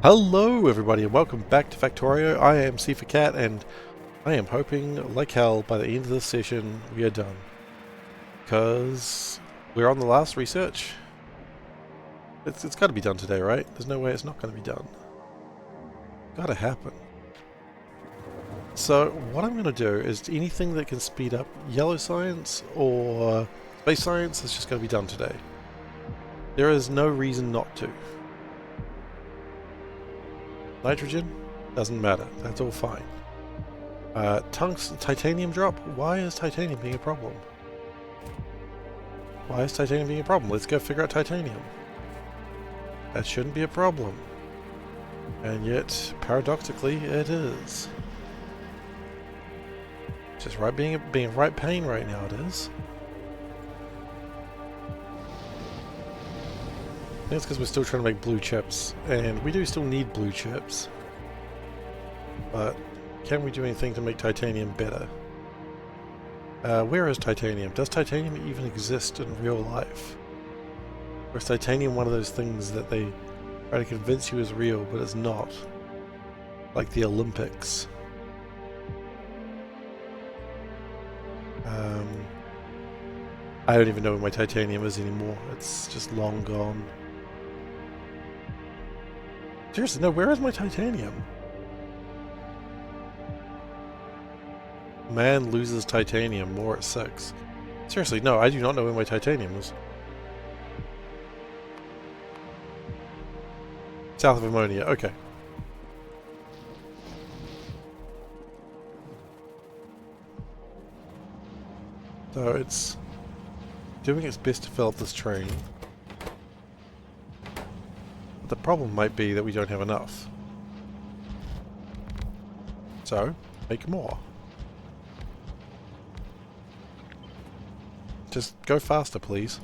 Hello everybody and welcome back to Factorio. I am SeiferKatt and I am hoping, like hell, by the end of this session we are done. Because we're on the last research. It's got to be done today, right? There's no way it's not going to be done. Gotta happen. So what I'm going to do is anything that can speed up yellow science or space science is just going to be done today. There is no reason not to. Nitrogen? Doesn't matter. That's all fine. Titanium drop? Why is titanium being a problem? Why is titanium being a problem? Let's go figure out titanium. That shouldn't be a problem. And yet, paradoxically, it is. Just right being a right pain right now, it is. I think it's because we're still trying to make blue chips, and we do still need blue chips. But can we do anything to make titanium better? Where is titanium? Does titanium even exist in real life? Or is titanium one of those things that they try to convince you is real, but it's not? Like the Olympics. I don't even know where my titanium is anymore. It's just long gone. Seriously, no, where is my titanium? Man loses titanium, more at 6. Seriously, no, I do not know where my titanium is. South of ammonia, okay. So it's doing its best to fill up this train. But the problem might be that we don't have enough. So, make more. Just go faster, please.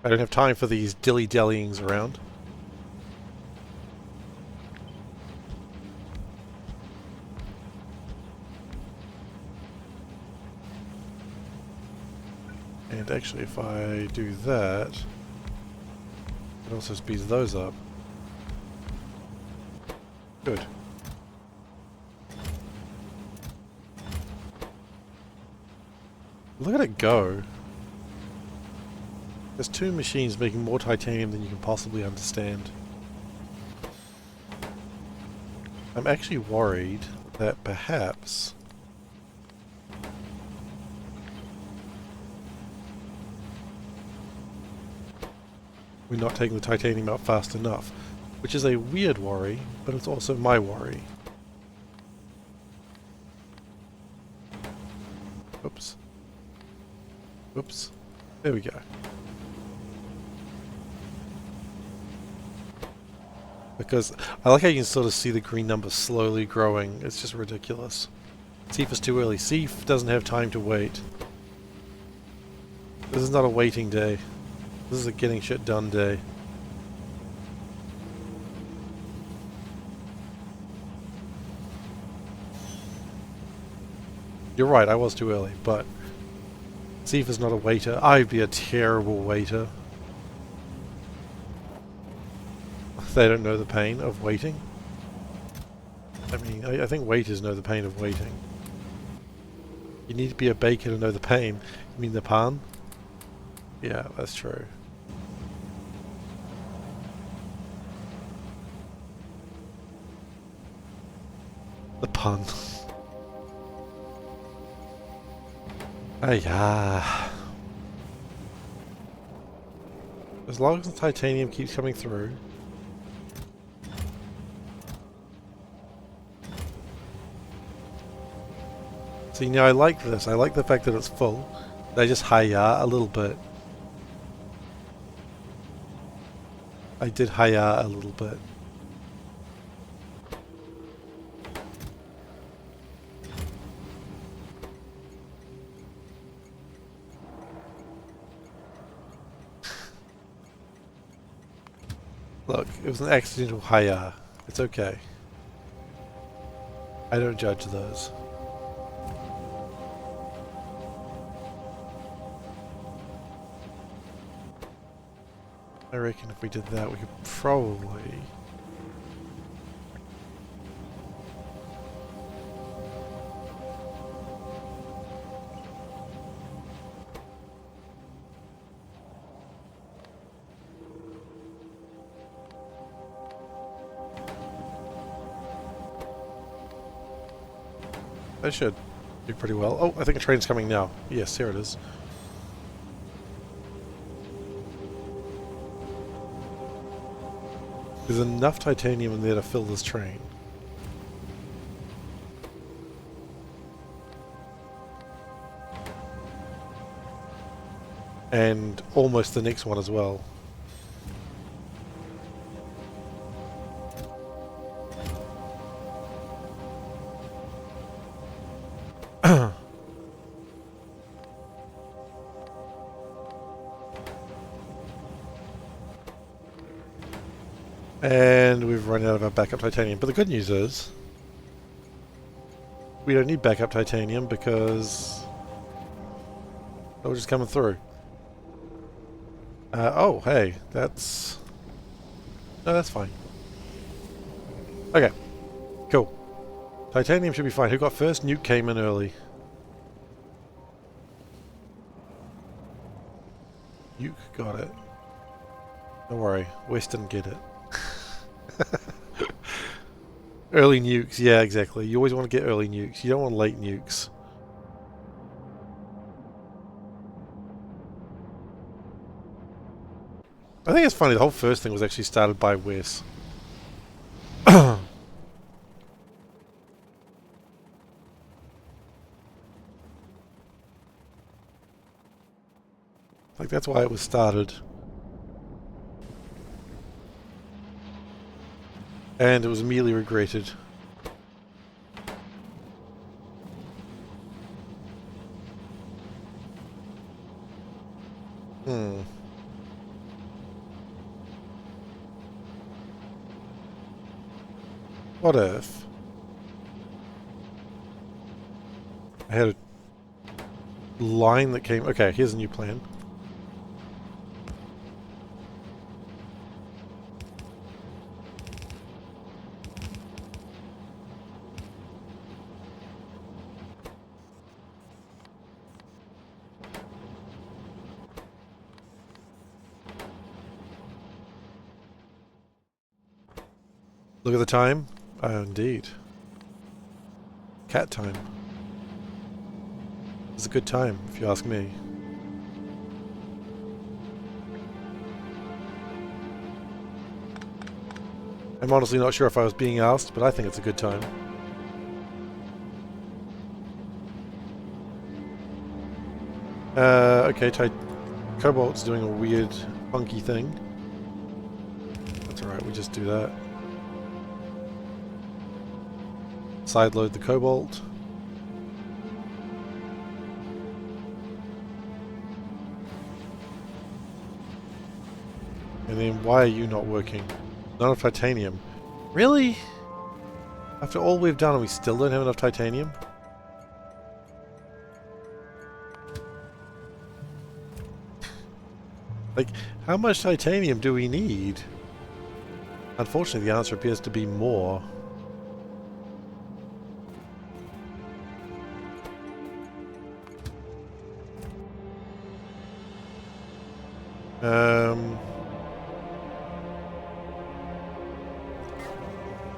I don't have time for these dilly-dallyings around. And actually, if I do that, it also speeds those up. Good. Look at it go. There's 2 machines making more titanium than you can possibly understand. I'm actually worried that perhaps we're not taking the titanium out fast enough, which is a weird worry, but it's also my worry. Oops. Oops. There we go. Because I like how you can sort of see the green number slowly growing. It's just ridiculous. Seif is too early. Seif doesn't have time to wait. This is not a waiting day. This is a getting shit done day. You're right, I was too early, but Seif is not a waiter. I'd be a terrible waiter. They don't know the pain of waiting. I mean, I think waiters know the pain of waiting. You need to be a baker to know the pain. You mean the pan? Yeah, that's true. The pun. Yeah. As long as the titanium keeps coming through. See, now I like this. I like the fact that it's full. I just hi-ya a little bit. I did hi-ya a little bit. Look, it was an accidental hi-ya. It's okay. I don't judge those. I reckon if we did that, we could probably... That should do pretty well. Oh, I think a train's coming now. Yes, here it is. There's enough titanium in there to fill this train. And almost the next one as well. And we've run out of our backup titanium. But the good news is, we don't need backup titanium because it'll just coming through. Oh, hey, that's... No, that's fine. Okay, cool. Titanium should be fine. Who got first? Nuke came in early. Nuke got it. Don't worry, West didn't get it. Early nukes, yeah, exactly. You always want to get early nukes. You don't want late nukes. I think it's funny, the whole first thing was actually started by Wes. Like, that's why it was started. And it was immediately regretted. What if I had a line that came... Okay, here's a new plan. Look at the time. Oh, indeed. Cat time. It's a good time, if you ask me. I'm honestly not sure if I was being asked, but I think it's a good time. Okay, Cobalt's doing a weird, funky thing. That's alright, we just do that. Sideload the Cobalt. And then why are you not working? Not enough titanium. Really? After all we've done and we still don't have enough titanium? Like, how much titanium do we need? Unfortunately, the answer appears to be more.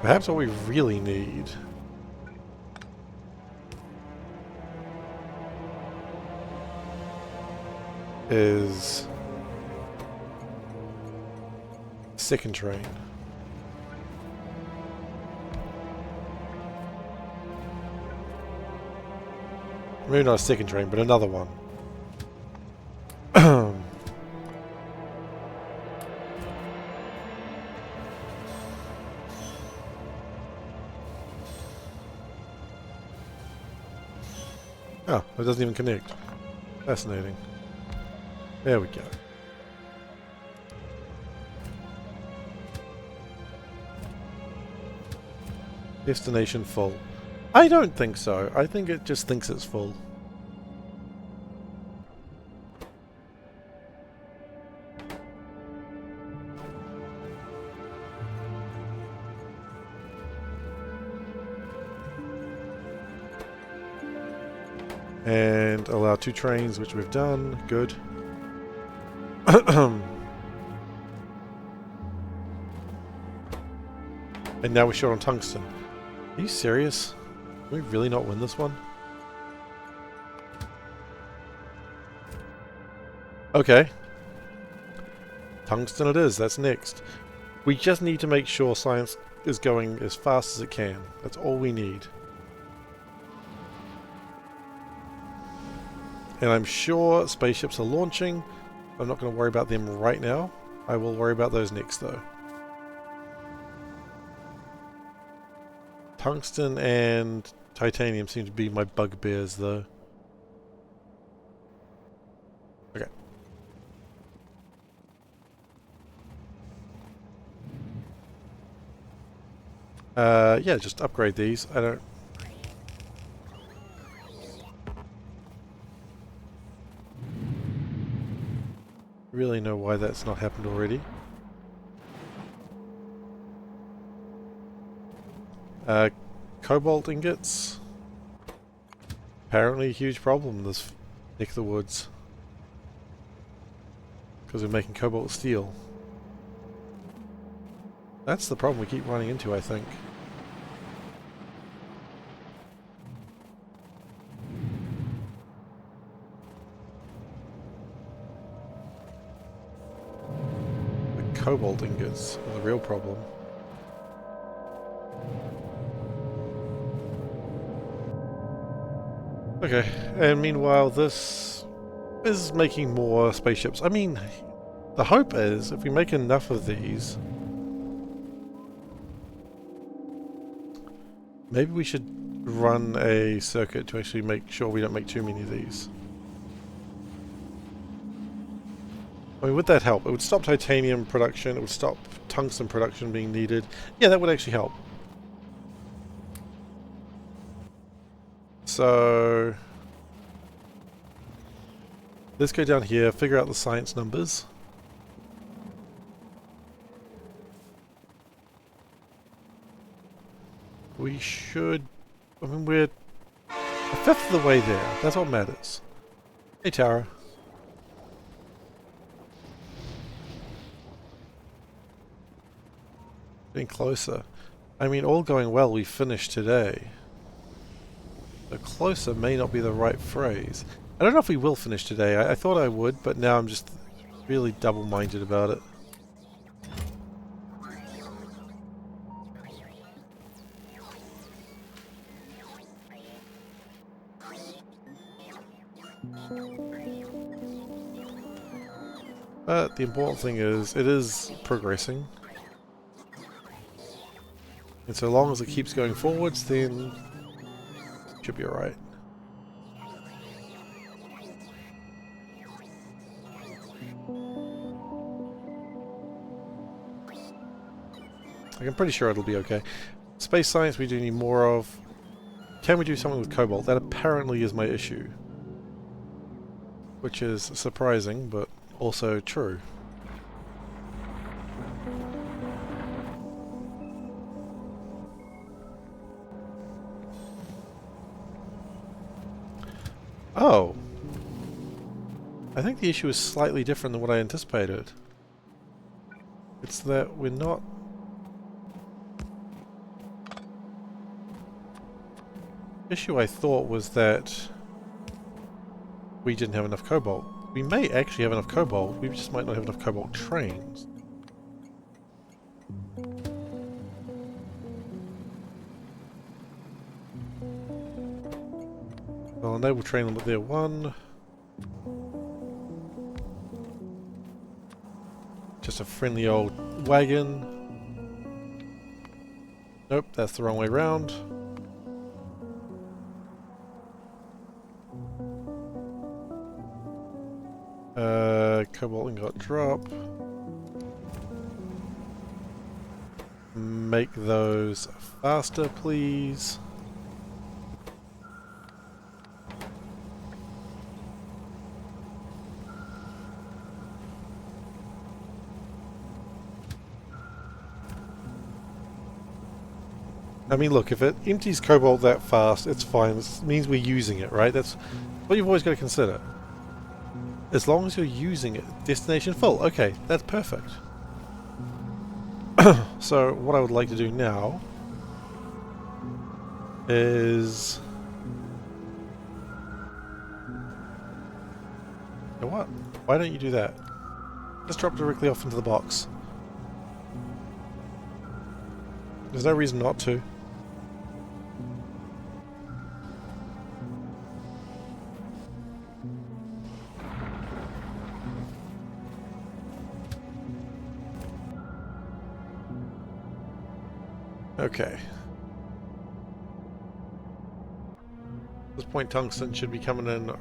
Perhaps what we really need is second train. Maybe not a second train, but another one. Oh, it doesn't even connect. Fascinating. There we go. Destination full. I don't think so. I think it just thinks it's full. And allow 2 trains, which we've done. Good. And now we're short on tungsten. Are you serious? Can we really not win this one? Okay. Tungsten it is, that's next. We just need to make sure science is going as fast as it can. That's all we need. And I'm sure spaceships are launching. I'm not going to worry about them right now. I will worry about those next though. Tungsten and titanium seem to be my bugbears though. Okay. Yeah, just upgrade these. I don't... really know why that's not happened already. Cobalt ingots. Apparently a huge problem in this neck of the woods. Because we're making cobalt steel. That's the problem we keep running into, I think. The cobalt ingots are the real problem. Okay, and meanwhile this is making more spaceships. I mean, the hope is if we make enough of these, maybe we should run a circuit to actually make sure we don't make too many of these. I mean, would that help? It would stop titanium production, it would stop tungsten production being needed. Yeah, that would actually help. So let's go down here, figure out the science numbers. We should... I mean, we're a fifth of the way there. That's what matters. Hey, Tara. Getting closer. I mean, all going well, we finished today. So closer may not be the right phrase. I don't know if we will finish today. I thought I would, but now I'm just really double-minded about it. But the important thing is, it is progressing. And so long as it keeps going forwards, then it should be alright. I'm pretty sure it'll be okay. Space science we do need more of. Can we do something with cobalt? That apparently is my issue. Which is surprising, but also true. Oh. I think the issue is slightly different than what I anticipated. It's that we're not... The issue I thought was that we didn't have enough cobalt. We may actually have enough cobalt, we just might not have enough cobalt trains. I'll enable train limit there 1. Just a friendly old wagon. Nope, that's the wrong way round. Cobalt ingot drop. Make those faster, please. I mean, look, if it empties cobalt that fast, it's fine. It means we're using it, right? That's what you've always got to consider. As long as you're using it, destination full. Okay, that's perfect. So what I would like to do now is... You know what? Why don't you do that? Just drop directly off into the box. There's no reason not to. Okay. This point tungsten should be coming in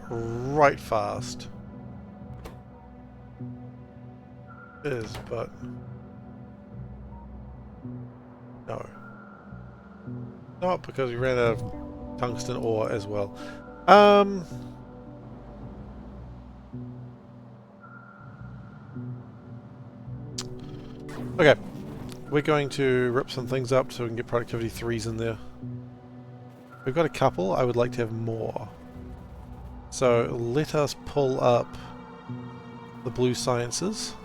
right fast. It is, but... No. Not because we ran out of tungsten ore as well. Okay. We're going to rip some things up so we can get productivity 3s in there. We've got a couple. I would like to have more. So let us pull up the blue sciences.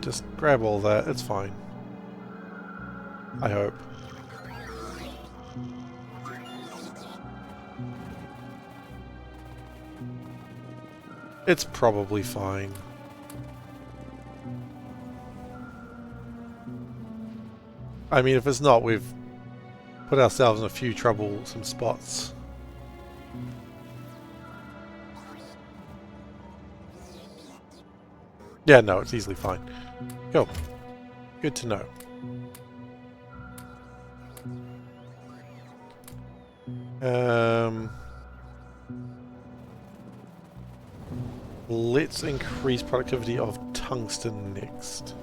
Just grab all that. It's fine. I hope. It's probably fine. I mean, if it's not, we've put ourselves in a few troublesome spots. Yeah, no, it's easily fine. Cool. Good to know. Let's increase productivity of tungsten next.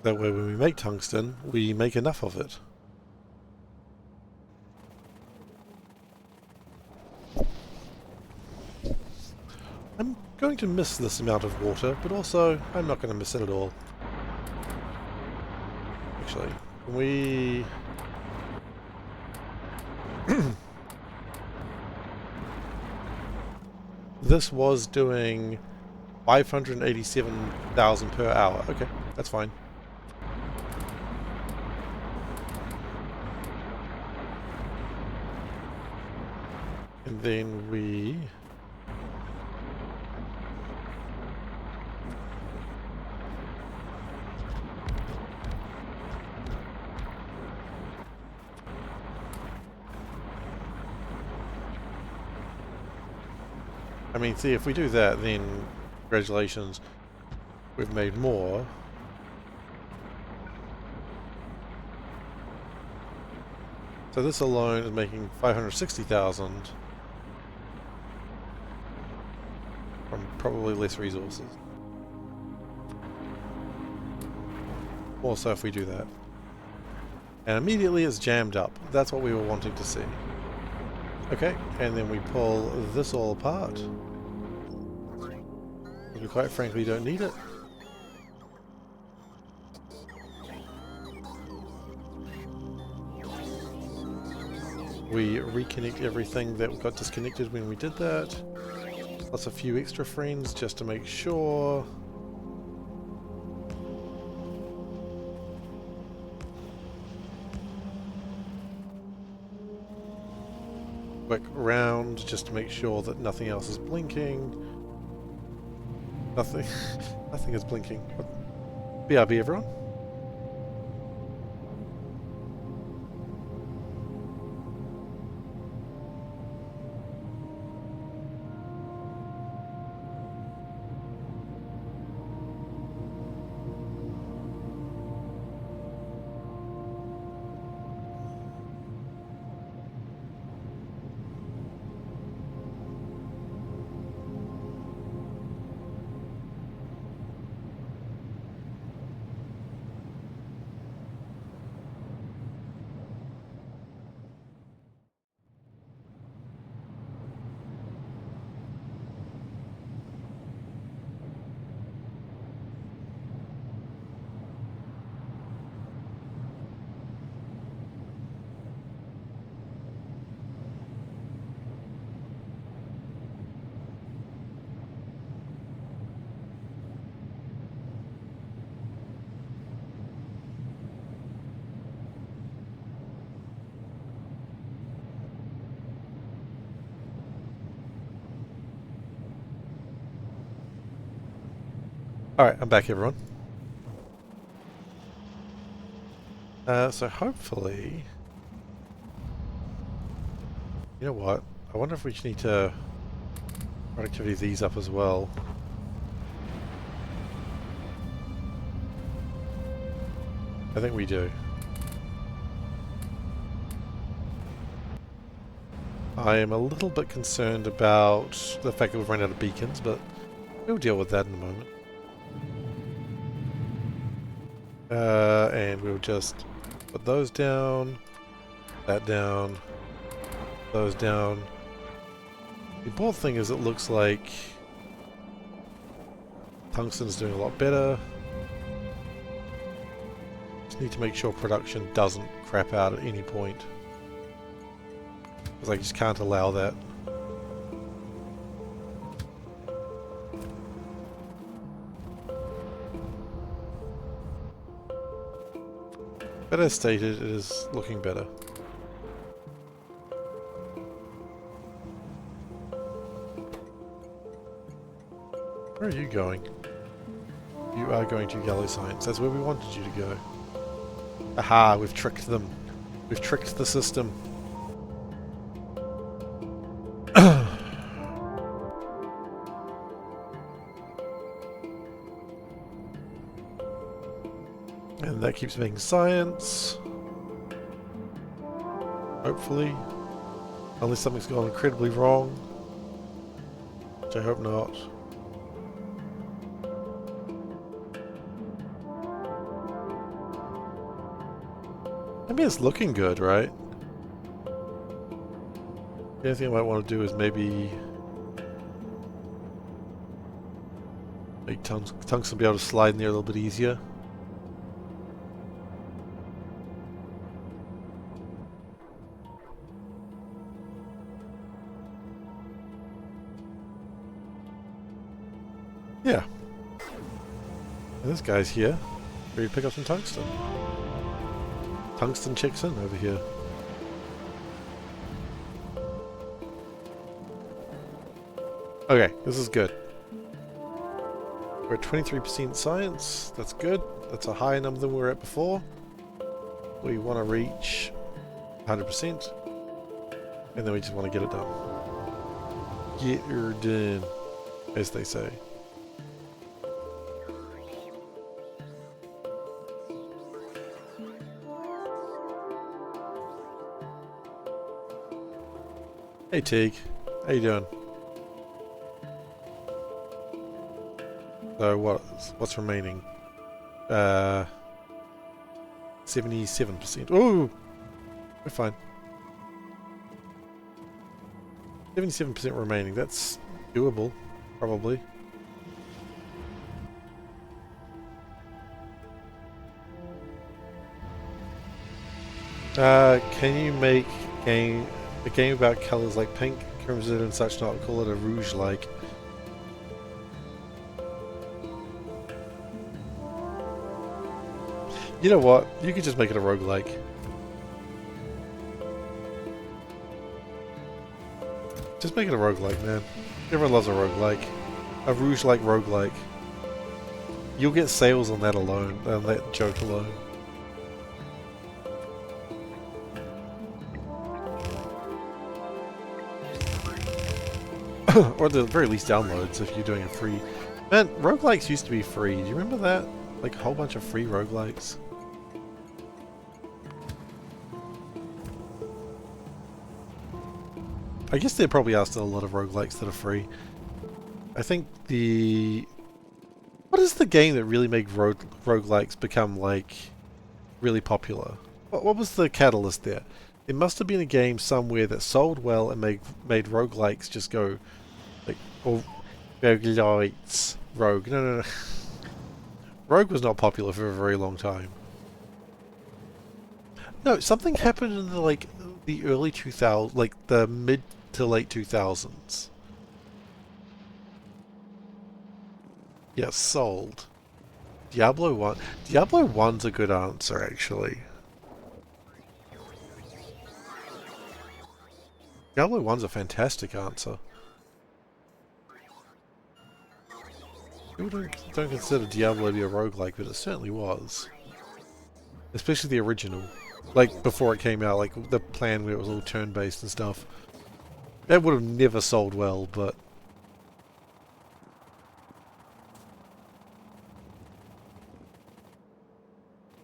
That way when we make tungsten, we make enough of it. I'm going to miss this amount of water, but also I'm not going to miss it at all. Actually, we... This was doing 587,000 per hour. Okay, that's fine. And then we... I mean, see, if we do that, then congratulations, we've made more. So this alone is making 560,000 from probably less resources. Also, if we do that. And immediately it's jammed up. That's what we were wanting to see. Okay, and then we pull this all apart. We quite frankly don't need it. We reconnect everything that got disconnected when we did that. Plus a few extra frames just to make sure. Quick round just to make sure that nothing else is blinking. Nothing, nothing is blinking. BRB, everyone. Alright, I'm back everyone. So hopefully... You know what? I wonder if we just need to productivity these up as well. I think we do. I am a little bit concerned about the fact that we've run out of beacons, but we'll deal with that in a moment. And we'll just put those down, that down, those down. The important thing is it looks like tungsten's doing a lot better. Just need to make sure production doesn't crap out at any point, because I just can't allow that. But as stated, it is looking better. Where are you going? You are going to Yellow Science. That's where we wanted you to go. Aha, we've tricked them. We've tricked the system. And that keeps making science. Hopefully. Unless something's gone incredibly wrong. Which I hope not. I mean, it's looking good, right? The only thing I might want to do is maybe make tungsten be able to slide in there a little bit easier. Yeah. And this guy's here. Ready to pick up some tungsten. Tungsten checks in over here. Okay, this is good. We're at 23% science. That's good. That's a higher number than we were at before. We want to reach 100%. And then we just want to get it done. Get her done, as they say. Hey Teague, how you doing? So what's remaining? 77%. Ooh, we're fine. 77% remaining. That's doable, probably. Can you make a game about colours like pink, crimson and such, not call it a rouge-like? You know what? You could just make it a roguelike. Just make it a roguelike, man. Everyone loves a roguelike. A rouge-like roguelike. You'll get sales on that alone, on that joke alone. Or at the very least downloads if you're doing a free... Man, roguelikes used to be free. Do you remember that? Like a whole bunch of free roguelikes. I guess there probably are still a lot of roguelikes that are free. I think the... What is the game that really made roguelikes become, like, really popular? What was the catalyst there? There must have been a game somewhere that sold well and made roguelikes just go, like, or roguelites. Rogue. No. Rogue was not popular for a very long time. No, something happened in the, like, the early 2000s, like, the mid to late 2000s. Yeah, sold. Diablo 1. Diablo 1's a good answer, actually. Diablo 1's a fantastic answer. People don't consider Diablo to be a roguelike, but it certainly was. Especially the original. Like, before it came out, like, the plan where it was all turn-based and stuff. That would have never sold well, but...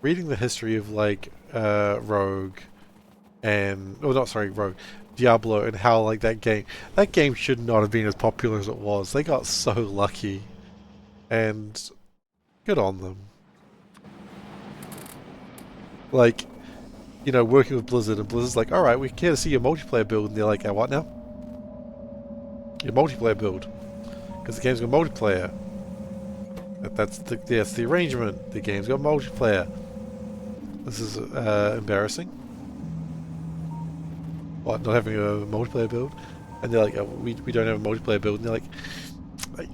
reading the history of, like, Rogue and... oh, not sorry, Rogue. Diablo, and how, like, that game should not have been as popular as it was. They got so lucky. And... good on them. Like, you know, working with Blizzard, and Blizzard's like, alright, we care to see your multiplayer build, and they're like, what now? Your multiplayer build. Because the game's got multiplayer. That's the arrangement. The game's got multiplayer. This is embarrassing. What, not having a multiplayer build? And they're like, oh, we don't have a multiplayer build, and they're like,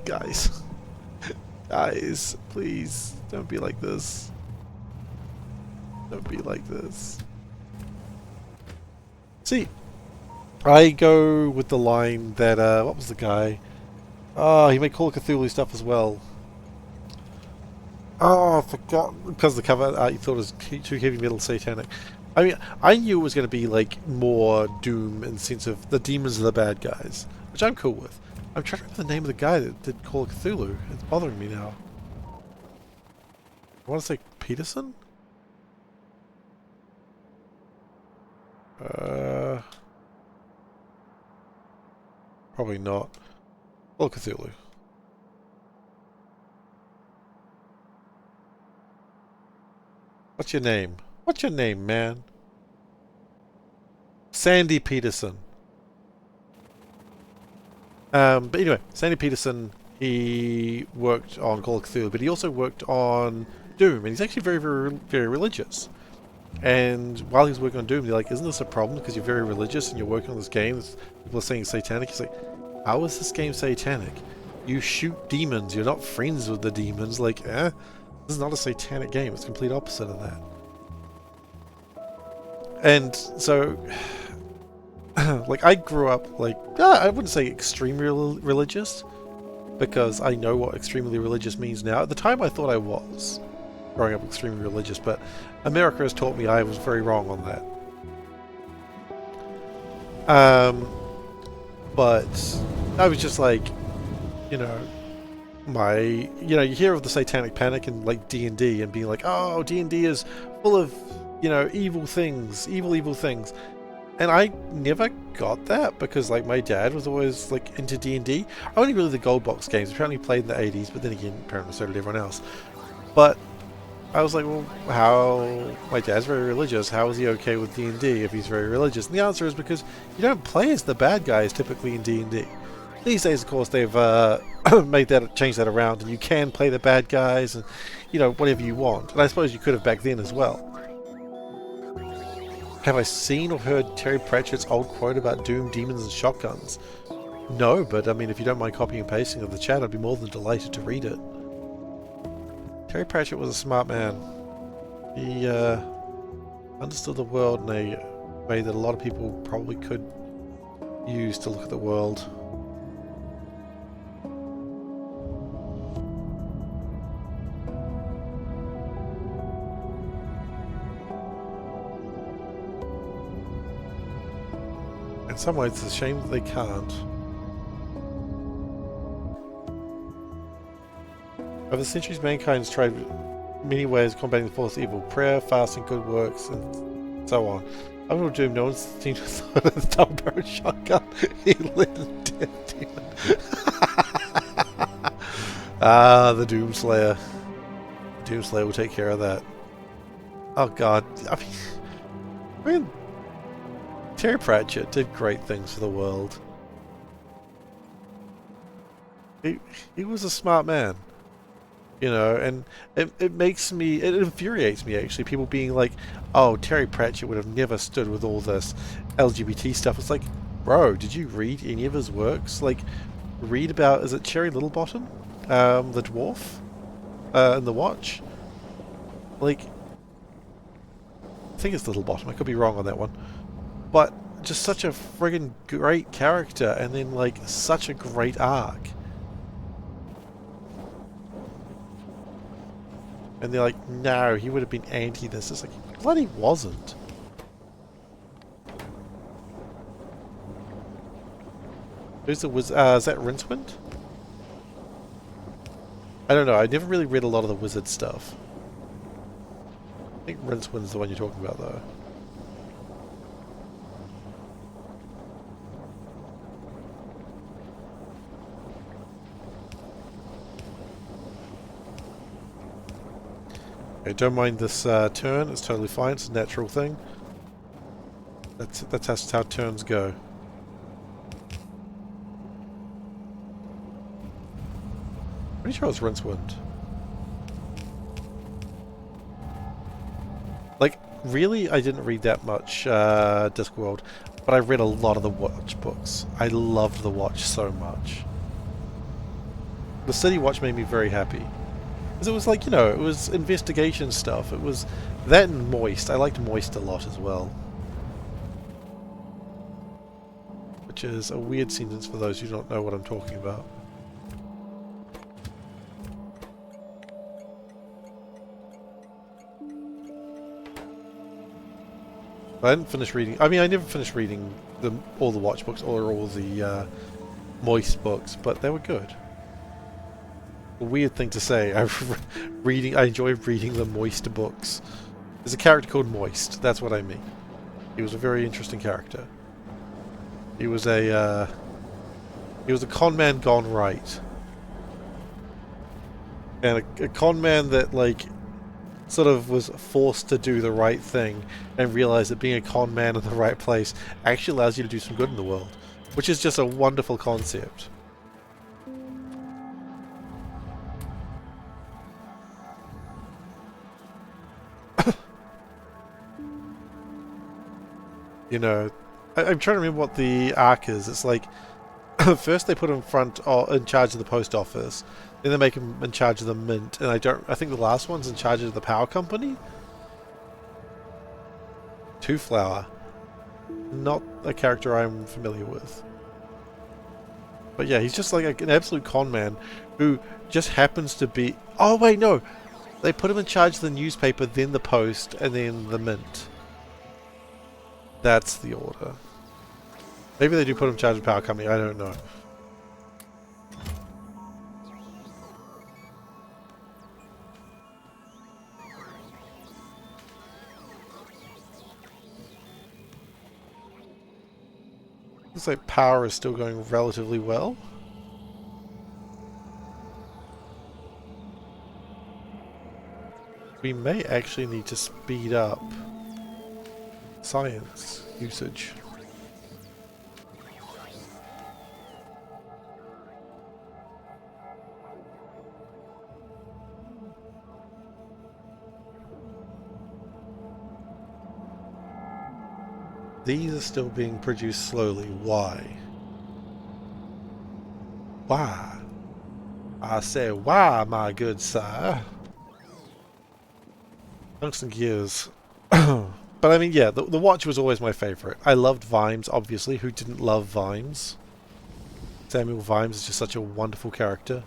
guys. Guys, please, don't be like this. Don't be like this. See, I go with the line that, what was the guy? Oh, he made Call of Cthulhu stuff as well. Oh, I forgot. Because the cover art you thought it was too heavy metal satanic. I mean, I knew it was going to be, like, more Doom in the sense of the demons are the bad guys. Which I'm cool with. I'm trying to remember the name of the guy that did Call of Cthulhu. It's bothering me now. I want to say Peterson? Probably not. Call of Cthulhu. What's your name? What's your name, man? Sandy Peterson. But anyway, Sandy Peterson, he worked on Call of Cthulhu, but he also worked on Doom, and he's actually very, very, very religious. And while he was working on Doom, they're like, isn't this a problem because you're very religious and you're working on this game? People are saying it's satanic. He's like, how is this game satanic? You shoot demons. You're not friends with the demons. Like, this is not a satanic game. It's the complete opposite of that. And so... like, I grew up, like, I wouldn't say extremely religious, because I know what extremely religious means now. At the time, I thought I was growing up extremely religious, but America has taught me I was very wrong on that. But I was just like, you know, you hear of the satanic panic in, like, D&D, and being like, oh, D&D is full of, you know, evil things, evil things. And I never got that because, like, my dad was always, like, into D&D. Only really the gold box games. Apparently played in the 80s, but then again, apparently so did everyone else. But I was like, well, how... my dad's very religious. How is he okay with D&D if he's very religious? And the answer is because you don't play as the bad guys typically in D&D. These days, of course, they've changed that around, and you can play the bad guys and, you know, whatever you want. And I suppose you could have back then as well. Have I seen or heard Terry Pratchett's old quote about Doom, demons, and shotguns? No, but I mean, if you don't mind copying and pasting of the chat, I'd be more than delighted to read it. Terry Pratchett was a smart man. He understood the world in a way that a lot of people probably could use to look at the world. In some ways, it's a shame that they can't. Over the centuries, mankind has tried many ways of combating the force of evil. Prayer, fasting, good works, and so on. Up until Doom, no one seemed to thought of the double-barreled shotgun. He lit a death demon. Ah, the Doomslayer. Doomslayer will take care of that. Oh god. I mean Terry Pratchett did great things for the world. He was a smart man. You know, and it infuriates me actually, people being like, oh, Terry Pratchett would have never stood with all this LGBT stuff. It's like, bro, did you read any of his works? Like, read about, is it Cherry Littlebottom? The dwarf? In The Watch? Like, I think it's Littlebottom, I could be wrong on that one. But just such a friggin' great character, and then like such a great arc. And they're like, no, he would have been anti this. It's like, he bloody wasn't. Who's the wizard? Is that Rincewind? I don't know. I never really read a lot of the wizard stuff. I think Rincewind's the one you're talking about, though. Okay, don't mind this turn. It's totally fine. It's a natural thing. That's how turns go. Pretty sure it's Rincewind. Like, really, I didn't read that much Discworld, but I read a lot of the Watch books. I loved the Watch so much. The City Watch made me very happy. Because it was like, you know, it was investigation stuff. It was that and Moist. I liked Moist a lot as well. Which is a weird sentence for those who don't know what I'm talking about. I didn't finish reading. I mean, I never finished reading all the Watch books or all the Moist books, but they were good. A weird thing to say. I enjoy reading the Moist books. There's a character called Moist. That's what I mean. He was a very interesting character. He was a con man gone right, and a con man that like sort of was forced to do the right thing and realized that being a con man in the right place actually allows you to do some good in the world, which is just a wonderful concept. You know, I'm trying to remember what the arc is. It's like, first they put him in charge of the post office, then they make him in charge of the mint, and I think the last one's in charge of the power company? Two Flower. Not a character I'm familiar with. But yeah, he's just like an absolute con man who just happens to be... Oh wait, no! They put him in charge of the newspaper, then the post, and then the mint. That's the order. Maybe they do put him in charge of the power company, I don't know. Looks like power is still going relatively well. We may actually need to speed up science usage. These are still being produced slowly. Why? Why? I say why, my good sir? Tungsten gears. But I mean, yeah, the Watch was always my favourite. I loved Vimes, obviously. Who didn't love Vimes? Samuel Vimes is just such a wonderful character.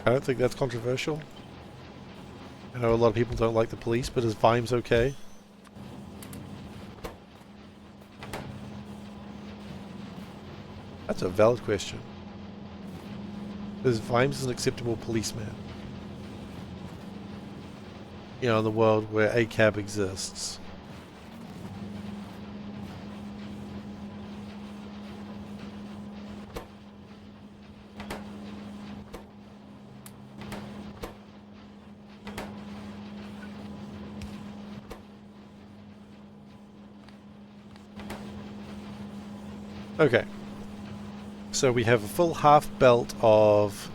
I don't think that's controversial. I know a lot of people don't like the police, but is Vimes okay? That's a valid question. Is Vimes an acceptable policeman? You know, in the world where ACAB exists. Okay. So we have a full half belt of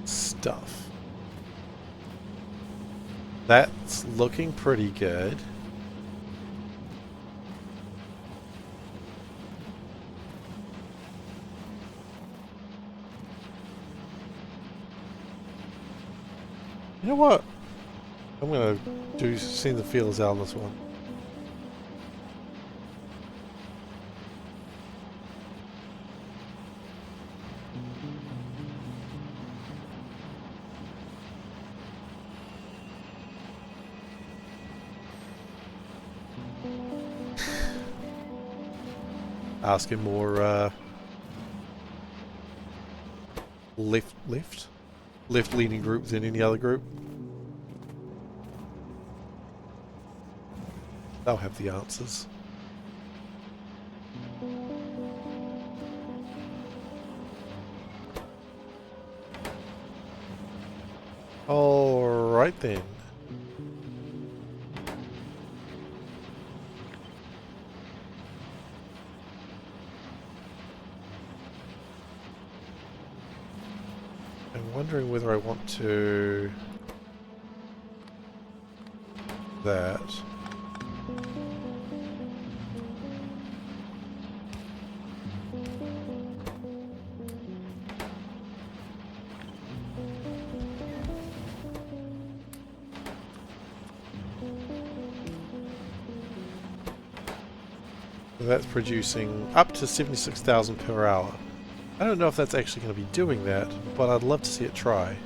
stuff. That's looking pretty good. You know what? I'm gonna send the feelers out on this one. asking more left-leaning group than any other group. They'll have the answers. Alright then. I'm wondering whether I want to... that. That's producing up to 76,000 per hour. I don't know if that's actually going to be doing that, but I'd love to see it try.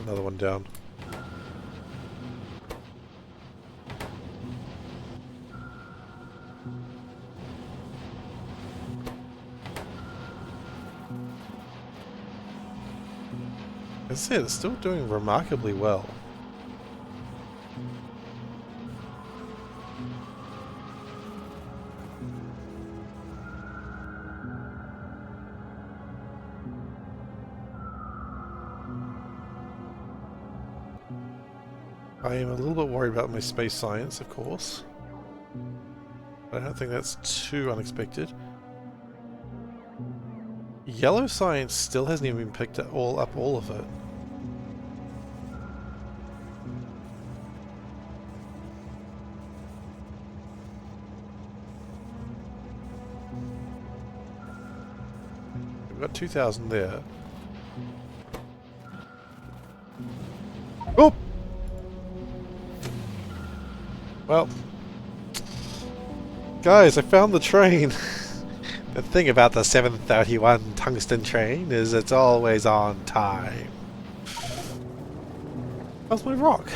Another one down. As I said, it's still doing remarkably well. I am a little bit worried about my space science, of course. But I don't think that's too unexpected. Yellow science still hasn't even picked up all of it. We've got 2,000 there. Oh! Well, guys, I found the train. The thing about the 731 tungsten train is it's always on time. How's my rock?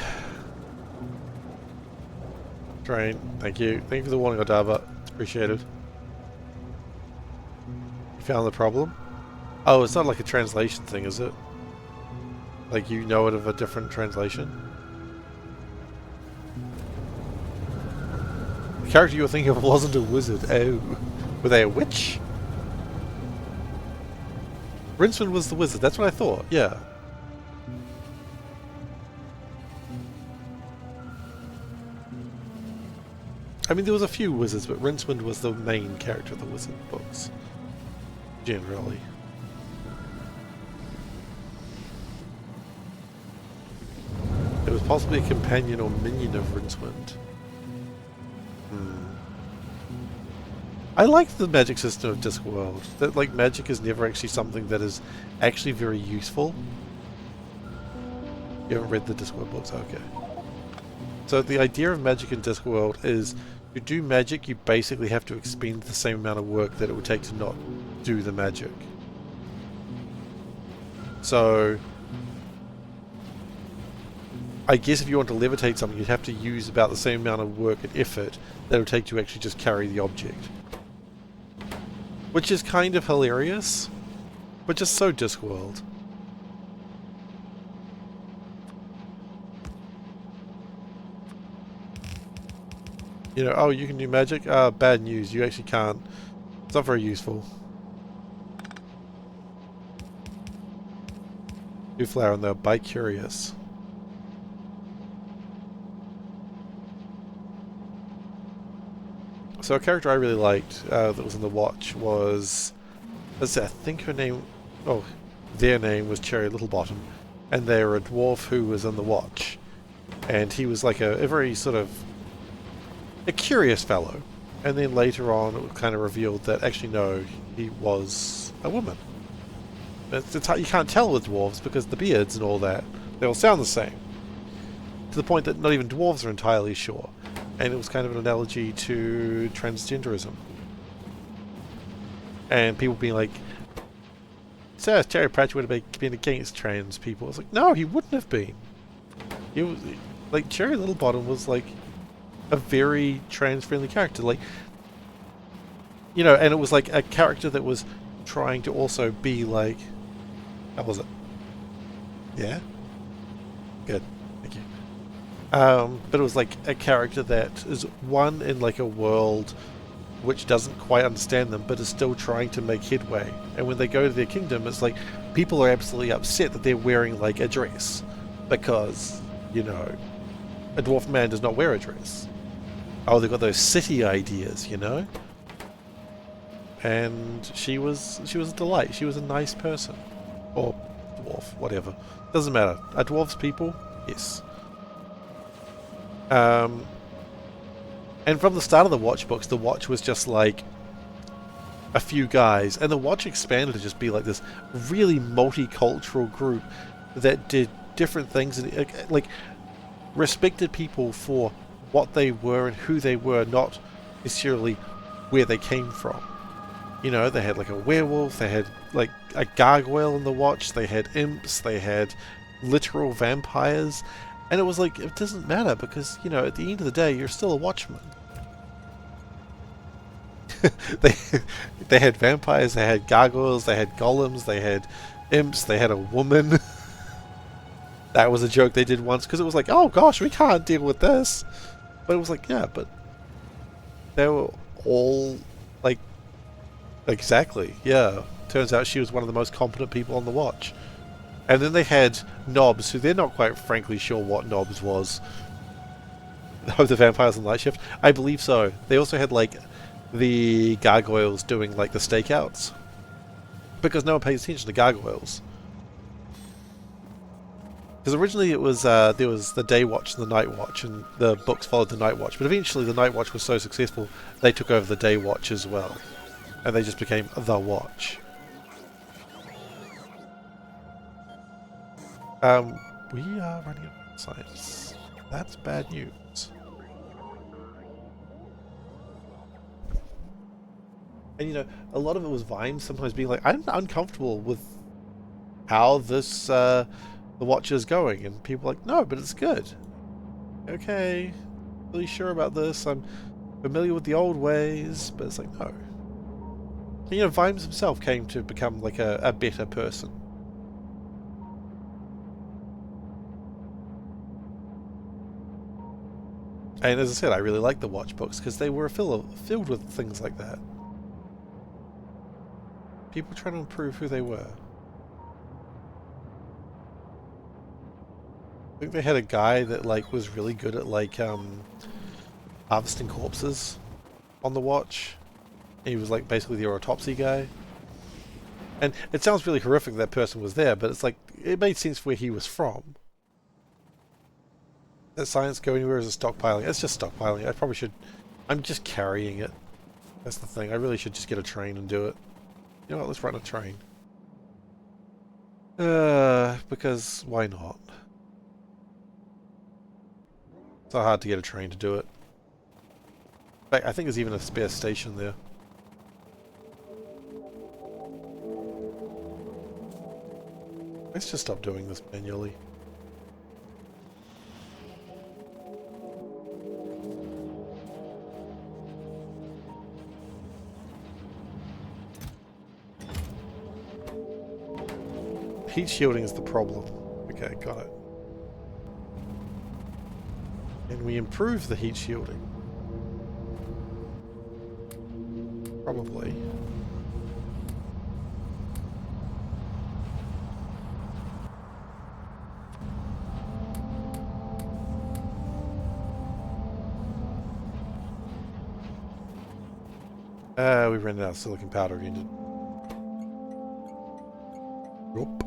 Train, thank you. Thank you for the warning, Odava. It's appreciated. You found the problem? Oh, it's not like a translation thing, is it? Like you know it of a different translation? The character you were thinking of wasn't a wizard. Oh. Were they a witch? Rincewind was the wizard, that's what I thought, yeah. I mean, there was a few wizards, but Rincewind was the main character of the wizard books. Generally. It was possibly a companion or minion of Rincewind. I like the magic system of Discworld. That like magic is never actually something that is actually very useful. You haven't read the Discworld books, okay. So the idea of magic in Discworld is to do magic, you basically have to expend the same amount of work that it would take to not do the magic. So I guess if you want to levitate something, you'd have to use about the same amount of work and effort that it would take to actually just carry the object. Which is kind of hilarious, but just so Discworld. You know, oh, you can do magic? Bad news, you actually can't. It's not very useful. New flower and they're bi-curious. So a character I really liked that was in the Watch was, let's see, I think her name, oh, their name was Cherry Littlebottom, and they were a dwarf who was in the Watch, and he was like a very sort of a curious fellow, and then later on it was kind of revealed that actually no, he was a woman. You can't tell with dwarves because the beards and all that, they all sound the same. to the point that not even dwarves are entirely sure. And it was kind of an analogy to transgenderism. And people being like, so Terry Pratchett would have been against trans people. It's like, no, he wouldn't have been. He was, like, Cherry Littlebottom was like a very trans-friendly character. Like, you know, and it was like a character that was trying to also be like, how was it? Yeah? Good. Thank you. But it was like a character that is one in like a world which doesn't quite understand them, but is still trying to make headway. And when they go to their kingdom, it's like people are absolutely upset that they're wearing like a dress, because, you know, a dwarf man does not wear a dress. Oh, they've got those city ideas, you know. And she was a delight. She was a nice person, or dwarf, whatever. Doesn't matter. Are dwarves people? Yes. And from the start of the Watch books, the Watch was just like a few guys, and the Watch expanded to just be like this really multicultural group that did different things and like respected people for what they were and who they were, not necessarily where they came from. You know, they had like a werewolf, they had like a gargoyle in the Watch, they had imps, they had literal vampires, and it was like, it doesn't matter because, you know, at the end of the day, you're still a Watchman. they had vampires, they had gargoyles, they had golems, they had imps, they had a woman. That was a joke they did once because it was like, oh gosh, we can't deal with this. But it was like, yeah, but they were all like, exactly, yeah. Turns out she was one of the most competent people on the Watch. And then they had Nobbs, who they're not quite frankly sure what Nobbs was. Of the vampires on Night Shift? I believe so. They also had like the gargoyles doing like the stakeouts, because no one pays attention to gargoyles. Because originally it was there was the Day Watch and the Night Watch, and the books followed the Night Watch. But eventually the Night Watch was so successful they took over the Day Watch as well, and they just became the Watch. We are running out of science. That's bad news. And you know, a lot of it was Vine sometimes being like, I'm uncomfortable with how this the Watch is going, and people are like, no, but it's good. Okay, really sure about this. I'm familiar with the old ways, but it's like, no. And, you know, Vimes himself came to become like a better person. And as I said, I really liked the Watch books because they were filled with things like that. People trying to improve who they were. I think they had a guy that like was really good at like harvesting corpses on the Watch. He was like basically the autopsy guy. And it sounds really horrific that person was there, but it's like, it made sense where he was from. Does science go anywhere as a stockpiling? It's just stockpiling. I probably should... I'm just carrying it. That's the thing. I really should just get a train and do it. You know what? Let's run a train. Because why not? It's not hard to get a train to do it. In fact, I think there's even a spare station there. Let's just stop doing this manually. Heat shielding is the problem. Okay, got it. And we improve the heat shielding. Probably. We ran out of silicon powder again. Nope.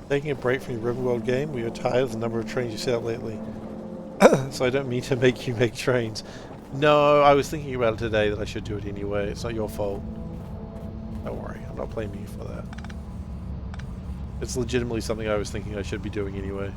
Taking a break from your Riverworld game, we are tired of the number of trains you set up lately. So I don't mean to make you make trains. No, I was thinking about it today that I should do it anyway. It's not your fault. Don't worry, I'm not blaming you for that. It's legitimately something I was thinking I should be doing anyway.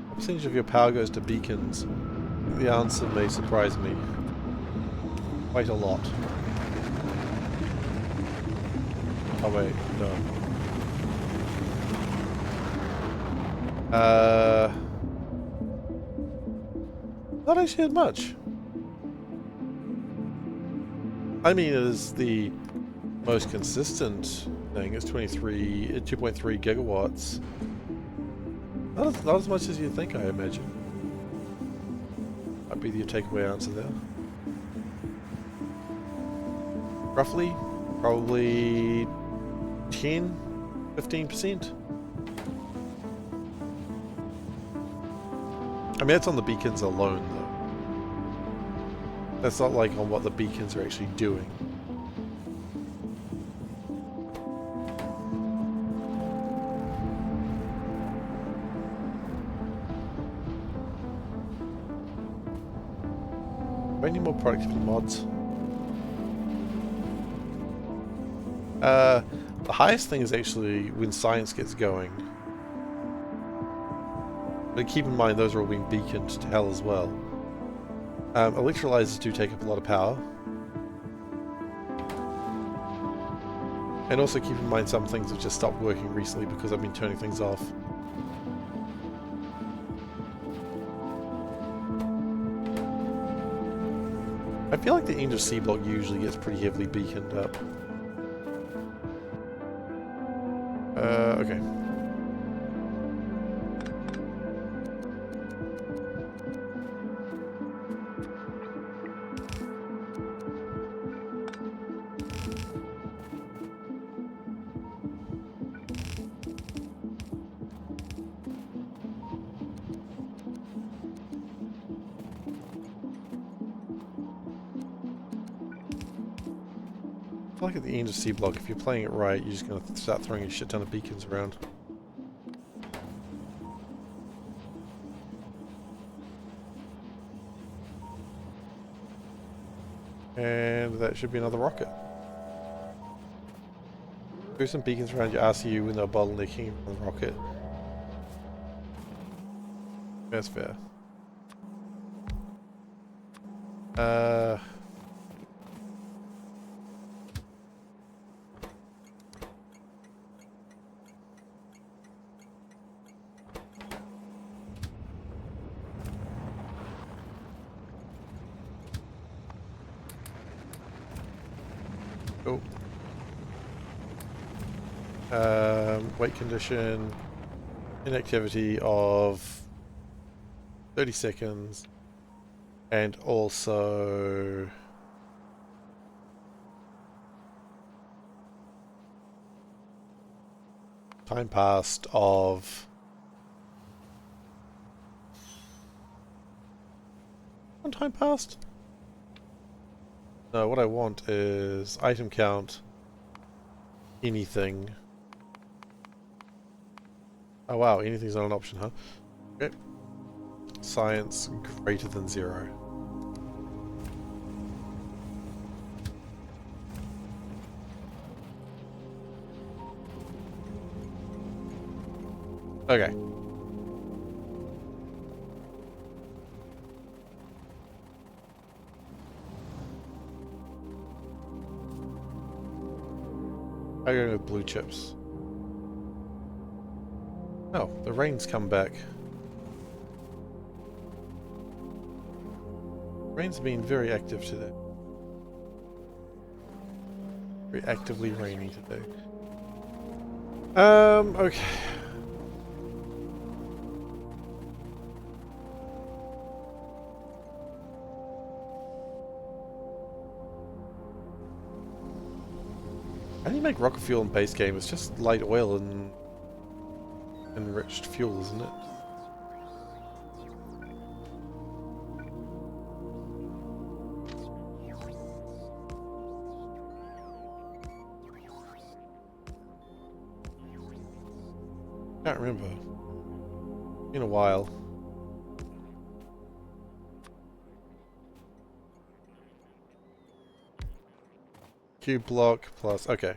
What percentage of your power goes to beacons? The answer may surprise me. Quite a lot. Oh wait, no. Not actually that much. I mean, it is the most consistent thing. It's 2.3 gigawatts. Not as much as you'd think, I imagine. Might be the takeaway answer there. Roughly, probably 10-15%. I mean, that's on the beacons alone, though. That's not like on what the beacons are actually doing. Do I need more productivity mods? The highest thing is actually when science gets going. But keep in mind, those are all being beaconed to hell as well. Electrolyzers do take up a lot of power. And also keep in mind some things have just stopped working recently because I've been turning things off. I feel like the end of Seablock usually gets pretty heavily beaconed up. Okay. I feel like at the end of Seablock, if you're playing it right, you're just going to start throwing a shit ton of beacons around. And that should be another rocket. Do some beacons around your RCU when they're bottlenecking on the rocket. That's fair. Oh. Wait condition. Inactivity of 30 seconds. And also... time passed of... One time passed? No, what I want is item count, anything. Oh wow, anything's not an option, huh? Okay. Science greater than 0. Okay. I go with blue chips. Oh, the rain's come back. Rain's been very active today. Very actively rainy today. Okay. make rocket fuel in base game, it's just light oil and enriched fuel, isn't it? Can't remember. In a while. Cube block plus, okay.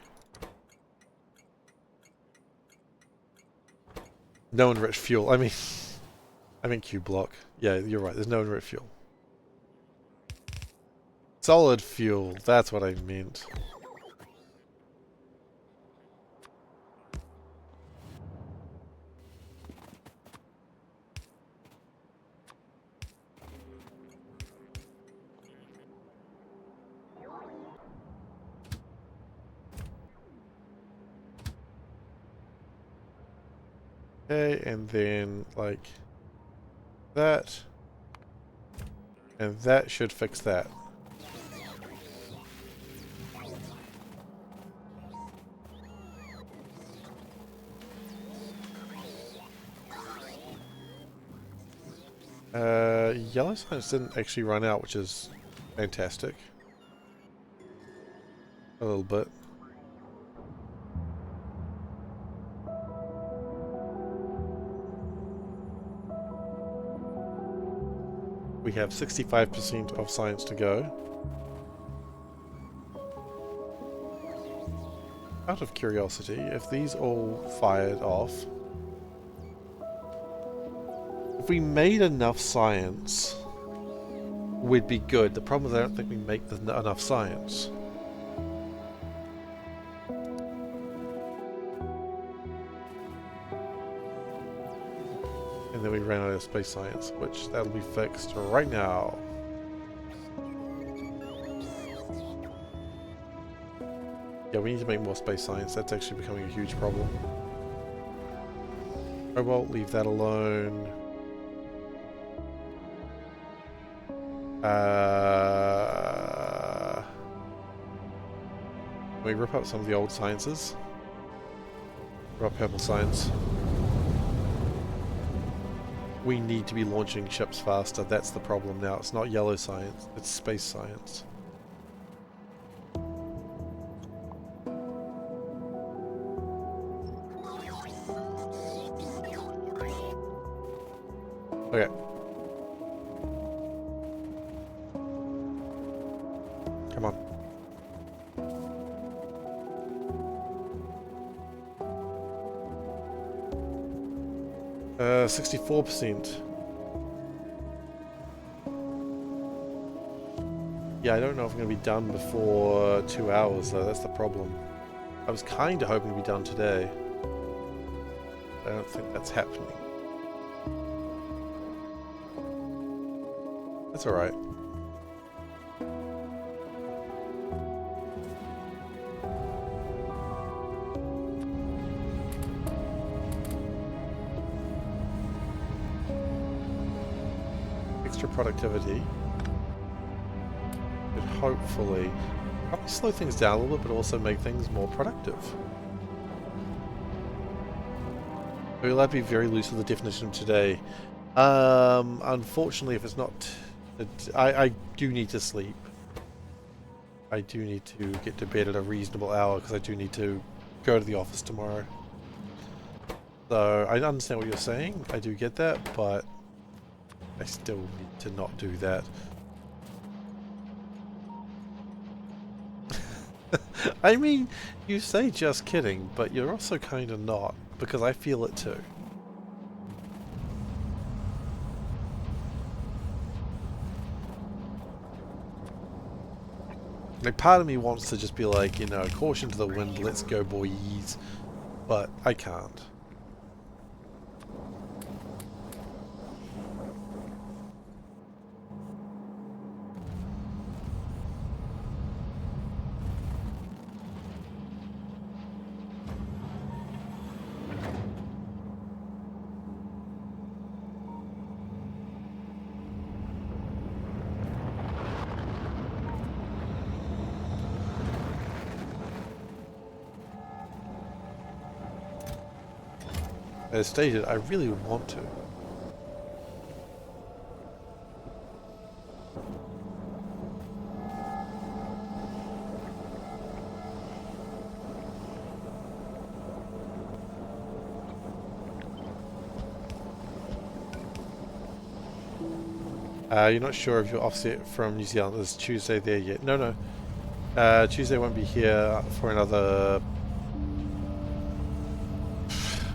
No enriched fuel. I mean cube block. Yeah, you're right. There's no enriched fuel. Solid fuel. That's what I meant. Okay, and then like that. And that should fix that. Yellow science didn't actually run out, which is fantastic. A little bit. We have 65% of science to go. Out of curiosity, if these all fired off, if we made enough science, we'd be good. The problem is I don't think we make enough science. And then we ran out of space science, which that'll be fixed right now. Yeah, we need to make more space science. That's actually becoming a huge problem. Cobalt, leave that alone. Can we rip up some of the old sciences? Rip up purple science. We need to be launching ships faster. That's the problem now. It's not yellow science, it's space science. Okay. Come on. 64%. Yeah, I don't know if I'm going to be done before 2 hours, though. That's the problem. I was kind of hoping to be done today. I don't think that's happening. That's alright. Extra productivity could hopefully probably slow things down a little bit, but also make things more productive. We'll have to be very loose with the definition of today. Unfortunately, if it's not... I do need to sleep. I do need to get to bed at a reasonable hour because I do need to go to the office tomorrow. So, I understand what you're saying. I do get that, but I still need to not do that. I mean, you say just kidding, but you're also kind of not, because I feel it too. Like, part of me wants to just be like, you know, caution to the wind, let's go boys, but I can't. As stated, I really want to. You're not sure if you're offset from New Zealand. Is Tuesday there yet? No, no. Tuesday won't be here for another...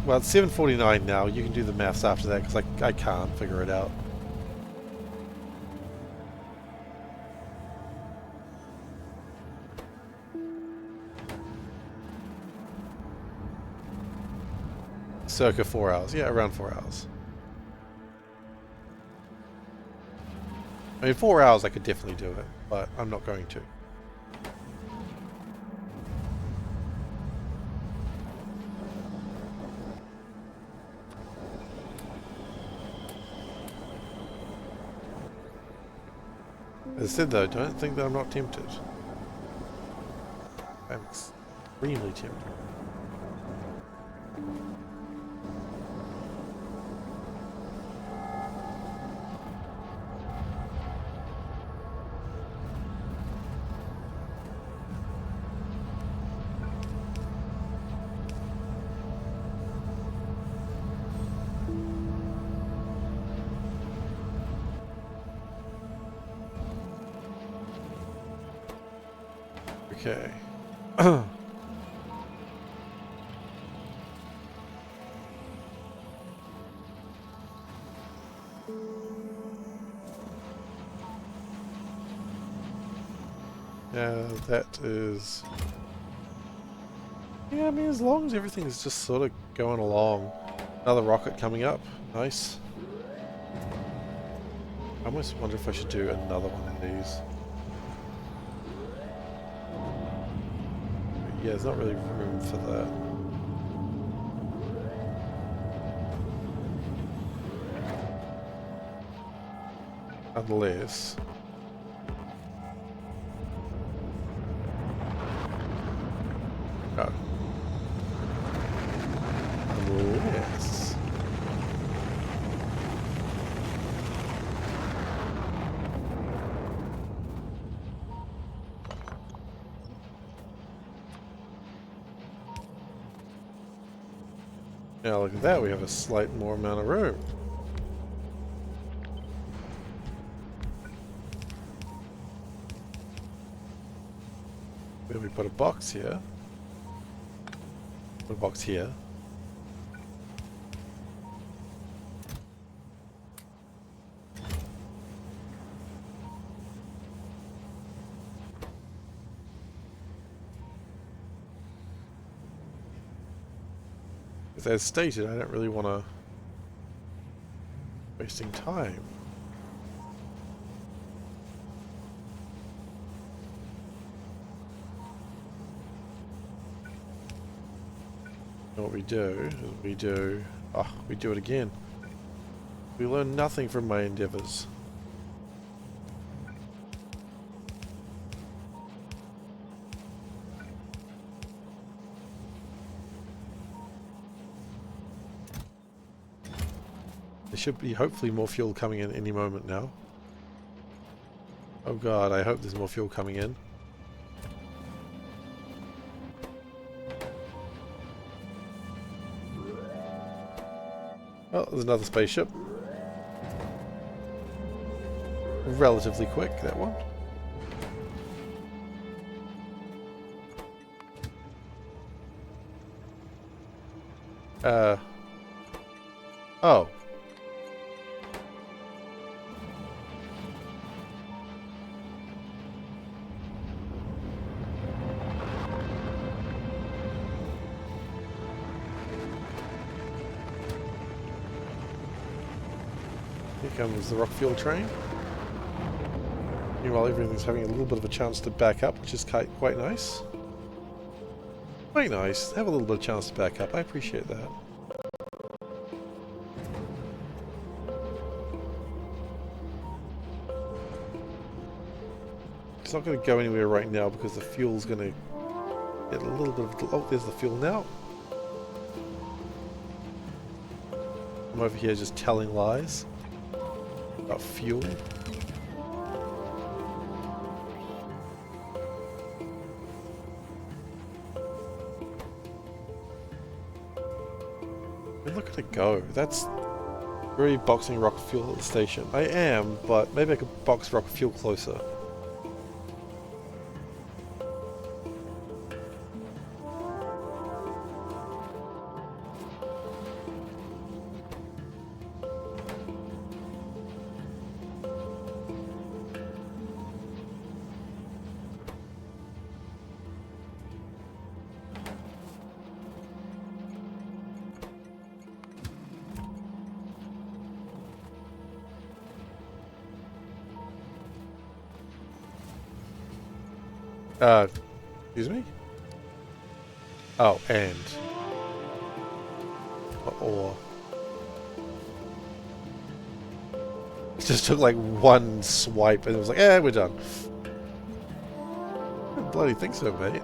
Well, it's 7:49 now. You can do the maths after that because I can't figure it out. Circa 4 hours. Yeah, around 4 hours. I mean, 4 hours I could definitely do it, but I'm not going to. As I said though, don't think that I'm not tempted. I'm extremely tempted. Okay. That is... Yeah, I mean, as long as everything's just sort of going along. Another rocket coming up. Nice. I almost wonder if I should do another one of these. Yeah, there's not really room for that. Unless... Oh. Unless... Now look at that, we have a slight more amount of room. Then we put a box here. Put a box here. As stated, I don't really want to wasting time. And what we do is we do it again. We learn nothing from my endeavors. There should be hopefully more fuel coming in any moment now. Oh god, I hope there's more fuel coming in. Oh, there's another spaceship. Relatively quick, that one. Oh. Here comes the rock fuel train. Meanwhile, everything's having a little bit of a chance to back up, which is quite nice. Quite nice. Have a little bit of chance to back up. I appreciate that. It's not going to go anywhere right now because the fuel's going to get a little bit of... Oh, there's the fuel now. I'm over here just telling lies about fuel. Look at it go. That's very boxing rocket fuel at the station. I am, but maybe I could box rocket fuel closer. Excuse me? Oh, and. Or. It just took like one swipe and it was like, we're done. I don't bloody think so, mate.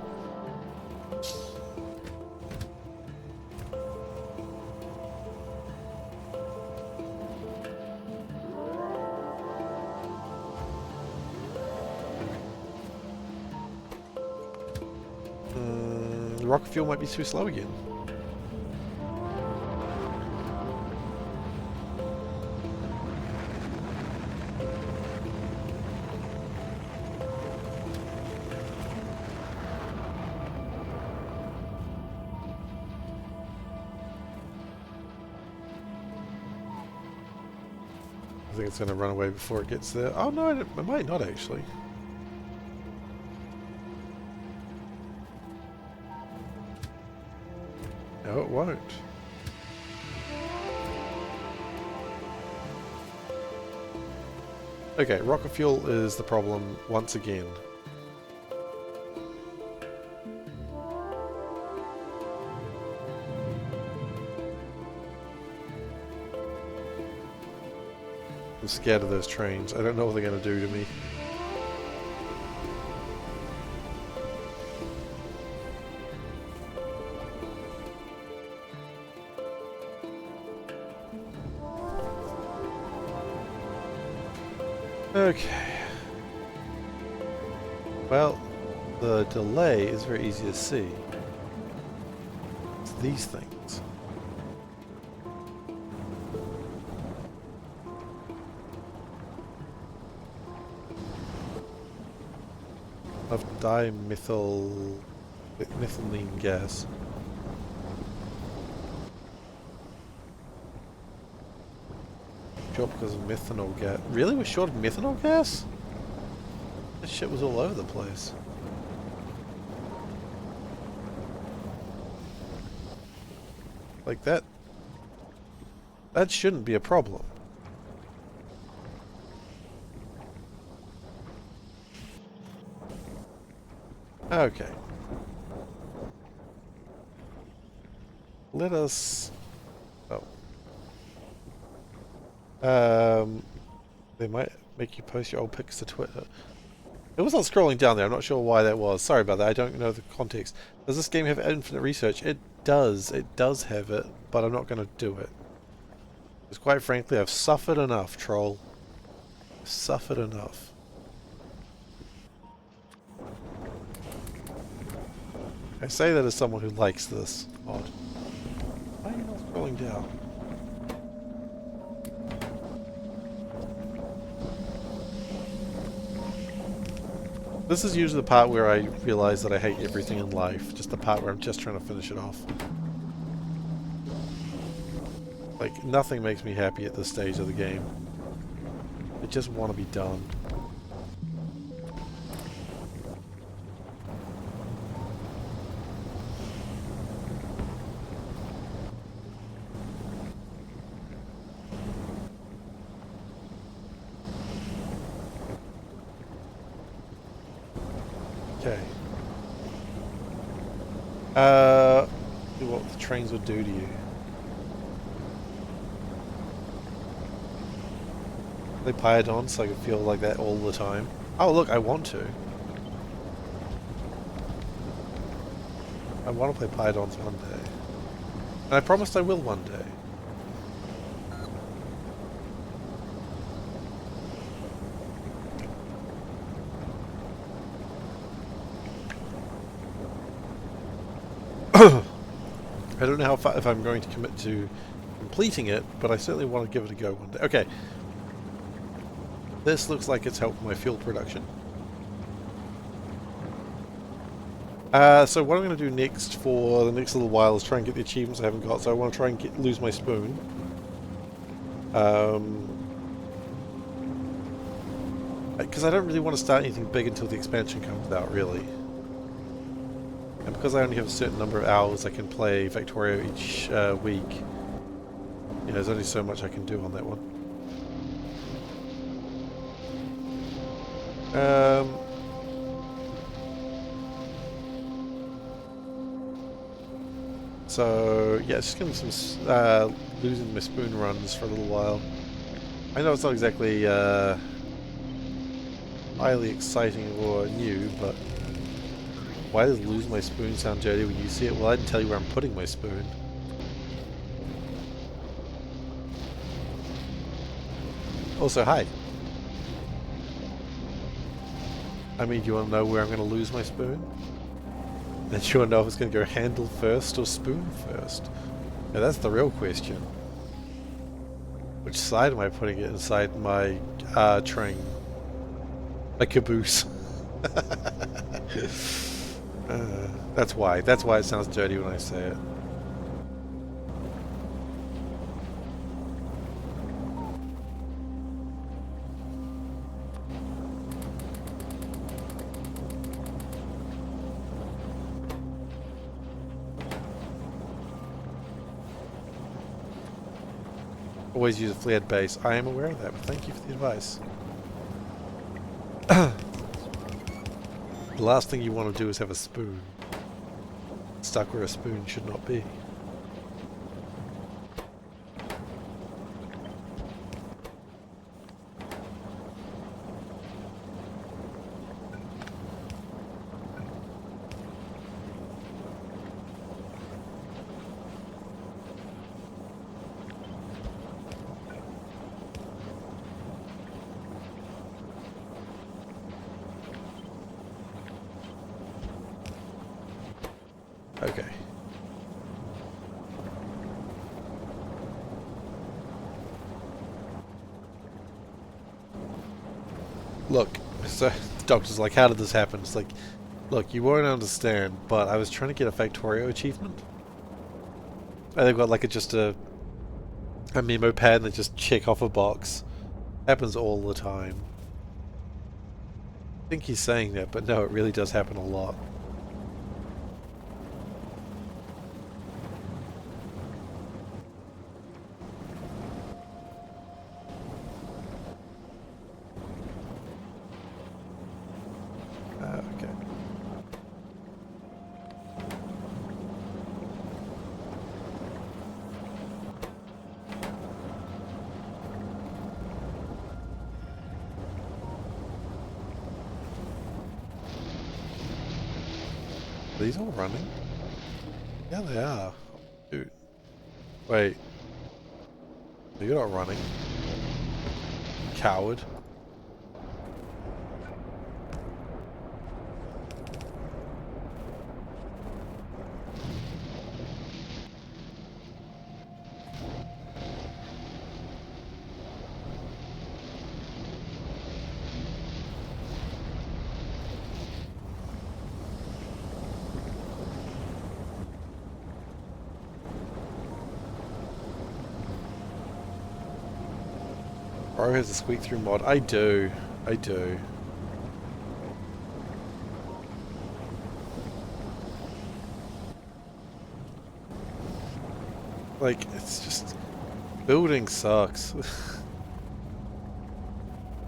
Rocket fuel might be too slow again. I think it's going to run away before it gets there. Oh no, it might not actually. No, it won't. Okay, rocket fuel is the problem once again. I'm scared of those trains. I don't know what they're going to do to me. Okay. Well, the delay is very easy to see. It's these things. Of dimethylene gas. Short because of methanol gas. Really? We're short of methanol gas? This shit was all over the place. Like that. That shouldn't be a problem. Okay. Let us... Oh. They might make you post your old pics to Twitter. It was not scrolling down there. I'm not sure why that was. Sorry about that. I don't know the context. Does this game have infinite research? It does. It does have it, but I'm not going to do it. Because quite frankly, I've suffered enough, troll. I've suffered enough. I say that as someone who likes this mod. Why are you not scrolling down? This is usually the part where I realize that I hate everything in life. Just the part where I'm just trying to finish it off. Like, nothing makes me happy at this stage of the game. I just want to be done. Okay. See what the trains would do to you. They piled on so I could feel like that all the time. Oh look, I want to. I want to play Pythons one day. And I promised I will one day. don't know how far, if I'm going to commit to completing it, but I certainly want to give it a go one day. Okay. This looks like it's helped my fuel production. So what I'm going to do next for the next little while is try and get the achievements I haven't got. So I want to try and lose my spoon. Because I don't really want to start anything big until the expansion comes out, really. And because I only have a certain number of hours I can play Factorio each week, you know, there's only so much I can do on that one. So yeah, it's just gonna be some losing my spoon runs for a little while. I know it's not exactly highly exciting or new, but why does lose my spoon sound dirty when you see it? Well, I didn't tell you where I'm putting my spoon. Also, hi. I mean, do you want to know where I'm going to lose my spoon? Then you want to know if it's going to go handle first or spoon first? Now that's the real question. Which side am I putting it inside my train? A caboose. That's why. That's why it sounds dirty when I say it. Always use a flared base. I am aware of that, but thank you for the advice. The last thing you want to do is have a spoon stuck where a spoon should not be. Okay. Look, so the doctor's like, how did this happen? It's like, look, you won't understand, but I was trying to get a Factorio achievement. And they've got like just a memo pad and they just check off a box. Happens all the time. I think he's saying that, but no, it really does happen a lot. Okay. Are these all running? Yeah, they are. Dude. Wait. You're not running. Coward. Bro has a squeak through mod. I do. I do. Like, it's just... building sucks.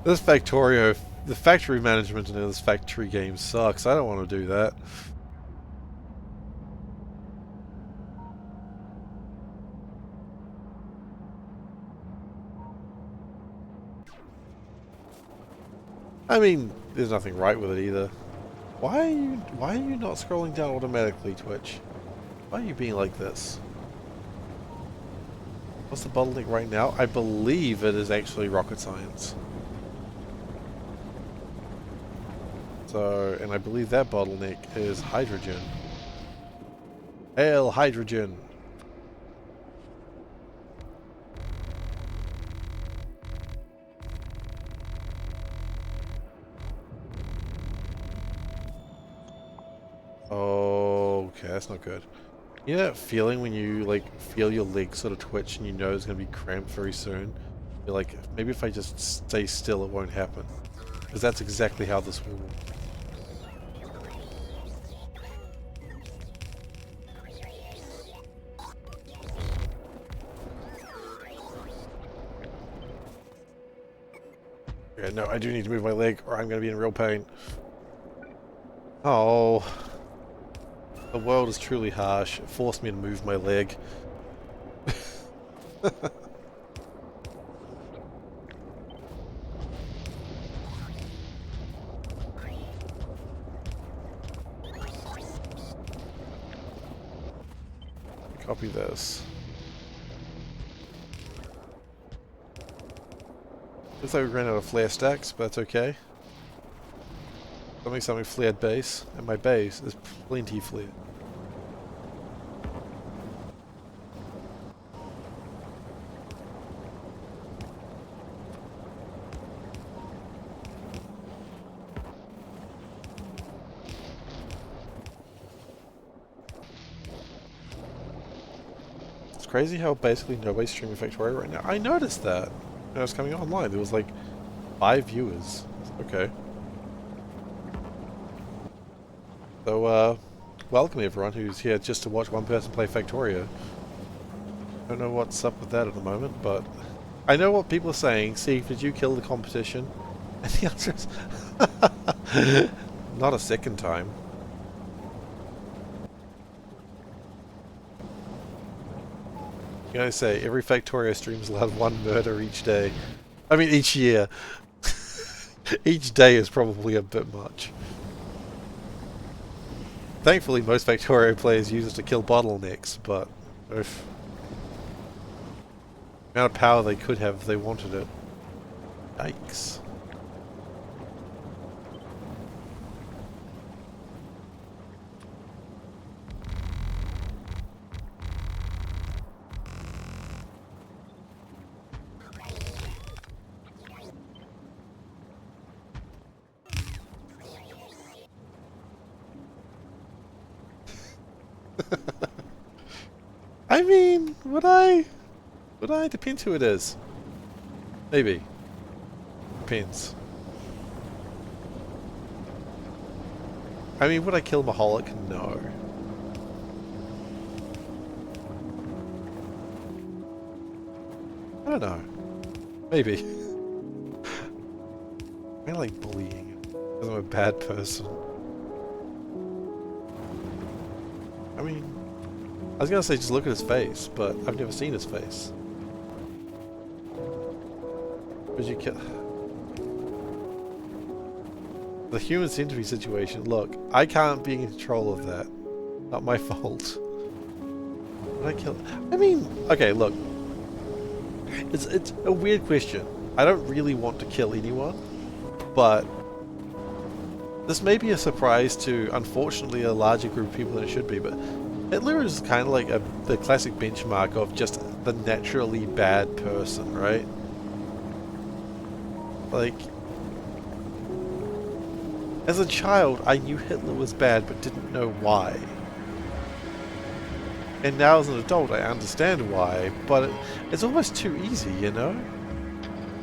This Factorio... the factory management in this factory game sucks. I don't want to do that. I mean, there's nothing right with it either. Why are you not scrolling down automatically, Twitch? Why are you being like this? What's the bottleneck right now? I believe it is actually rocket science. So, and I believe that bottleneck is hydrogen. Hail hydrogen! that's not good. You know that feeling when you like feel your legs sort of twitch and you know it's going to be cramped very soon? You're like, maybe if I just stay still it won't happen. Because that's exactly how this will work. Yeah, no, I do need to move my leg or I'm going to be in real pain. Oh. The world is truly harsh. It forced me to move my leg. Copy this. Looks like we ran out of flare stacks, but that's okay. Something flared base, and my base is plenty flared. It's crazy how basically nobody's streaming Factorio right now. I noticed that when I was coming online. There was like 5 viewers. Okay. So, welcome everyone who's here just to watch one person play Factorio. Don't know what's up with that at the moment, but I know what people are saying. See, did you kill the competition? And the answer is not a second time. You know, say every Factorio stream is allowed 1 murder each day. I mean, each year. Each day is probably a bit much. Thankfully, most Factorio players use it to kill bottlenecks, but oof. The amount of power they could have if they wanted it. Yikes. I mean, would I? Depends who it is. Maybe. Depends. I mean, would I kill Maholic? No. I don't know. Maybe. I like bullying because I'm a bad person. I mean, I was gonna say just look at his face, but I've never seen his face. Would you kill... The human centipede situation, look, I can't be in control of that. Not my fault. Would I kill... I mean, okay, look. It's a weird question. I don't really want to kill anyone, but this may be a surprise to, unfortunately, a larger group of people than it should be, but Hitler is kind of like the classic benchmark of just the naturally bad person, right? Like, as a child, I knew Hitler was bad, but didn't know why. And now as an adult, I understand why, but it's almost too easy, you know?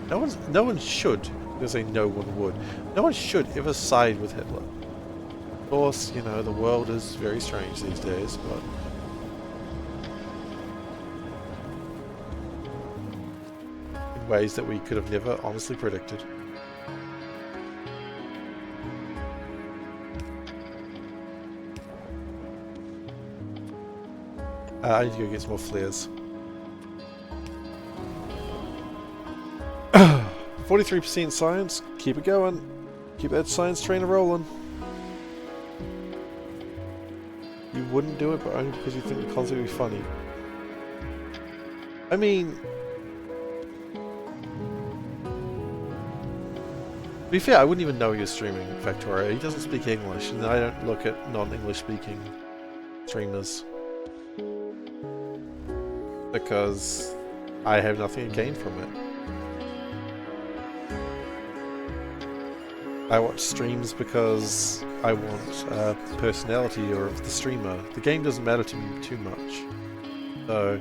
No one should, because I know one would, no one should ever side with Hitler. Of course, you know, the world is very strange these days, but... in ways that we could have never honestly predicted. I need to go get some more flares. 43% science, keep it going. Keep that science train rolling. You wouldn't do it, but only because you think the concept would be funny. I mean... to be fair, I wouldn't even know he was streaming Factorio. He doesn't speak English, and I don't look at non-English speaking streamers. Because I have nothing to gain from it. I watch streams because I want personality of the streamer. The game doesn't matter to me too much. So,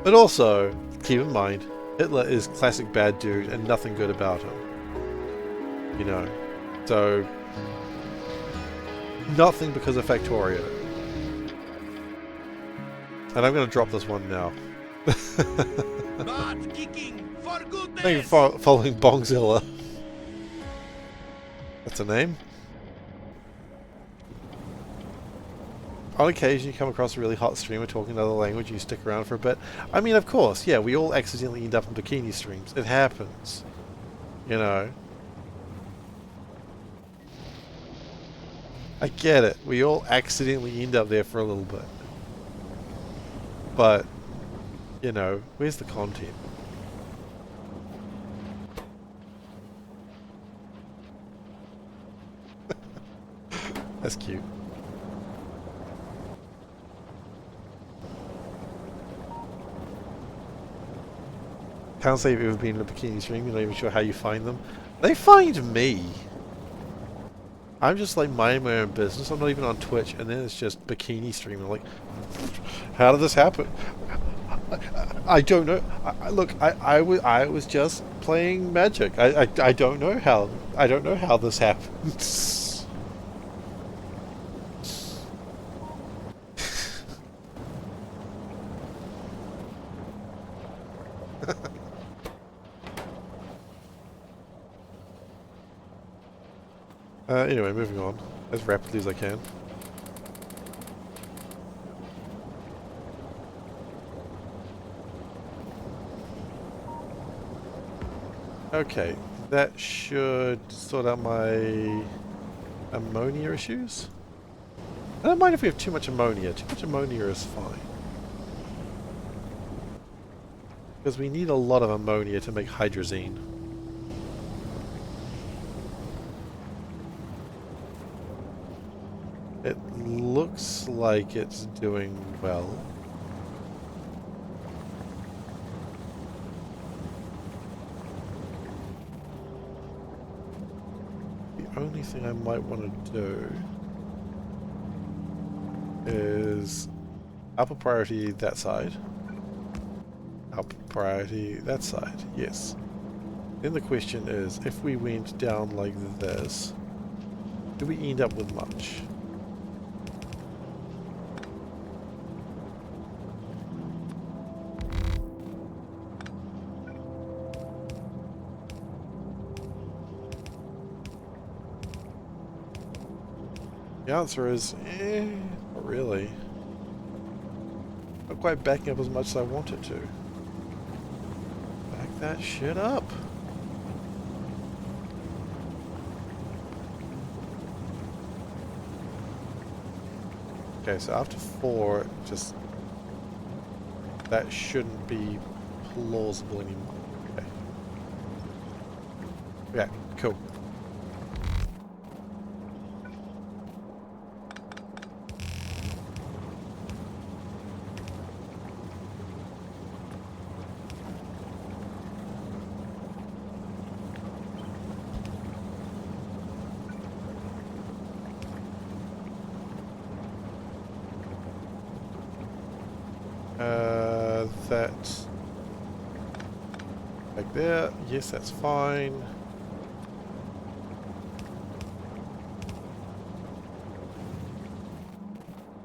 but also, keep in mind, Hitler is classic bad dude and nothing good about him. You know. So, nothing because of Factorio. And I'm going to drop this one now. Thank you for following Bongzilla. That's a name. On occasion you come across a really hot streamer talking another language and you stick around for a bit. I mean, of course, yeah, we all accidentally end up in bikini streams. It happens. You know. I get it. We all accidentally end up there for a little bit. But, you know, where's the content? That's cute. Can't say you've ever been in a bikini stream, you're not even sure how you find them. They find me! I'm just like minding my own business, I'm not even on Twitch, and then it's just bikini streaming. Like, how did this happen? I don't know. Look, I was just playing Magic. I don't know how. I don't know how this happened. Anyway, moving on as rapidly as I can. Okay, that should sort out my ammonia issues. I don't mind if we have too much ammonia. Too much ammonia is fine. Because we need a lot of ammonia to make hydrazine. It looks like it's doing well. The only thing I might want to do is upper priority that side. Upper priority that side, yes. Then the question is, if we went down like this, do we end up with much? The answer is, not really. Not quite backing up as much as I want it to. Back that shit up. Okay, so after 4, just... that shouldn't be plausible anymore. Okay. Yeah, cool. That like there, yes, that's fine.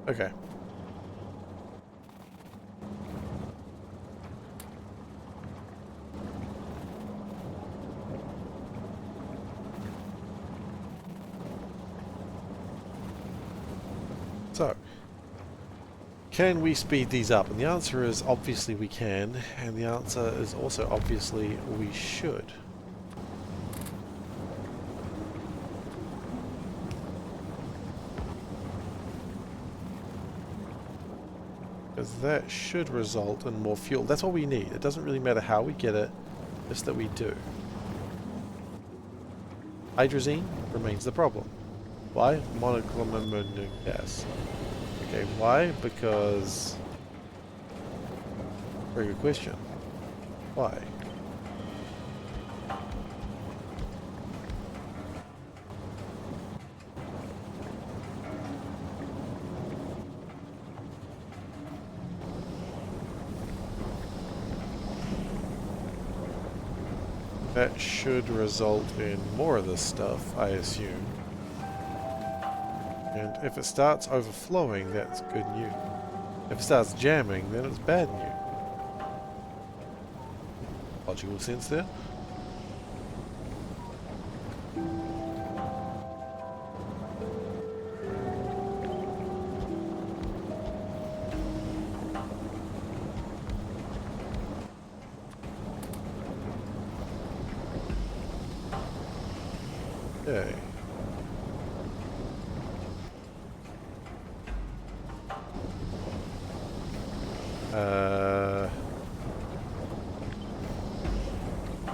Okay. So, can we speed these up? And the answer is obviously we can, and the answer is also obviously we should. Because that should result in more fuel. That's all we need. It doesn't really matter how we get it, just that we do. Hydrazine remains the problem. Why? Monoclonal gas. Okay, why? Because... very good question. Why? That should result in more of this stuff, I assume. And if it starts overflowing, that's good news. If it starts jamming, then it's bad news. Logical sense there. Okay.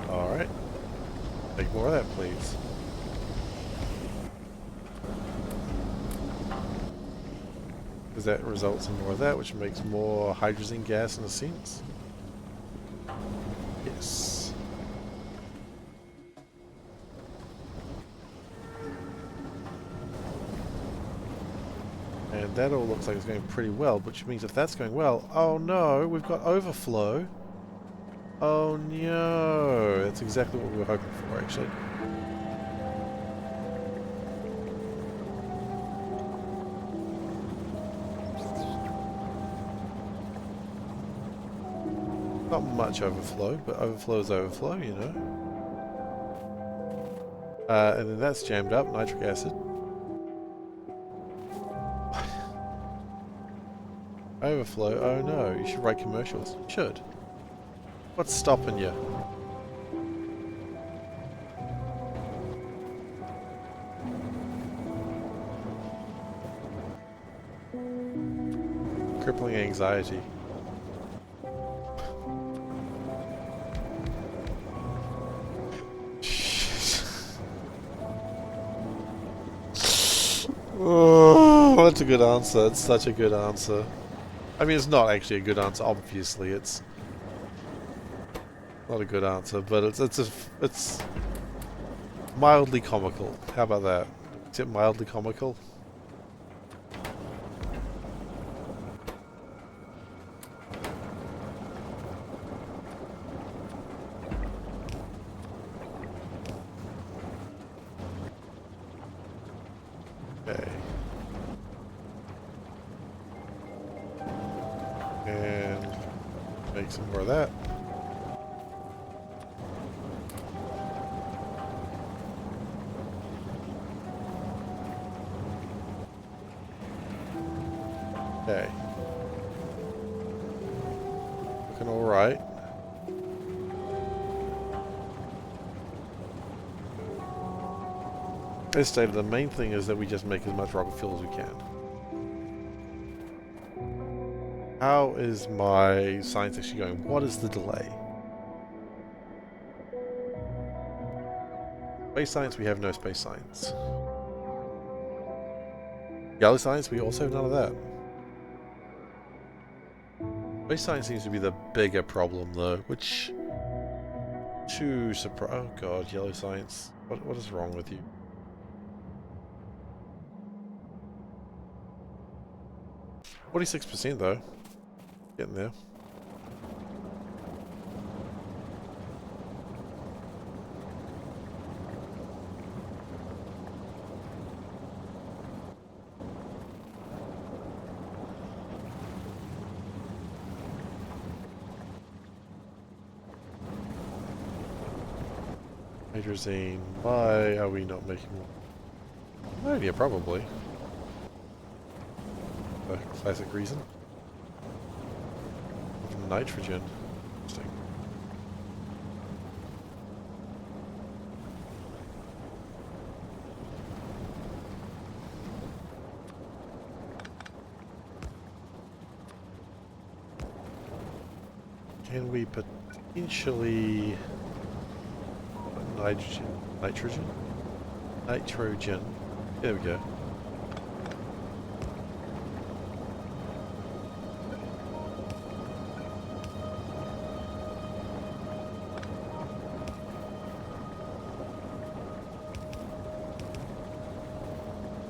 Alright. Take more of that, please. Because that results in more of that, which makes more hydrogen gas in a sense. Yes. And that all looks like it's going pretty well, which means if that's going well, oh no, we've got overflow. Oh no, that's exactly what we were hoping for, actually. Not much overflow, but overflow is overflow, you know. And then that's jammed up, nitric acid. Overflow, oh no, you should write commercials. You should. What's stopping you? Crippling anxiety. Oh, that's a good answer. It's such a good answer. I mean, it's not actually a good answer. Obviously, it's not a good answer, but it's mildly comical. How about that? Is it mildly comical? Okay. And make some more of that. Okay. Looking alright. As stated, the main thing is that we just make as much rocket fuel as we can. How is my science actually going? What is the delay? Space science, we have no space science. Yellow science, we also have none of that. Space science seems to be the bigger problem though, which... Oh god, yellow science. What is wrong with you? %, though. Getting there. Hydrazine. Why are we not making more? Oh yeah, probably. A classic reason. Nitrogen. Interesting. Can we potentially nitrogen? There we go.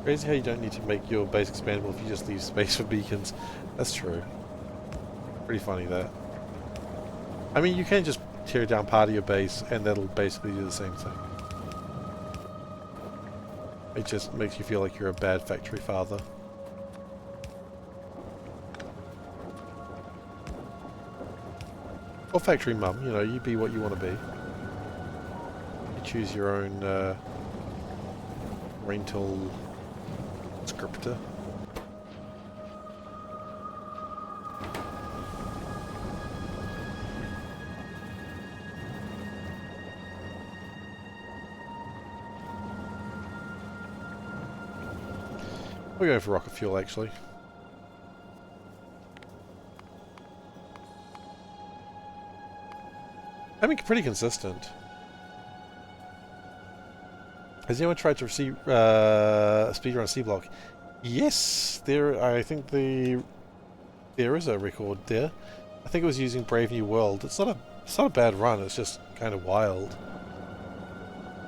Crazy how you don't need to make your base expandable if you just leave space for beacons. That's true. Pretty funny that. I mean, you can just tear down part of your base, and that'll basically do the same thing. It just makes you feel like you're a bad factory father. Or factory mum, you know, you be what you want to be. You choose your own rental scripter. We're going for rocket fuel, actually. I mean, pretty consistent. Has anyone tried to receive speedrun Seablock? Yes, I think there is a record there. I think it was using Brave New World. It's not a bad run. It's just kind of wild.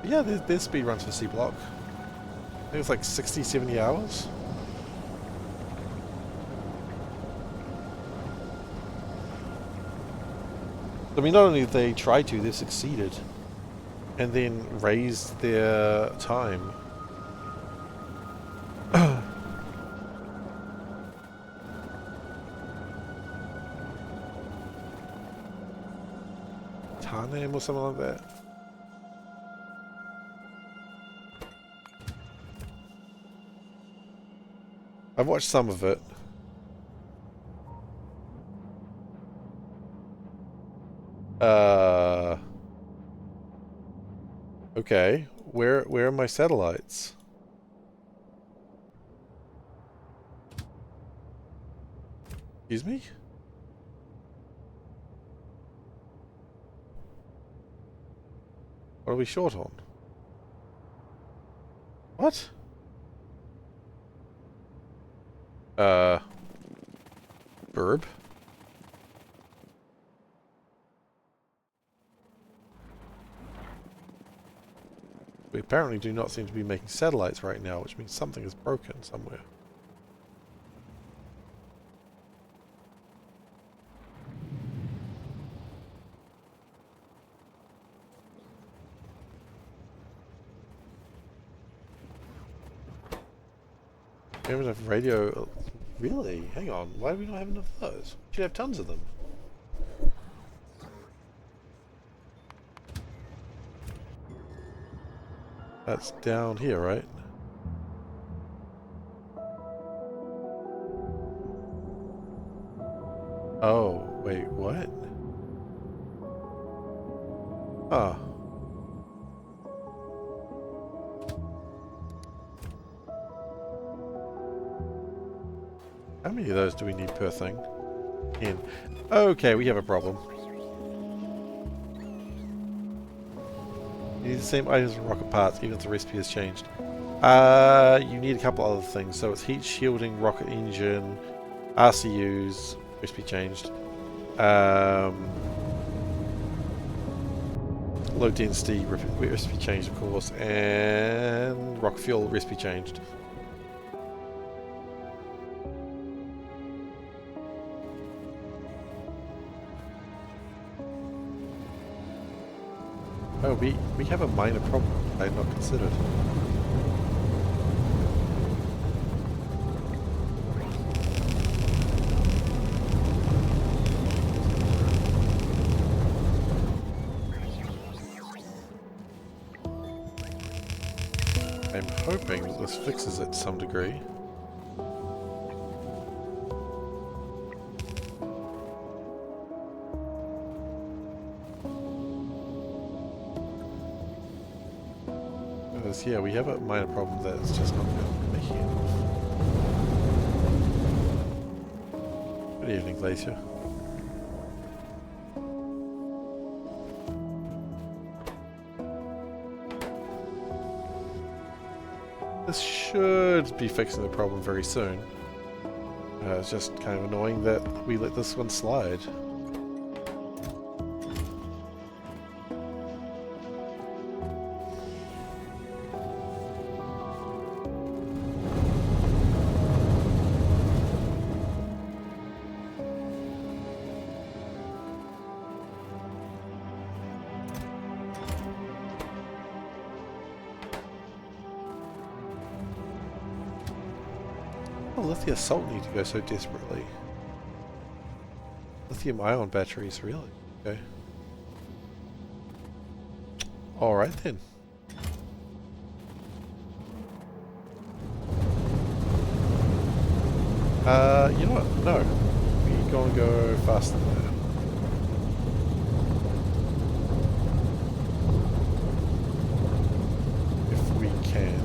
But yeah, there's speedruns for Seablock. I think it's like 60, 70 hours. I mean, not only did they try to, they've succeeded. And then raised their time. Tarnam or something like that. I've watched some of it. Okay. Where are my satellites? Excuse me? What are we short on? What? Burb? We apparently do not seem to be making satellites right now, which means something is broken somewhere. We have enough radio... Really? Hang on. Why do we not have enough of those? We should have tons of them. That's down here, right? Oh, wait, what? Ah. How many of those do we need per thing? In. Okay, we have a problem. You need the same items from rocket parts, even if the recipe has changed. You need a couple other things. So it's heat shielding, rocket engine, RCUs, recipe changed. Low density, recipe changed, of course, and rocket fuel, recipe changed. Oh, we have a minor problem I had not considered. I'm hoping that this fixes it to some degree. Yeah, we have a minor problem that it's just not making it. Good evening, Glacier. This should be fixing the problem very soon. It's just kind of annoying that we let this one slide. Oh, lithium salt need to go so desperately. Lithium ion batteries, really? Okay. Alright then. You know what? No. We're gonna go faster than that. If we can.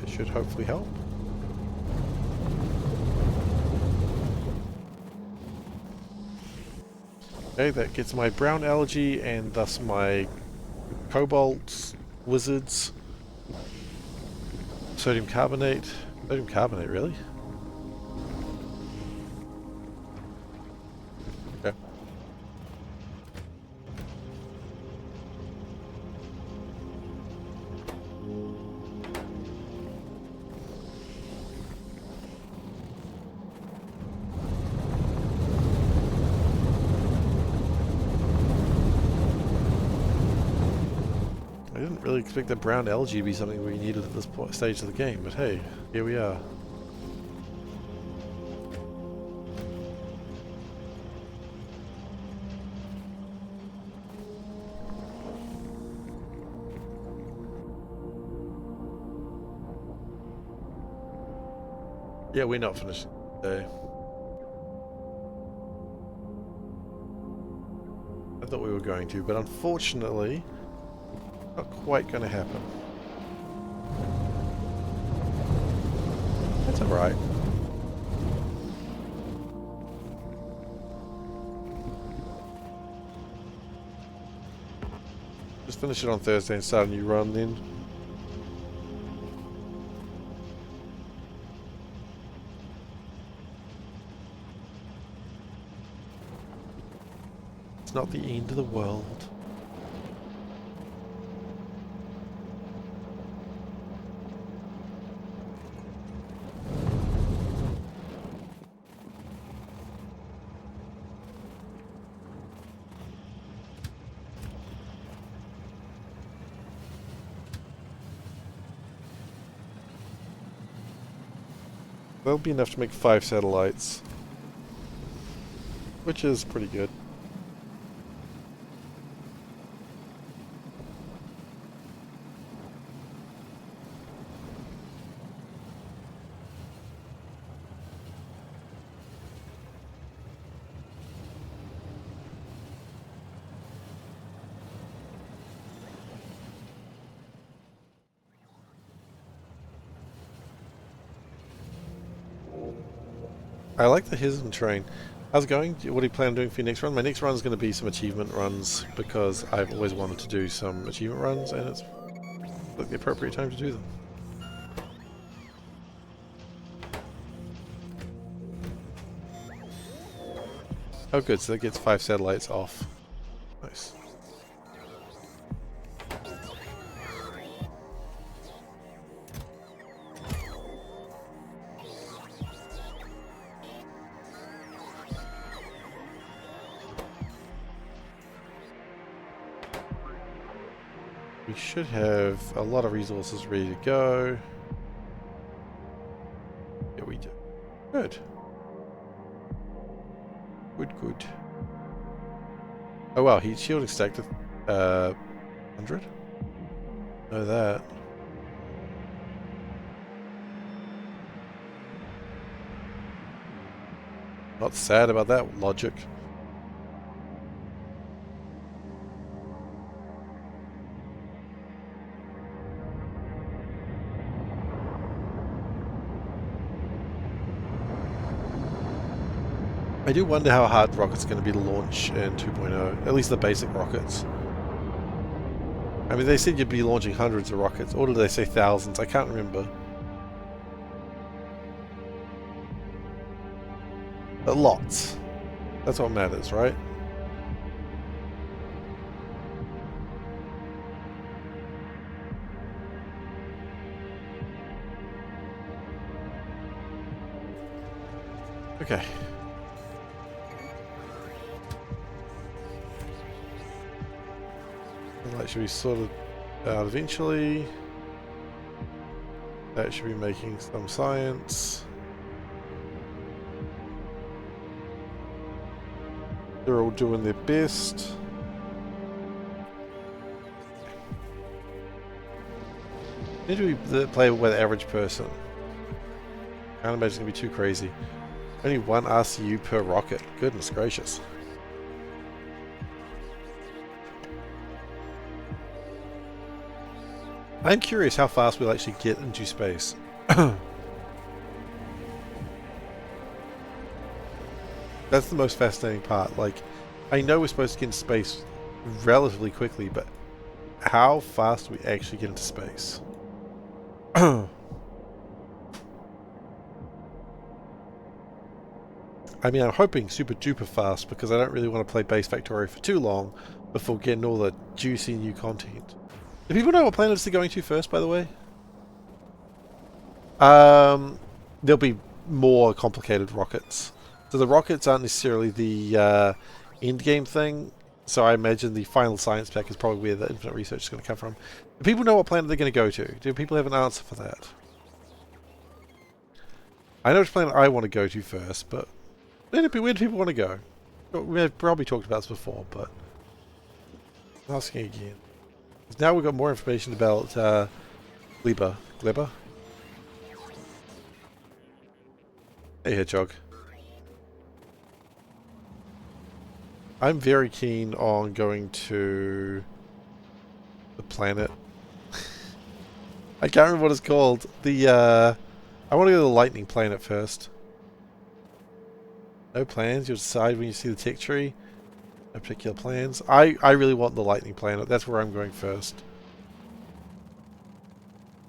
It should hopefully help. Okay, that gets my brown algae and thus my cobalt wizards. Sodium carbonate. Sodium carbonate, really? Okay. I didn't really expect that brown algae to be something we needed at this stage of the game, but hey, here we are. Yeah, we're not finishing today. I thought we were going to, but unfortunately, not quite going to happen. That's alright. Just finish it on Thursday and start a new run then. It's not the end of the world. That'll be enough to make 5 satellites, which is pretty good. I like the Hism train. How's it going? What do you plan on doing for your next run? My next run is going to be some achievement runs because I've always wanted to do some achievement runs and it's like the appropriate time to do them. Oh good, so that gets 5 satellites off. Nice. We should have a lot of resources ready to go. Yeah, we do. Good. Good. Oh wow, heat shielding stacked to 100? Know that. Not sad about that logic. I do wonder how hard rockets are going to be to launch in 2.0, at least the basic rockets. I mean, they said you'd be launching hundreds of rockets, or did they say thousands? I can't remember. But lots. That's what matters, right? Okay. That should be sorted out eventually. That should be making some science. They're all doing their best. Need to be play with the average person. Can't imagine it's gonna be too crazy. Only one RCU per rocket. Goodness gracious. I'm curious how fast we'll actually get into space. That's the most fascinating part. Like, I know we're supposed to get into space relatively quickly, but how fast do we actually get into space? I mean, I'm hoping super duper fast because I don't really want to play base Factorio for too long before getting all the juicy new content. Do people know what planets they're going to first, by the way? There'll be more complicated rockets. So the rockets aren't necessarily the end game thing. So I imagine the final science pack is probably where the infinite research is going to come from. Do people know what planet they're going to go to? Do people have an answer for that? I know which planet I want to go to first, but where do people want to go? We've probably talked about this before, but I'm asking again. Now we've got more information about Gleba. Gleba? Hey, Hedgehog. I'm very keen on going to the planet. I can't remember what it's called. I want to go to the lightning planet first. No plans. You'll decide when you see the tech tree. No particular plans. I really want the lightning planet. That's where I'm going first.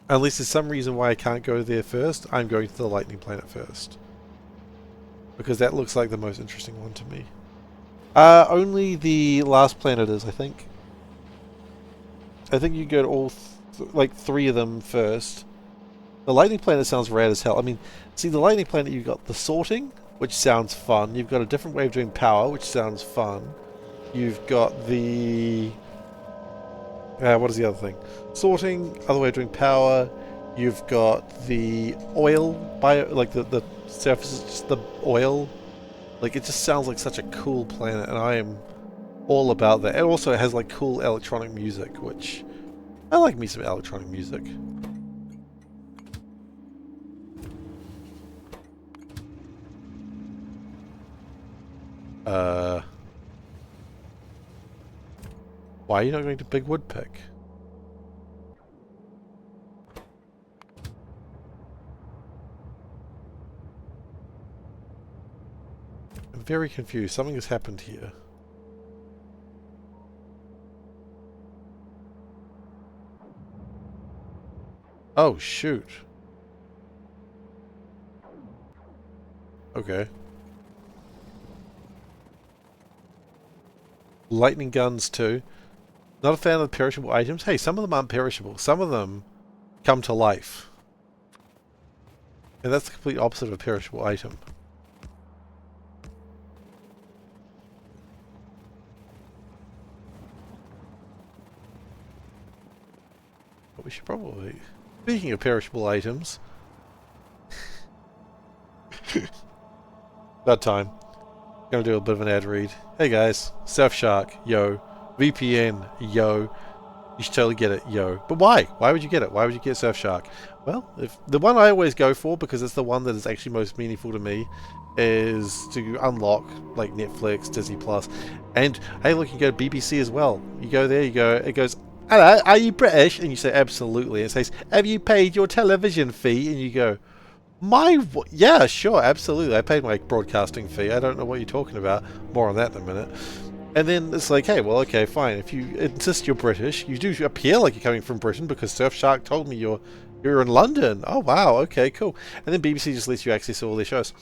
Unless there's some reason why I can't go there first, I'm going to the lightning planet first. Because that looks like the most interesting one to me. Only the last planet is, I think. I think you go to all, like, 3 of them first. The lightning planet sounds rad as hell. I mean, see, the lightning planet, you've got the sorting, which sounds fun. You've got a different way of doing power, which sounds fun. You've got the... what is the other thing? Sorting, other way of doing power. You've got the oil, like the surface is just the oil. Like, it just sounds like such a cool planet, and I am all about that. It also has, like, cool electronic music, which... I like me some electronic music. Why are you not going to Big Woodpeck? I'm very confused. Something has happened here. Oh, shoot. Okay. Lightning guns too. Not a fan of perishable items. Hey, some of them aren't perishable. Some of them come to life. And that's the complete opposite of a perishable item. But we should probably... Speaking of perishable items... About time. Gonna do a bit of an ad read. Hey guys, Surfshark, yo. VPN, yo. You should totally get it, yo. But why? Why would you get it? Why would you get Surfshark? Well, if the one I always go for, because it's the one that is actually most meaningful to me, is to unlock like Netflix, Disney Plus, and hey, look, you go to BBC as well. You go there, you go. It goes, hello, are you British? And you say absolutely. It says, have you paid your television fee? And you go, yeah, sure, absolutely. I paid my broadcasting fee. I don't know what you're talking about. More on that in a minute. And then it's like, hey, well, okay, fine. If you insist you're British, you do appear like you're coming from Britain because Surfshark told me you're in London. Oh, wow, okay, cool. And then BBC just lets you access all their shows,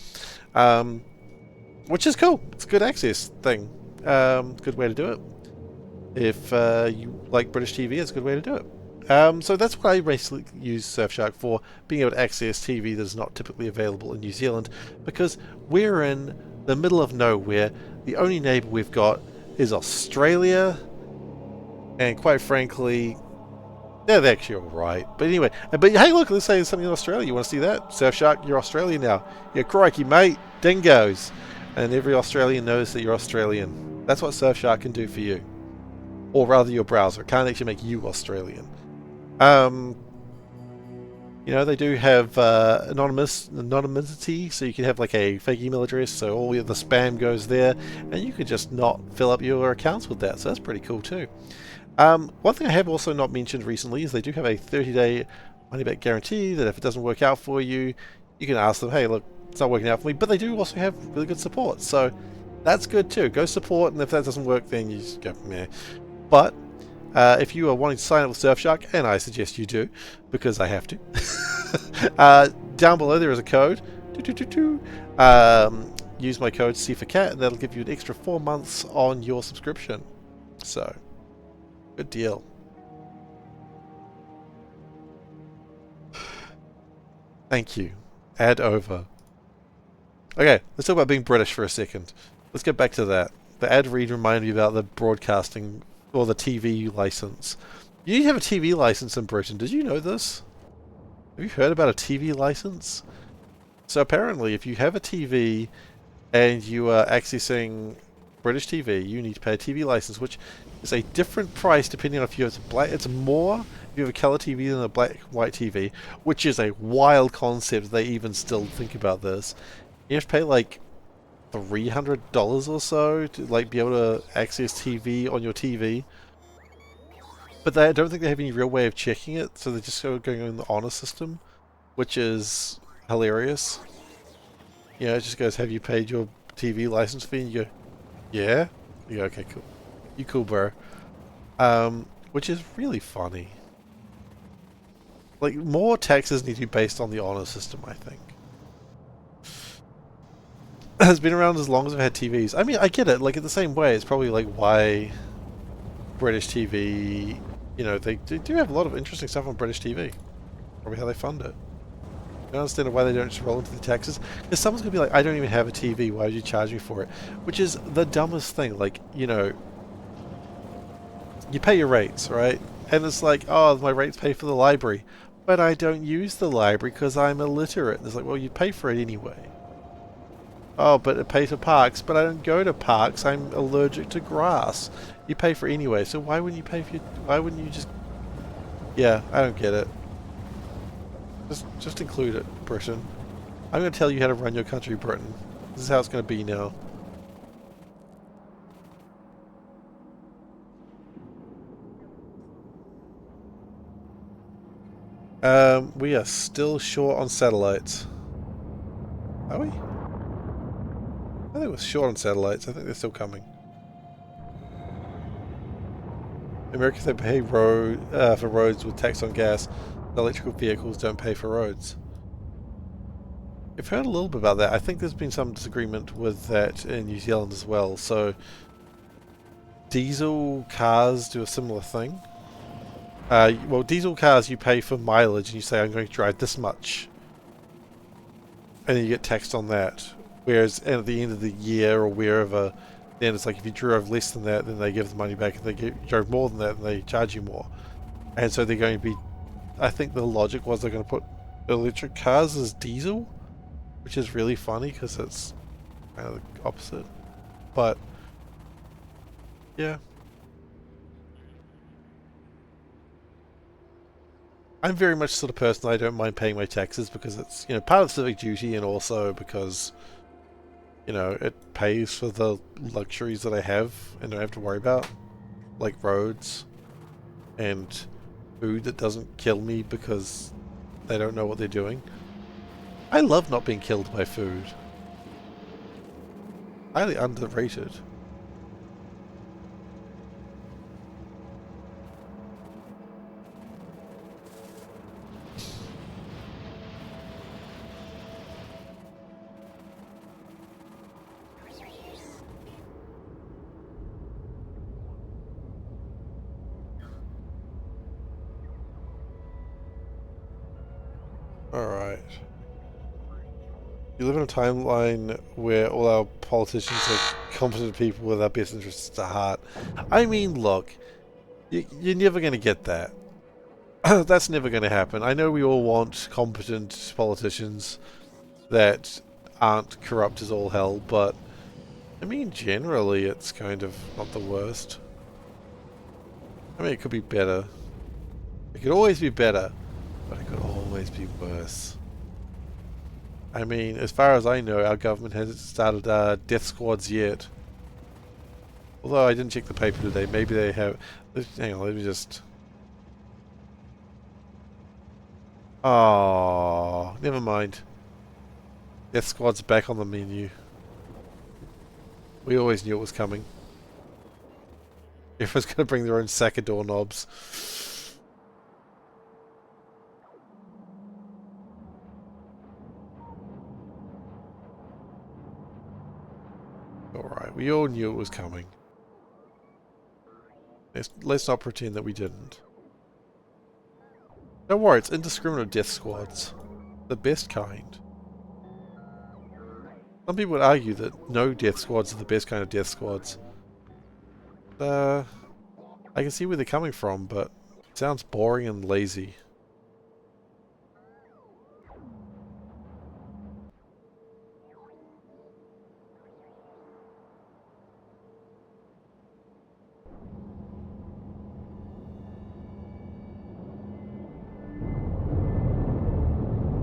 which is cool. It's a good access thing. Good way to do it. If you like British TV, it's a good way to do it. So that's what I basically use Surfshark for, being able to access TV that is not typically available in New Zealand, because we're in the middle of nowhere. The only neighbour we've got is Australia, and quite frankly, they're actually alright. But anyway, but hey look, let's say there's something in Australia. You want to see that? Surfshark, you're Australian now. Yeah, crikey mate, dingoes. And every Australian knows that you're Australian. That's what Surfshark can do for you. Or rather your browser. It can't actually make you Australian. You know, they do have anonymity, so you can have like a fake email address, so all the spam goes there, and you could just not fill up your accounts with that, so that's pretty cool too. One thing I have also not mentioned recently is they do have a 30-day money-back guarantee, that if it doesn't work out for you, you can ask them, hey look, it's not working out for me, but they do also have really good support, so that's good too. Go support, and if that doesn't work, then you just go, meh. But if you are wanting to sign up with Surfshark, and I suggest you do, because I have to, down below there is a code. Use my code SeiferKatt, and that'll give you an extra 4 months on your subscription. So, good deal. Thank you. Ad over. Okay, let's talk about being British for a second. Let's get back to that. The ad read reminded me about the broadcasting or the TV license. You need to have a TV license in Britain. Did you know this? Have you heard about a TV license? So apparently, if you have a TV and you are accessing British TV, you need to pay a TV license, which is a different price depending on if you have black. It's more if you have a color TV than a black white TV, which is a wild concept. They even still think about this. You have to pay like $300 or so to like be able to access TV on your TV. But I don't think they have any real way of checking it, so they're just going on the honor system, which is hilarious. You know, it just goes, have you paid your TV license fee? And you go, yeah? You go, okay, cool. You cool, bro. Which is really funny. Like, more taxes need to be based on the honor system, I think. It's been around as long as I've had TVs. I mean, I get it. Like, in the same way, it's probably like why British TV, you know, they do have a lot of interesting stuff on British TV. Probably how they fund it. I don't understand why they don't just roll into the taxes. Because someone's going to be like, I don't even have a TV, why would you charge me for it? Which is the dumbest thing. Like, you know, you pay your rates, right? And it's like, oh, my rates pay for the library. But I don't use the library because I'm illiterate. And it's like, well, you pay for it anyway. Oh, but it pays for parks, but I don't go to parks. I'm allergic to grass. You pay for it anyway, so why wouldn't you pay for your... Why wouldn't you just... Yeah, I don't get it. Just include it, Britain. I'm going to tell you how to run your country, Britain. This is how it's going to be now. We are still short on satellites. Are we? I think we're short on satellites. I think they're still coming. Americans, they pay for roads with tax on gas. Electrical vehicles don't pay for roads. I've heard a little bit about that. I think there's been some disagreement with that in New Zealand as well. So, diesel cars do a similar thing. Well, diesel cars, you pay for mileage and you say, I'm going to drive this much. And then you get taxed on that. Whereas at the end of the year or wherever, then it's like if you drove less than that, then they give the money back. If they drove more than that, then they charge you more. And so they're going to be... I think the logic was they're going to put electric cars as diesel, which is really funny because it's kind of the opposite. But, yeah. I'm very much the sort of person, I don't mind paying my taxes because it's, you know, part of civic duty, and also because, you know, it pays for the luxuries that I have and don't have to worry about, like roads and food that doesn't kill me because they don't know what they're doing. I love not being killed by food. Highly underrated. Alright. You live in a timeline where all our politicians are competent people with our best interests at heart. I mean, look, you're never going to get that. That's never going to happen. I know we all want competent politicians that aren't corrupt as all hell, but I mean, generally, it's kind of not the worst. I mean, it could be better. It could always be better, but it could always be worse. I mean, as far as I know, our government hasn't started death squads yet. Although I didn't check the paper today, maybe they have. Hang on, let me just. Oh, never mind. Death squad's back on the menu. We always knew it was coming. Everyone's going to bring their own sack of doorknobs. Alright, we all knew it was coming. Let's not pretend that we didn't. Don't worry, it's indiscriminate death squads. The best kind. Some people would argue that no death squads are the best kind of death squads. I can see where they're coming from, but it sounds boring and lazy.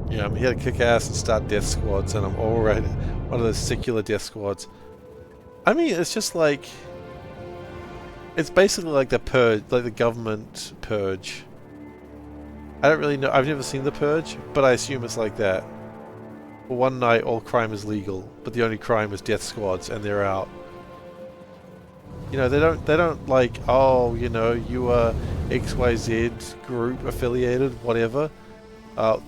Yeah, I'm here to kick ass and start death squads, and I'm already one of those secular death squads. I mean, it's just like... It's basically like the purge, like the government purge. I don't really know, I've never seen the purge, but I assume it's like that. For one night, all crime is legal, but the only crime is death squads, and they're out. You know, they don't like, oh, you know, you are XYZ group affiliated, whatever.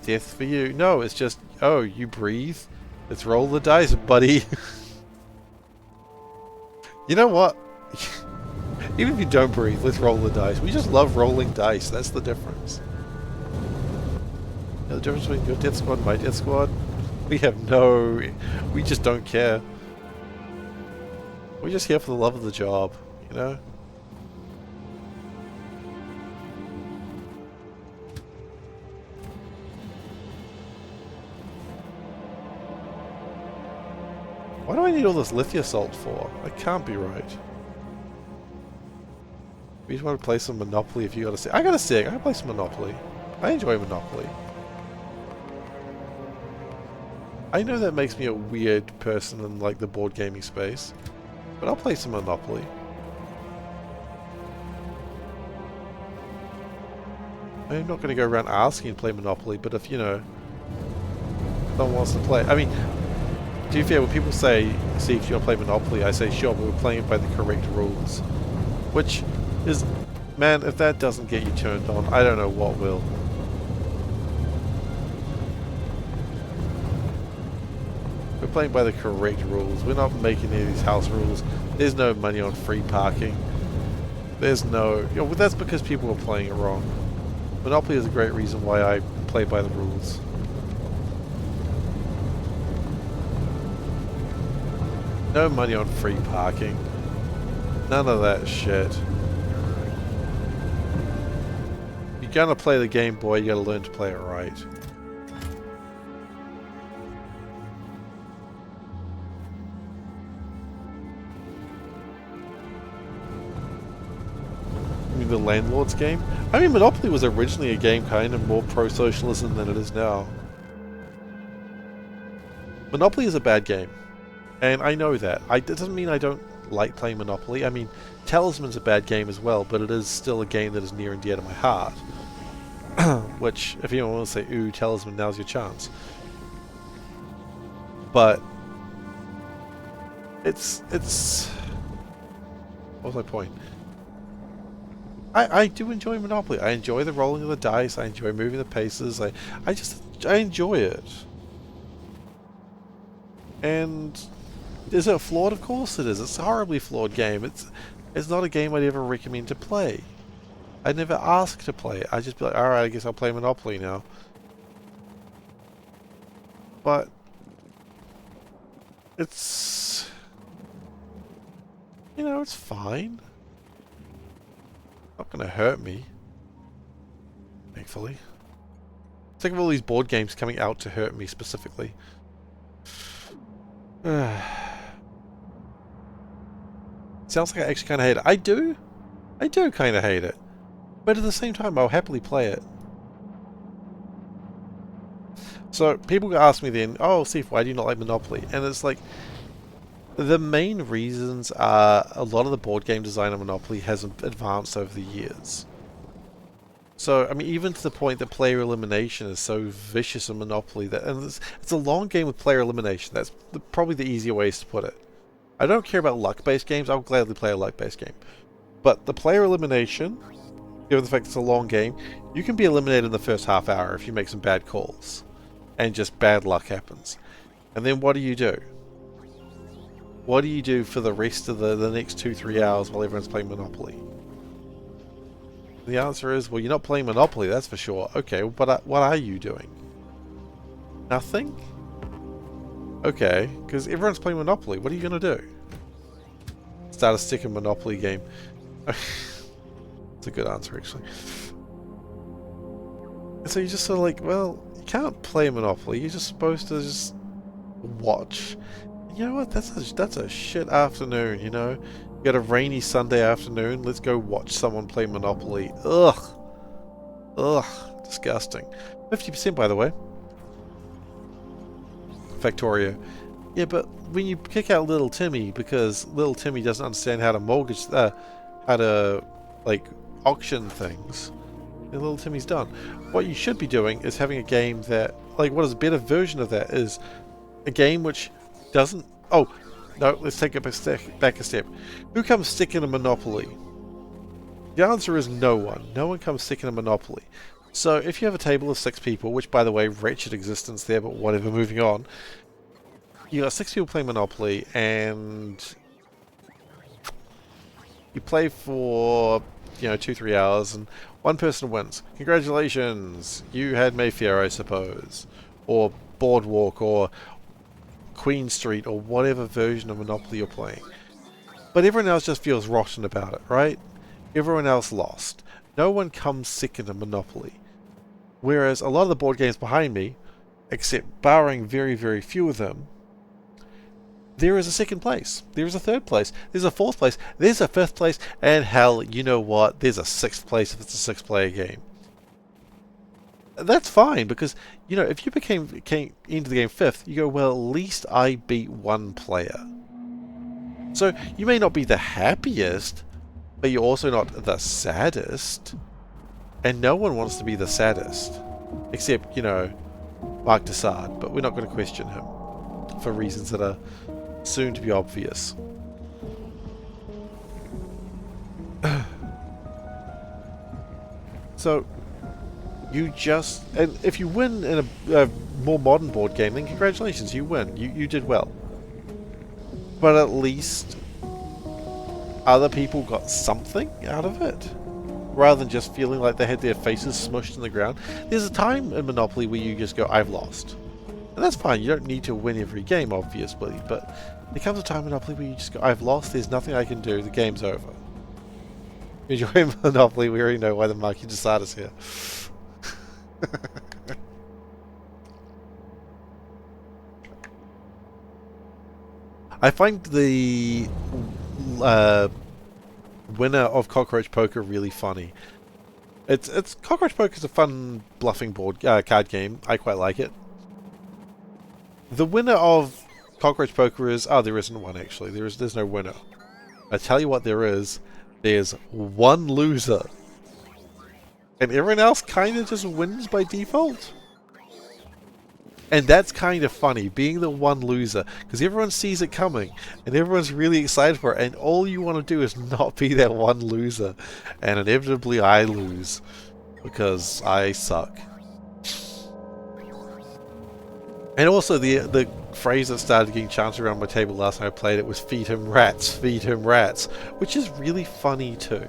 Death for you. No, it's just, oh, you breathe. Let's roll the dice, buddy. You know what? Even if you don't breathe, let's roll the dice. We just love rolling dice. That's the difference. You know, the difference between your death squad and my death squad? We have no... We just don't care. We're just here for the love of the job, you know? Why do I need all this lithium salt for? That can't be right. We just want to play some Monopoly if you got a sec. I got a sec. I can play some Monopoly. I enjoy Monopoly. I know that makes me a weird person in like the board gaming space, but I'll play some Monopoly. I'm not going to go around asking to play Monopoly, but if, you know, someone wants to play... I mean, to be fair, when people say, see if you want to play Monopoly, I say, sure, but we're playing it by the correct rules. Which is, man, if that doesn't get you turned on, I don't know what will. We're playing by the correct rules. We're not making any of these house rules. There's no money on free parking. There's no... You know, that's because people are playing it wrong. Monopoly is a great reason why I play by the rules. No money on free parking. None of that shit. If you're gonna play the Game Boy, you gotta learn to play it right. You mean the Landlord's game? I mean, Monopoly was originally a game kind of more pro-socialism than it is now. Monopoly is a bad game. And I know that. It doesn't mean I don't like playing Monopoly. I mean, Talisman's a bad game as well, but it is still a game that is near and dear to my heart. Which, if anyone wants to say, ooh, Talisman, now's your chance. But... It's... What was my point? I do enjoy Monopoly. I enjoy the rolling of the dice. I enjoy moving the paces. I enjoy it. And... Is it flawed? Of course it is. It's a horribly flawed game. It's not a game I'd ever recommend to play. I'd never ask to play it. I'd just be like, alright, I guess I'll play Monopoly now. but it's, you know, it's fine. Not gonna hurt me, thankfully. Think of all these board games coming out to hurt me specifically. Sounds like I actually kind of hate it. I do kind of hate it. But at the same time, I'll happily play it. So, people ask me then, oh, Steve, why do you not like Monopoly? And it's like, the main reasons are a lot of the board game design of Monopoly has advanced over the years. So, I mean, even to the point that player elimination is so vicious in Monopoly, that, and it's a long game with player elimination. That's probably the easier ways to put it. I don't care about luck-based games. I'll gladly play a luck-based game. But the player elimination, given the fact it's a long game, you can be eliminated in the first half hour if you make some bad calls. And just bad luck happens. And then what do you do? What do you do for the rest of the next 2-3 hours while everyone's playing Monopoly? The answer is, well, you're not playing Monopoly, that's for sure. Okay, but what are you doing? Nothing? Okay, because everyone's playing Monopoly. What are you going to do? Start a stick and Monopoly game. That's a good answer, actually. And so you're just sort of like, well, you can't play Monopoly. You're just supposed to just watch. And you know what? That's a shit afternoon, you know? You got a rainy Sunday afternoon. Let's go watch someone play Monopoly. Ugh. Ugh. Disgusting. 50% by the way. Factorio. Yeah, but when you kick out little Timmy because little Timmy doesn't understand how to mortgage, how to, like, auction things, and little Timmy's done. What you should be doing is having a game that, like, what is a better version of that is a game which doesn't... Oh, no, let's take it back a step. Who comes stick in a Monopoly? The answer is no one. No one comes stick in a Monopoly. So if you have a table of 6 people, which by the way, wretched existence there, but whatever, moving on. You got 6 people playing Monopoly, and you play for, you know, 2-3 hours, and one person wins. Congratulations! You had Mayfair, I suppose. Or Boardwalk, or Queen Street, or whatever version of Monopoly you're playing. But everyone else just feels rotten about it, right? Everyone else lost. No one comes second in Monopoly. Whereas a lot of the board games behind me, except barring very, very few of them, there is a second place. There is a third place. There's a fourth place. There's a fifth place. And hell, you know what? There's a sixth place if it's a 6-player game. That's fine, because, you know, if you came into the game 5th, you go, well, at least I beat one player. So, you may not be the happiest, but you're also not the saddest. And no one wants to be the saddest. Except, you know, Mark Dessard, but we're not going to question him. For reasons that are soon to be obvious. So, you just... And if you win in a more modern board game, then congratulations, you win. You did well. But at least other people got something out of it, rather than just feeling like they had their faces smushed in the ground. There's a time in Monopoly where you just go, I've lost. And that's fine, you don't need to win every game, obviously, but there comes a time in Monopoly where you just go, I've lost, there's nothing I can do, the game's over. Enjoy Monopoly, we already know why the Marquis de Sade is here. I find the winner of Cockroach Poker really funny. It's Cockroach Poker is a fun bluffing card game. I quite like it. The winner of Cockroach Poker is... Oh, there isn't one, actually. There's no winner. I tell you what there is. There's one loser. And everyone else kind of just wins by default. And that's kind of funny, being the one loser. Because everyone sees it coming. And everyone's really excited for it. And all you want to do is not be that one loser. And inevitably I lose. Because I suck. And also the phrase that started getting chanted around my table last time I played it was feed him rats, which is really funny too.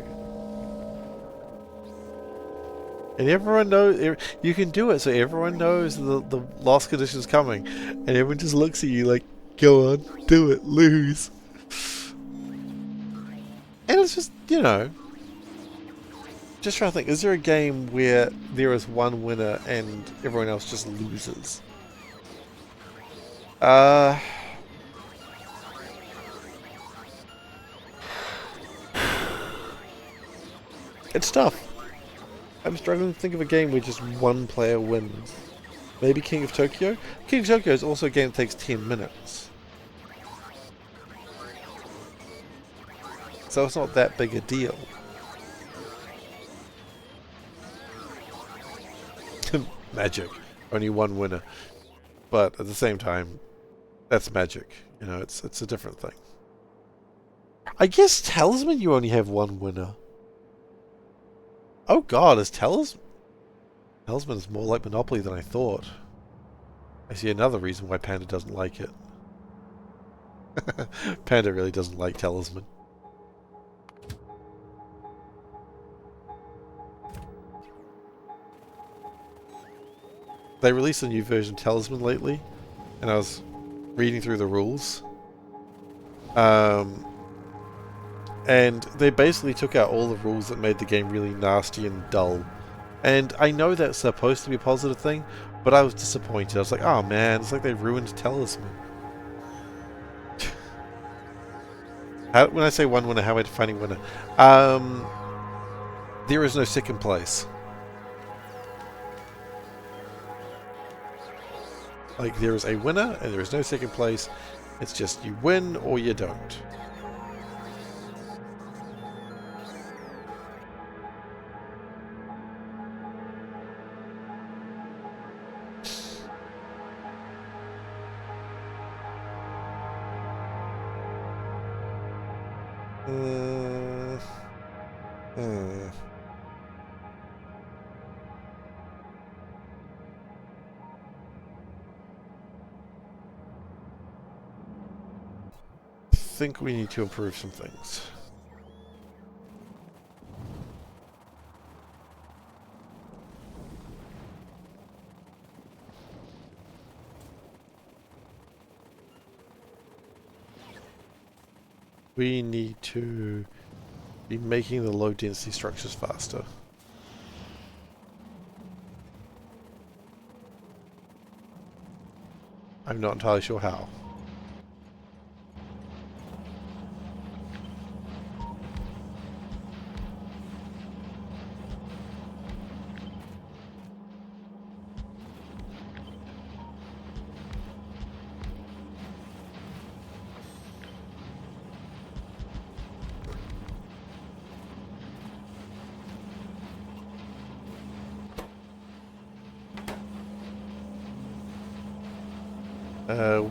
And everyone knows you can do it, so everyone knows the lost condition is coming, and everyone just looks at you like, "Go on, do it, lose." And it's just, you know, just trying to think: is there a game where there is one winner and everyone else just loses? Uh, it's tough. I'm struggling to think of a game where just one player wins. Maybe King of Tokyo? King of Tokyo is also a game that takes 10 minutes. So it's not that big a deal. Magic. Only one winner. But at the same time, that's Magic. You know, it's a different thing. I guess Talisman you only have one winner. Oh god, is Talisman is more like Monopoly than I thought. I see another reason why Panda doesn't like it. Panda really doesn't like Talisman. They released a new version of Talisman lately, and I was reading through the rules. And they basically took out all the rules that made the game really nasty and dull. And I know that's supposed to be a positive thing, but I was disappointed. I was like, oh man, it's like they ruined Talisman. When I say one winner, how am I defining winner? There is no second place. Like, there is a winner and there is no second place. It's just you win or you don't. I think we need to improve some things. We need to be making the low density structures faster. I'm not entirely sure how.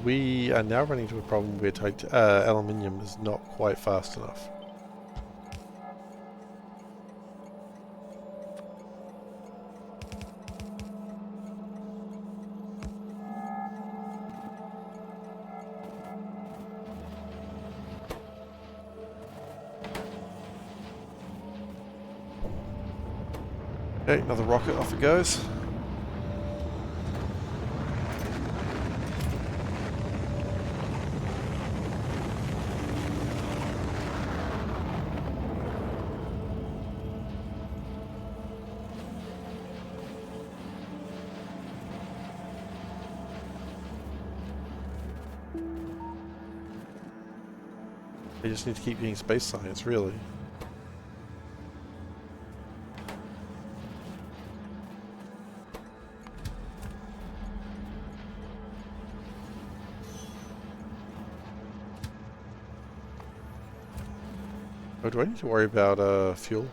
We are now running into a problem where aluminium is not quite fast enough. Okay, another rocket, off it goes. They just need to keep getting space science, really. Oh, do I need to worry about fuel?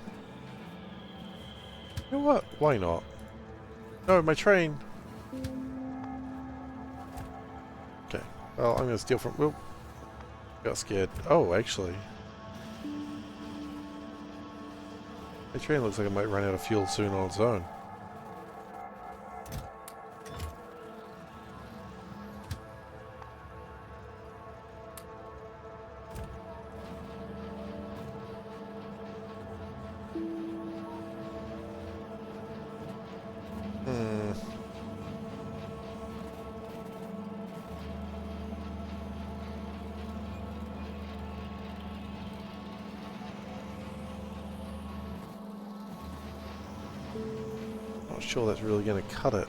You know what? Why not? No, my train! Okay, well, I'm gonna steal from... Whoop. Got scared. Oh, actually. My train looks like it might run out of fuel soon on its own. Not sure that's really going to cut it.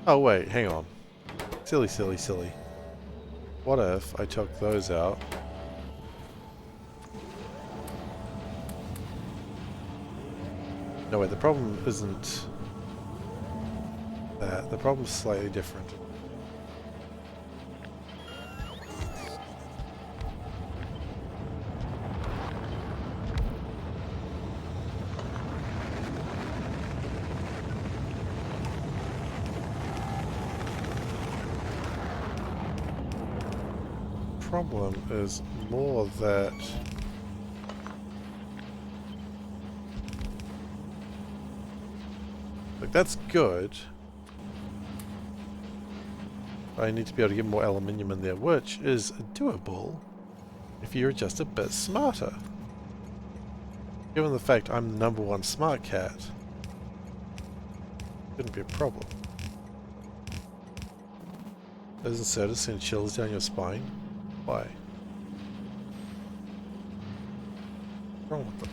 Oh wait, hang on. Silly, silly, silly. What if I took those out? No wait, the problem isn't that. The problem's slightly different. Problem is more that like that's good. I need to be able to get more aluminium in there, which is doable if you're just a bit smarter. Given the fact I'm the #1 smart cat, shouldn't be a problem. Those inserters send chills down your spine. Why? What's wrong with them?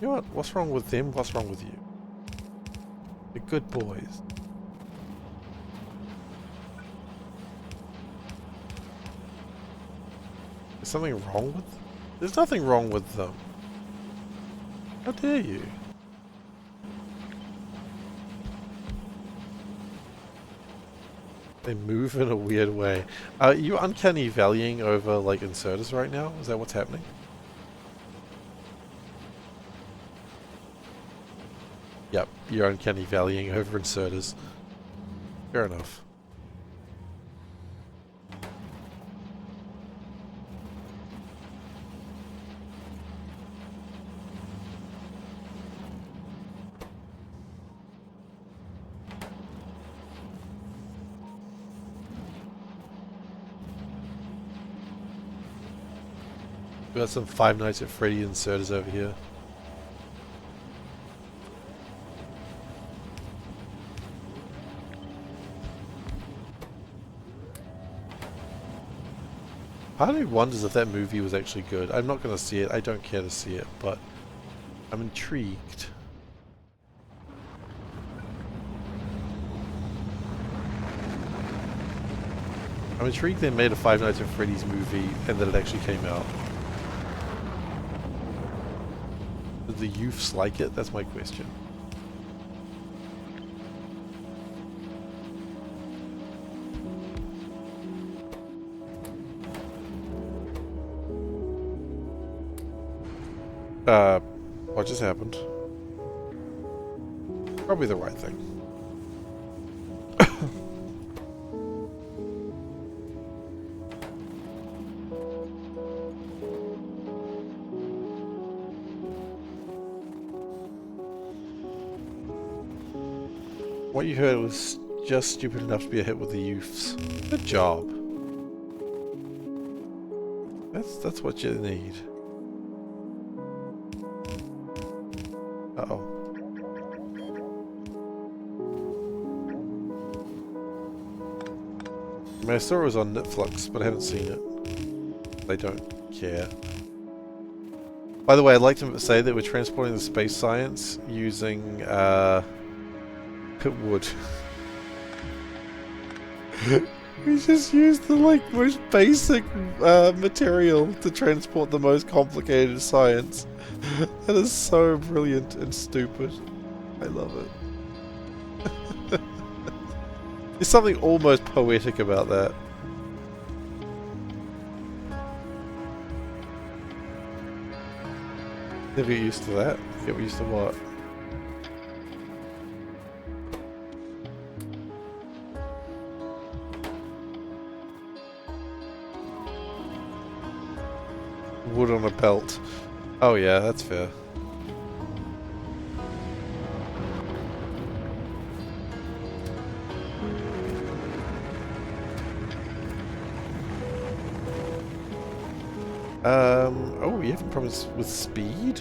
You know what? What's wrong with them? What's wrong with you? They're good boys. Is something wrong with them? There's nothing wrong with them. How dare you? They move in a weird way. Are you uncanny valleying over like inserters right now? Is that what's happening? Yep, you're uncanny valleying over inserters. Fair enough. We got some Five Nights at Freddy's inserters over here. Part of me wonders if that movie was actually good. I'm not going to see it. I don't care to see it, but I'm intrigued. I'm intrigued they made a Five Nights at Freddy's movie and that it actually came out. Did the youths like it? That's my question. What just happened? Probably the right thing. What you heard was just stupid enough to be a hit with the youths. Good job. That's what you need. Uh-oh. I mean, I saw it was on Netflix, but I haven't seen it. I don't care. By the way, I'd like to say that we're transporting the space science using wood. We just used the most basic material to transport the most complicated science. That is so brilliant and stupid. I love it. There's something almost poetic about that. Never get used to that. Get used to what? Wood on a belt. Oh yeah, that's fair. Oh, we have problems with speed?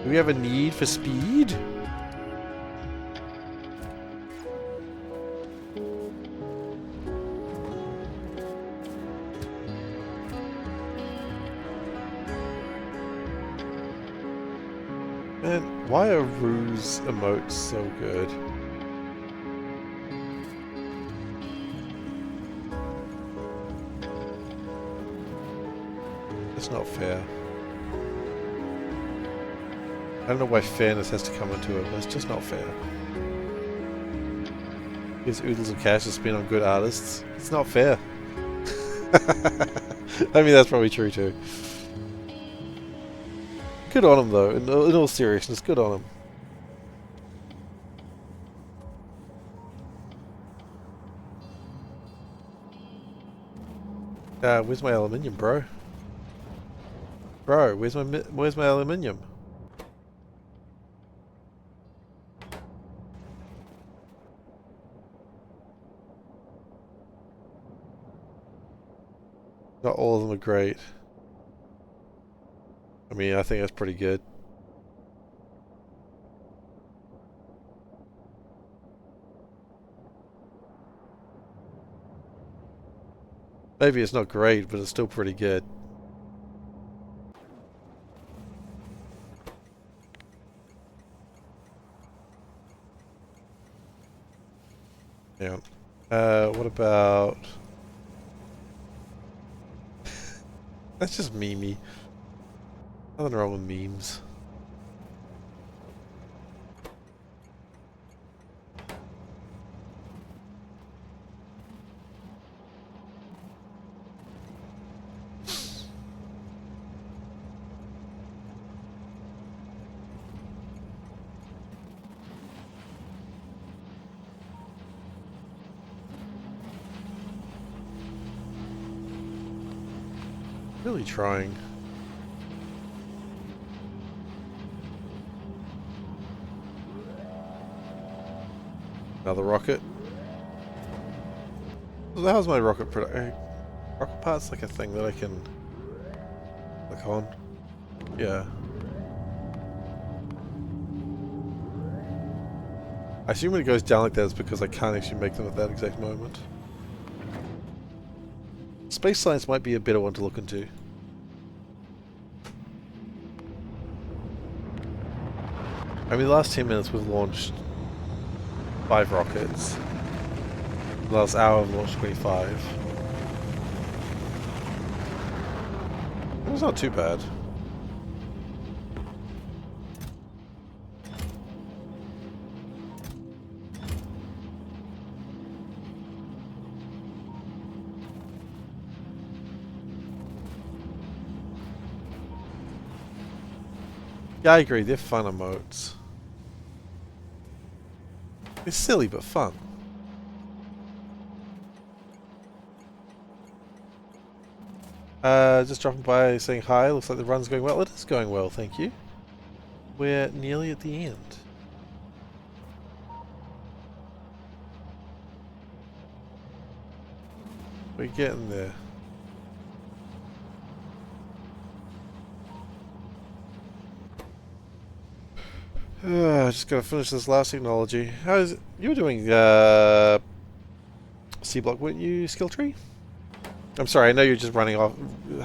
Do we have a need for speed? Why are Ruse emotes so good? That's not fair. I don't know why fairness has to come into it, but it's just not fair. Gives oodles of cash to spend on good artists. It's not fair. I mean, that's probably true too. Good on him though, in all seriousness, good on him. Where's my aluminium, bro? Bro, where's my aluminium? Not all of them are great. I mean, I think that's pretty good. Maybe it's not great, but it's still pretty good. Yeah. What about... That's just memey. Nothing wrong with memes. Really trying. Another rocket. Well, how's my rocket product? Rocket part's like a thing that I can click on. Yeah. I assume when it goes down like that, it's because I can't actually make them at that exact moment. Space science might be a better one to look into. I mean, the last 10 minutes we've launched 5 rockets. The last hour we've launched 25. It was not too bad. Yeah, I agree, they're fun emotes. They're silly but fun. Just dropping by saying hi. Looks like the run's going well. It is going well, thank you. We're nearly at the end. We're getting there. Just gotta finish this last technology. How's it? You were doing Seablock, weren't you, skill tree? I'm sorry, I know you're just running off.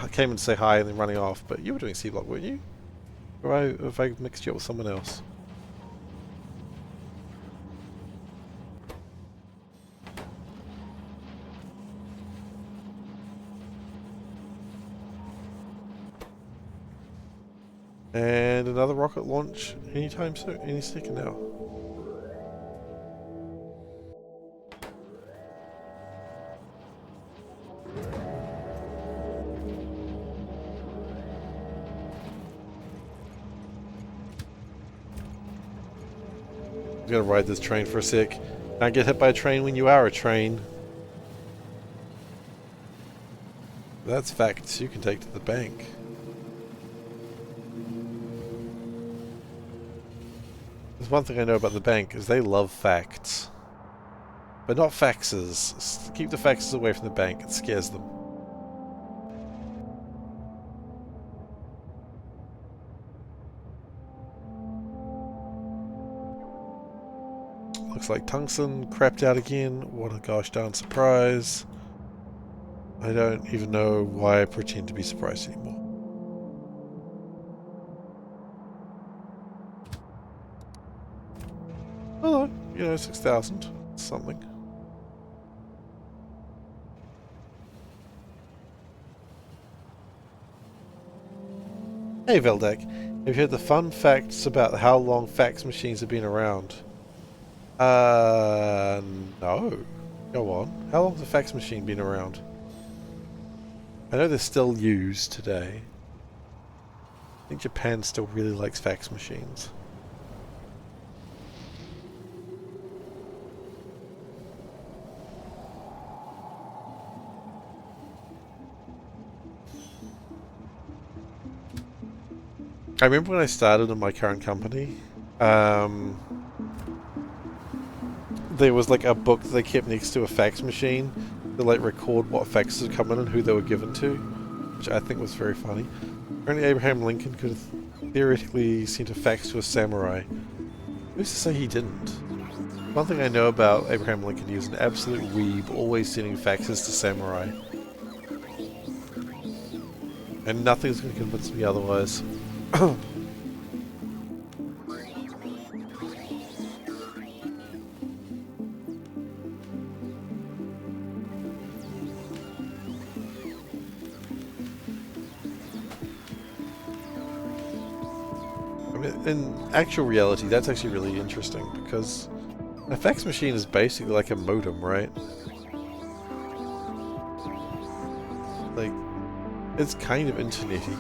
I came in to say hi and then running off, but you were doing Seablock, weren't you? Or have I mixed you up with someone else? And another rocket launch anytime soon, any second now. I'm gonna ride this train for a sec. Can't get hit by a train when you are a train. That's facts you can take to the bank. There's one thing I know about the bank is they love facts. But not faxes. Keep the faxes away from the bank, it scares them. Looks like Tungsten crapped out again. What a gosh darn surprise. I don't even know why I pretend to be surprised anymore. Well, you know, 6,000 something. Hey Veldek, have you heard the fun facts about how long fax machines have been around? No. Go on. How long has a fax machine been around? I know they're still used today. I think Japan still really likes fax machines. I remember when I started in my current company, there was like a book that they kept next to a fax machine to like record what faxes had come in and who they were given to, which I think was very funny. Apparently Abraham Lincoln could have theoretically sent a fax to a samurai. Who's to say he didn't? One thing I know about Abraham Lincoln, he was an absolute weeb, always sending faxes to samurai. And nothing's going to convince me otherwise. In actual reality, that's actually really interesting, because a fax machine is basically like a modem, right? Like, it's kind of internet-y.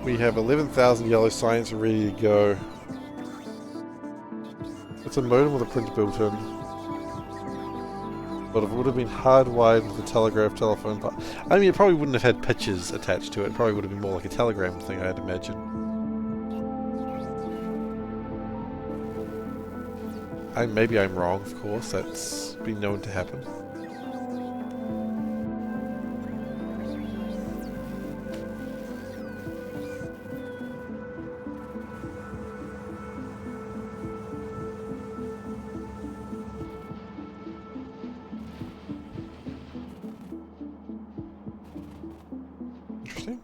We have 11,000 yellow signs ready to go. It's a modem with a printer built in. But it would have been hardwired with a telegraph telephone. I mean, it probably wouldn't have had pitches attached to it. It probably would have been more like a telegram thing, I'd imagine. Maybe I'm wrong, of course. That's been known to happen. Interesting.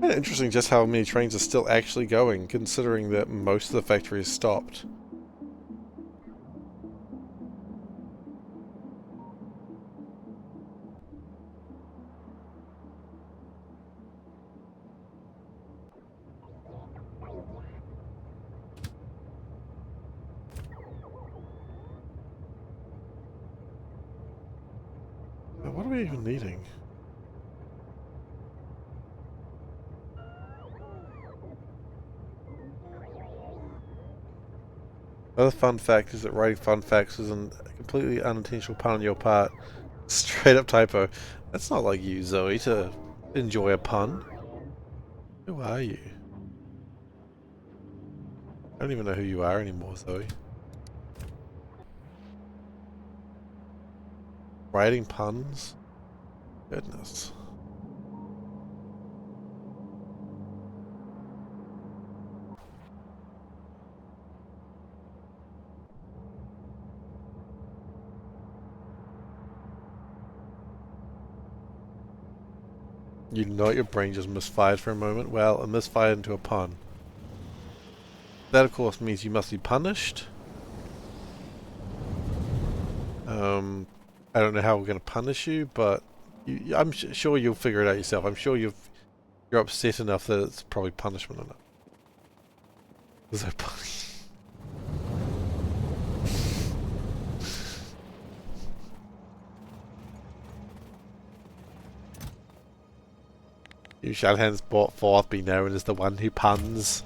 Kind of interesting just how many trains are still actually going, considering that most of the factory is stopped. What are we even needing? Another fun fact is that writing fun facts is a completely unintentional pun on your part. Straight up typo. That's not like you, Zoe, to enjoy a pun. Who are you? I don't even know who you are anymore, Zoe. Writing puns? Goodness. You know your brain just misfired for a moment? Well, it misfired into a pun. That, of course, means you must be punished. I don't know how we're going to punish you, but I'm sure you'll figure it out yourself. I'm sure you're upset enough that it's probably punishment enough. There's no punishment. You shall henceforth be known as the one who puns.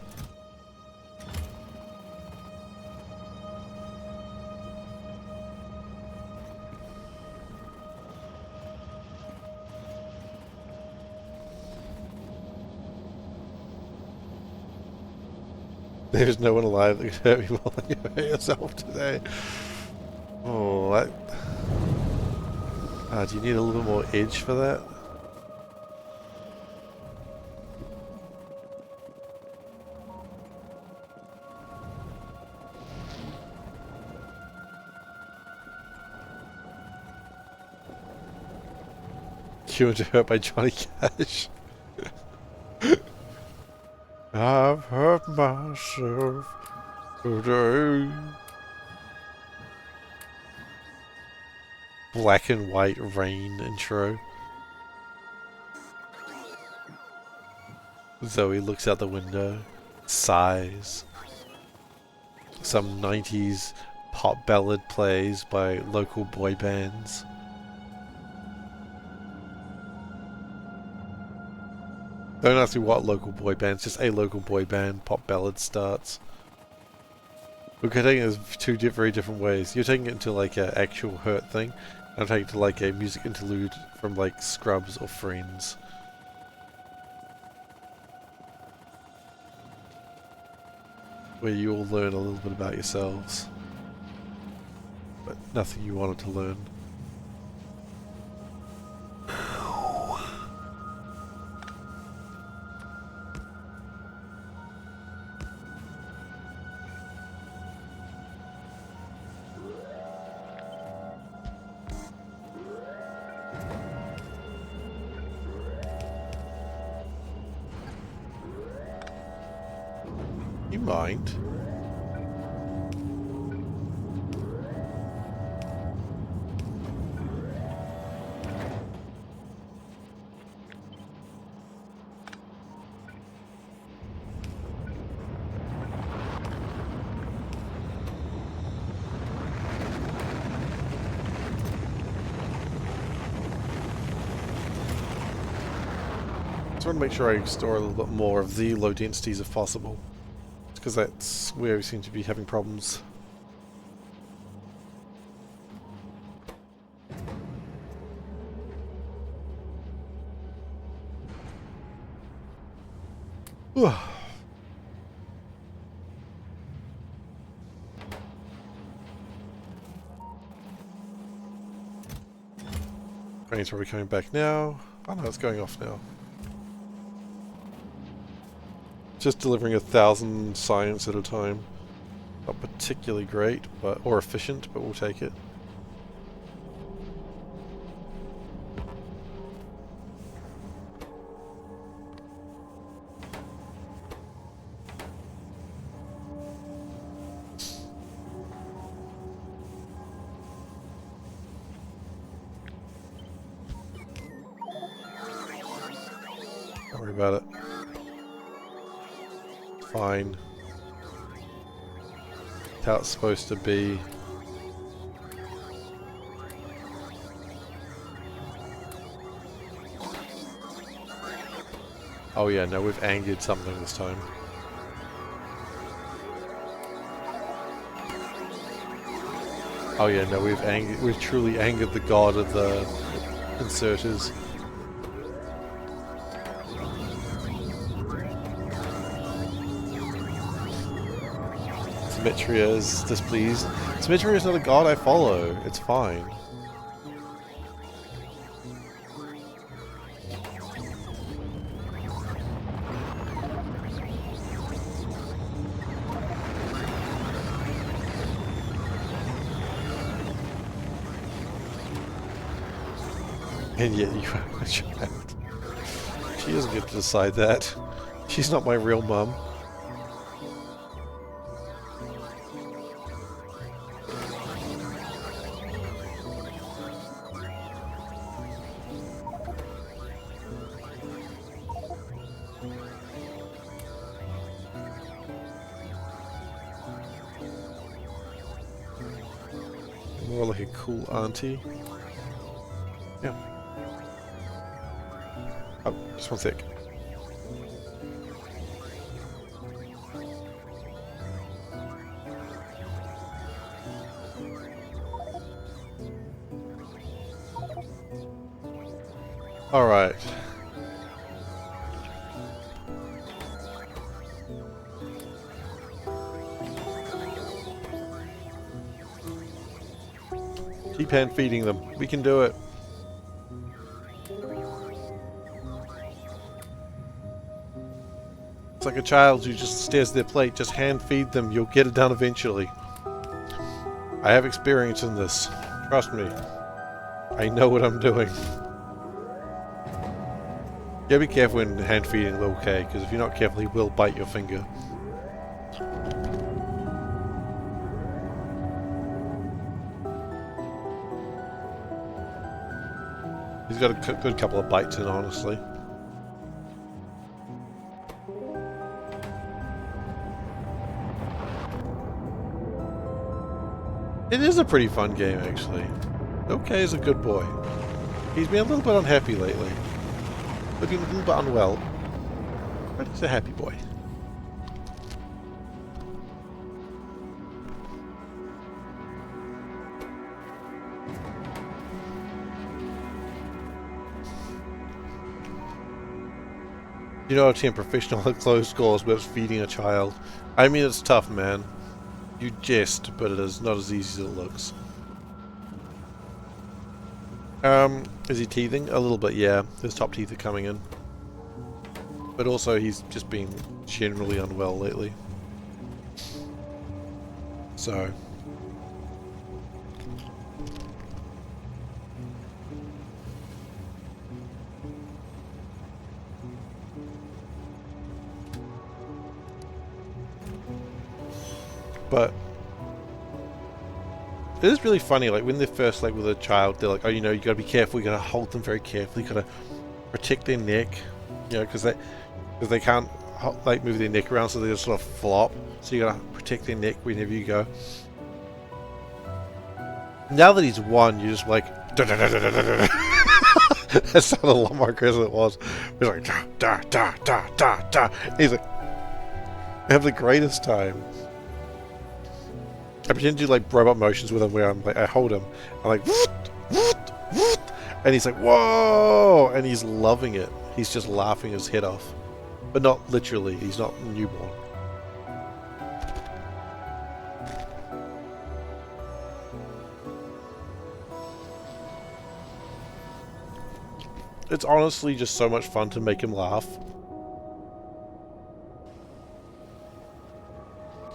There's no one alive that can hurt me more than you hurt yourself today. Oh, that... do you need a little bit more edge for that? You were hurt by Johnny Cash. I've hurt myself today. Black and white rain intro. Zoe looks out the window, sighs. Some 90s pop ballad plays by local boy bands. Don't ask me what local boy bands, just a local boy band pop ballad starts. We're taking it two very different ways. You're taking it into like an actual hurt thing. I'm taking it to like a music interlude from like Scrubs or Friends. Where you all learn a little bit about yourselves. But nothing you wanted to learn. You mind? I want to make sure I store a little bit more of the low densities if possible, because that's where we seem to be having problems. Train's probably coming back now. Oh no, it's going off now. Just delivering 1,000 science at a time. Not particularly great, but or efficient, but we'll take it. Don't worry about it. Fine. That's how it's supposed to be. Oh yeah, no, we've angered something this time. Oh yeah, no, we've truly angered the god of the inserters. Symmetria is displeased. Symmetria is not a god I follow. It's fine. And yet you have a child. She doesn't get to decide that. She's not my real mum. More like a cool auntie. Yeah. Oh, just one sec. All right. Keep hand feeding them. We can do it. It's like a child who just stares at their plate. Just hand feed them. You'll get it done eventually. I have experience in this. Trust me. I know what I'm doing. You gotta be careful when hand feeding little K, because if you're not careful, he will bite your finger. He's got a good couple of bites in, honestly. It is a pretty fun game, actually. Okay is a good boy. He's been a little bit unhappy lately. Looking a little bit unwell. But he's a happy boy. You know, a team professional at close scores but feeding a child. I mean, it's tough, man. You jest, but it is not as easy as it looks. Is he teething? A little bit, yeah. His top teeth are coming in. But also, he's just been generally unwell lately. So... But it is really funny, like when they're first like with a child, they're like, oh, you know, you gotta be careful, you gotta hold them very carefully, you gotta protect their neck, you know, because they can't like move their neck around, so they just sort of flop. So you gotta protect their neck whenever you go. Now that he's one, you're just like, that sounded a lot more aggressive than it was. He's like, da da da da da. He's like, I have the greatest time. I pretend to do like robot motions with him where I'm like, I hold him, I'm like, whoot, whoot, whoot, and he's like, whoa, and he's loving it. He's just laughing his head off. But not literally, he's not newborn. It's honestly just so much fun to make him laugh.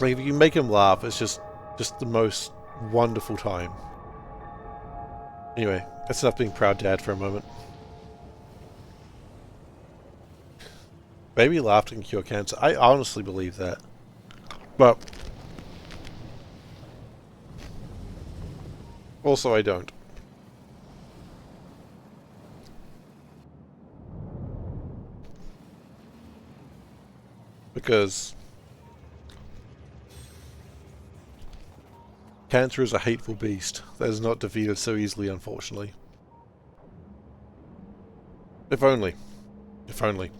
Like if you can make him laugh, it's just the most wonderful time. Anyway, that's enough being proud dad for a moment. Baby laughter can cure cancer. I honestly believe that. But also I don't. Because cancer is a hateful beast that is not defeated so easily, unfortunately. If only. If only.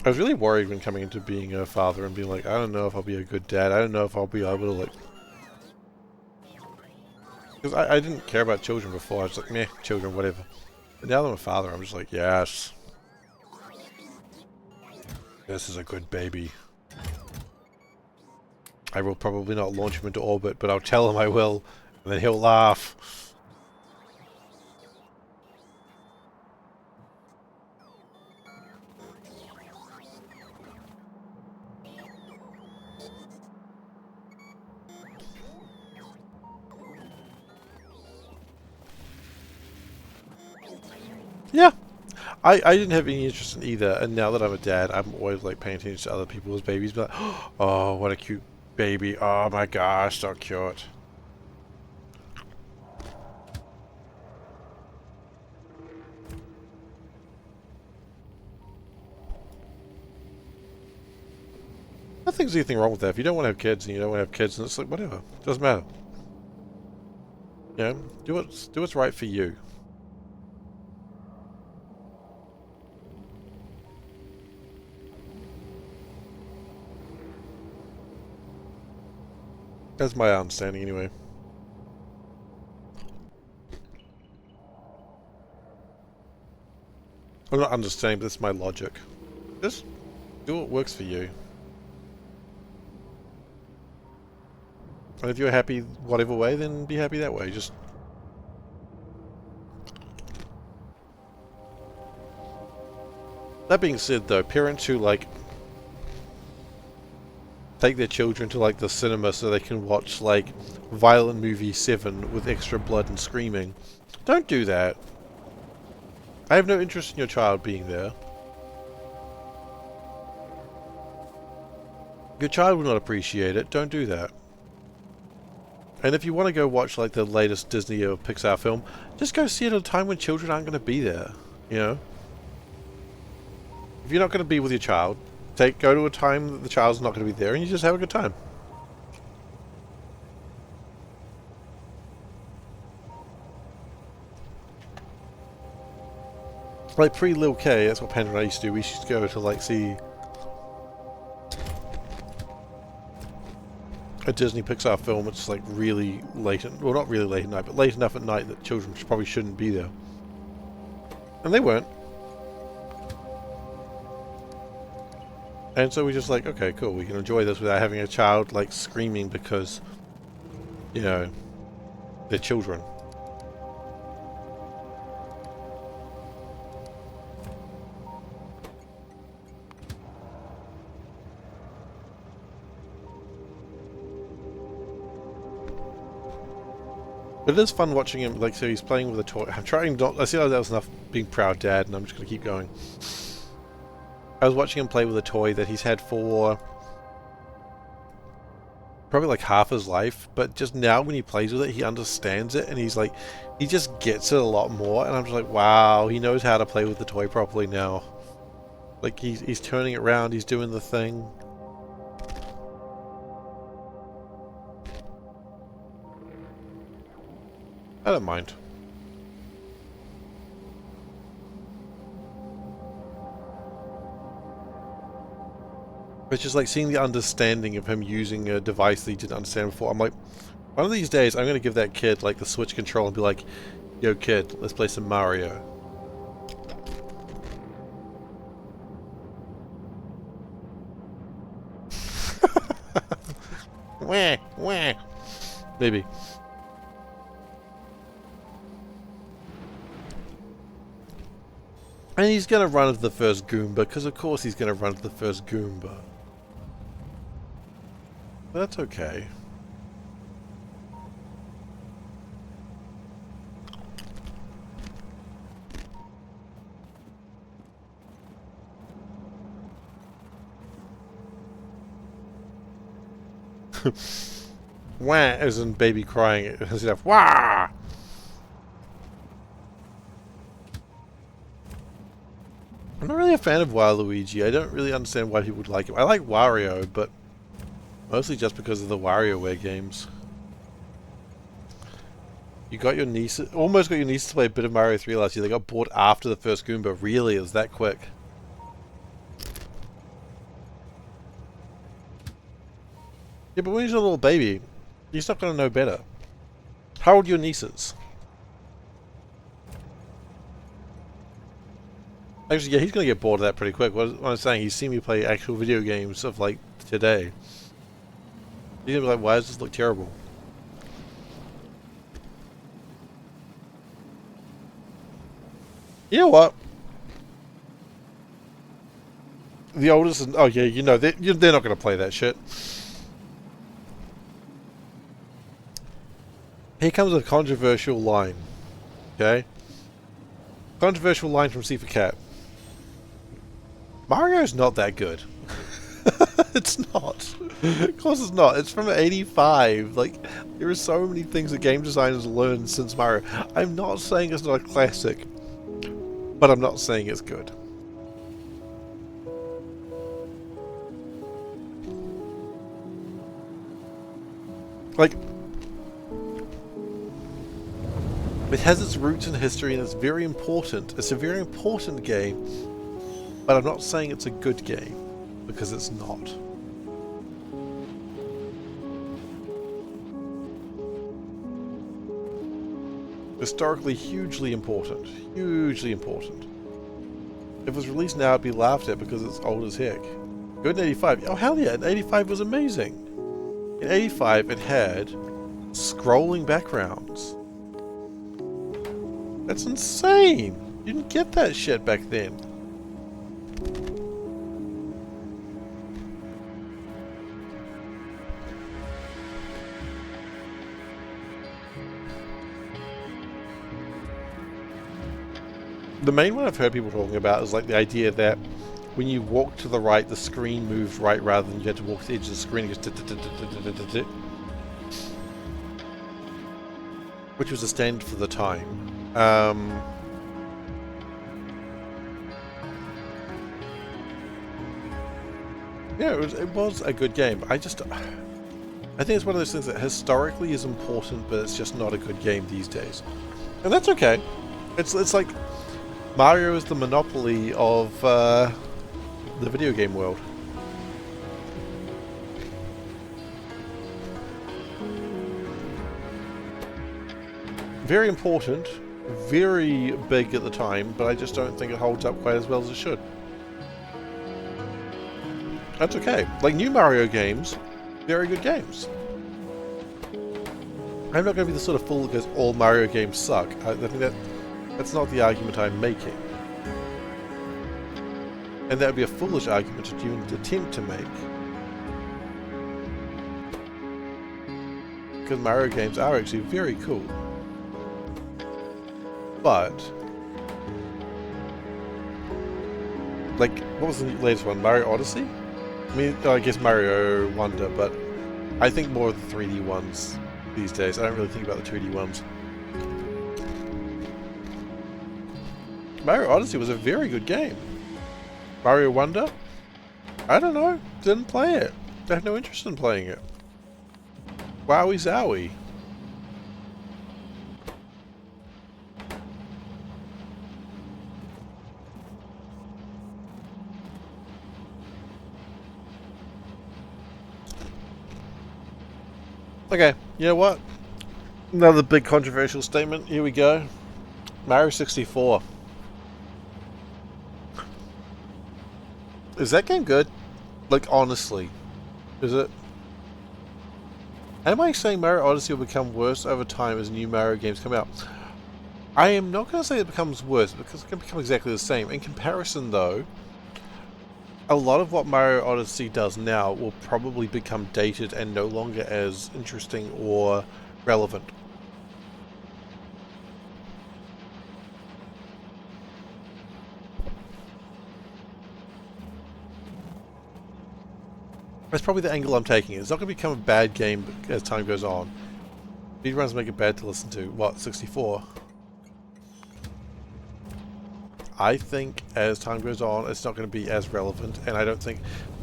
I was really worried when coming into being a father and being like, I don't know if I'll be a good dad. I don't know if I'll be able to, like... Because I didn't care about children before. I was like, meh, children, whatever. But now that I'm a father, I'm just like, yes. This is a good baby. I will probably not launch him into orbit, but I'll tell him I will, and then he'll laugh. Yeah. I didn't have any interest in either, and now that I'm a dad, I'm always like paying attention to other people's babies, but like, oh, what a cute baby. Oh my gosh, so cute. Nothing's anything wrong with that. If you don't want to have kids and you don't want to have kids, and it's like, whatever. Doesn't matter. You know, do what's right for you. That's my understanding anyway. I'm not understanding, but that's my logic. Just do what works for you. And if you're happy whatever way, then be happy that way. Just... That being said, though, parents who, like, take their children to, like, the cinema so they can watch, like, violent movie 7 with extra blood and screaming, don't do that. I have no interest in your child being there. Your child will not appreciate it. Don't do that. And if you want to go watch, like, the latest Disney or Pixar film, just go see it at a time when children aren't going to be there, you know? If you're not going to be with your child, go to a time that the child's not going to be there and you just have a good time. Like pre-Lil K, that's what Panda and I used to do. We used to go to, like, see a Disney Pixar film. It's like really late, well, not really late at night, but late enough at night that children probably shouldn't be there. And they weren't. And so we just like, okay, cool, we can enjoy this without having a child, like, screaming because, you know, they're children. But it is fun watching him, like, so he's playing with a toy. I'm trying not, I see that was enough being proud dad, and I'm just going to keep going. I was watching him play with a toy that he's had for probably like half his life, but just now when he plays with it, he understands it, and he's like, he just gets it a lot more, and I'm just like, wow, he knows how to play with the toy properly now. Like, he's turning it around, he's doing the thing. I don't mind. It's just like seeing the understanding of him using a device that he didn't understand before. I'm like, one of these days I'm going to give that kid like the Switch control and be like, yo kid, let's play some Mario. Wah, wah. Maybe. And he's going to run into the first Goomba, because of course he's going to run into the first Goomba. That's okay. Wah, as in baby crying. It's enough. Wah! I'm not really a fan of Waluigi. I don't really understand why people would like him. I like Wario, but mostly just because of the WarioWare games. You got your niece, almost got your niece to play a bit of Mario 3 last year. They got bored after the first Goomba. Really? It was that quick? Yeah, but when he's a little baby, he's not going to know better. How old are your nieces? Actually, yeah, he's going to get bored of that pretty quick. What I'm saying, he's seen me play actual video games of, like, today. He's going to be like, why does this look terrible? You know what? The oldest, and, oh yeah, you know, they're not going to play that shit. Here comes a controversial line. Okay? Controversial line from SeiferKatt. Mario's not that good. It's not. Of course it's not. It's from '85. Like, there are so many things that game designers learned since Mario. I'm not saying it's not a classic, but I'm not saying it's good. Like, it has its roots in history and it's very important. It's a very important game, but I'm not saying it's a good game, because it's not. Historically hugely important. Hugely important. If it was released now, it'd be laughed at because it's old as heck. Good in 85. Oh, hell yeah, in 85 was amazing. In 85, it had scrolling backgrounds. That's insane. You didn't get that shit back then. The main one I've heard people talking about is like the idea that when you walk to the right, the screen moves right rather than you had to walk to the edge of the screen. It goes which was a standard for the time. Yeah, it was a good game. I think it's one of those things that historically is important, but it's just not a good game these days. And that's okay. It's like Mario is the monopoly of the video game world. Very important, very big at the time, but I just don't think it holds up quite as well as it should. That's okay. Like new Mario games, very good games. I'm not going to be the sort of fool that goes all Mario games suck. I think that's not the argument I'm making. And that would be a foolish argument to even attempt to make. Because Mario games are actually very cool. But like, what was the latest one? Mario Odyssey? I mean, I guess Mario Wonder, but I think more of the 3D ones these days. I don't really think about the 2D ones. Mario Odyssey was a very good game. Mario Wonder? I don't know. Didn't play it. I have no interest in playing it. Wowie zowie. Okay, you know what? Another big controversial statement. Here we go. Mario 64. Is that game good? Like, honestly. Is it? Am I saying Mario Odyssey will become worse over time as new Mario games come out? I am not going to say it becomes worse, because it can become exactly the same. In comparison, though, a lot of what Mario Odyssey does now will probably become dated and no longer as interesting or relevant. That's probably the angle I'm taking. It's not going to become a bad game as time goes on. Speedruns make it bad to listen to. What, 64? I think as time goes on, it's not going to be as relevant, and I don't think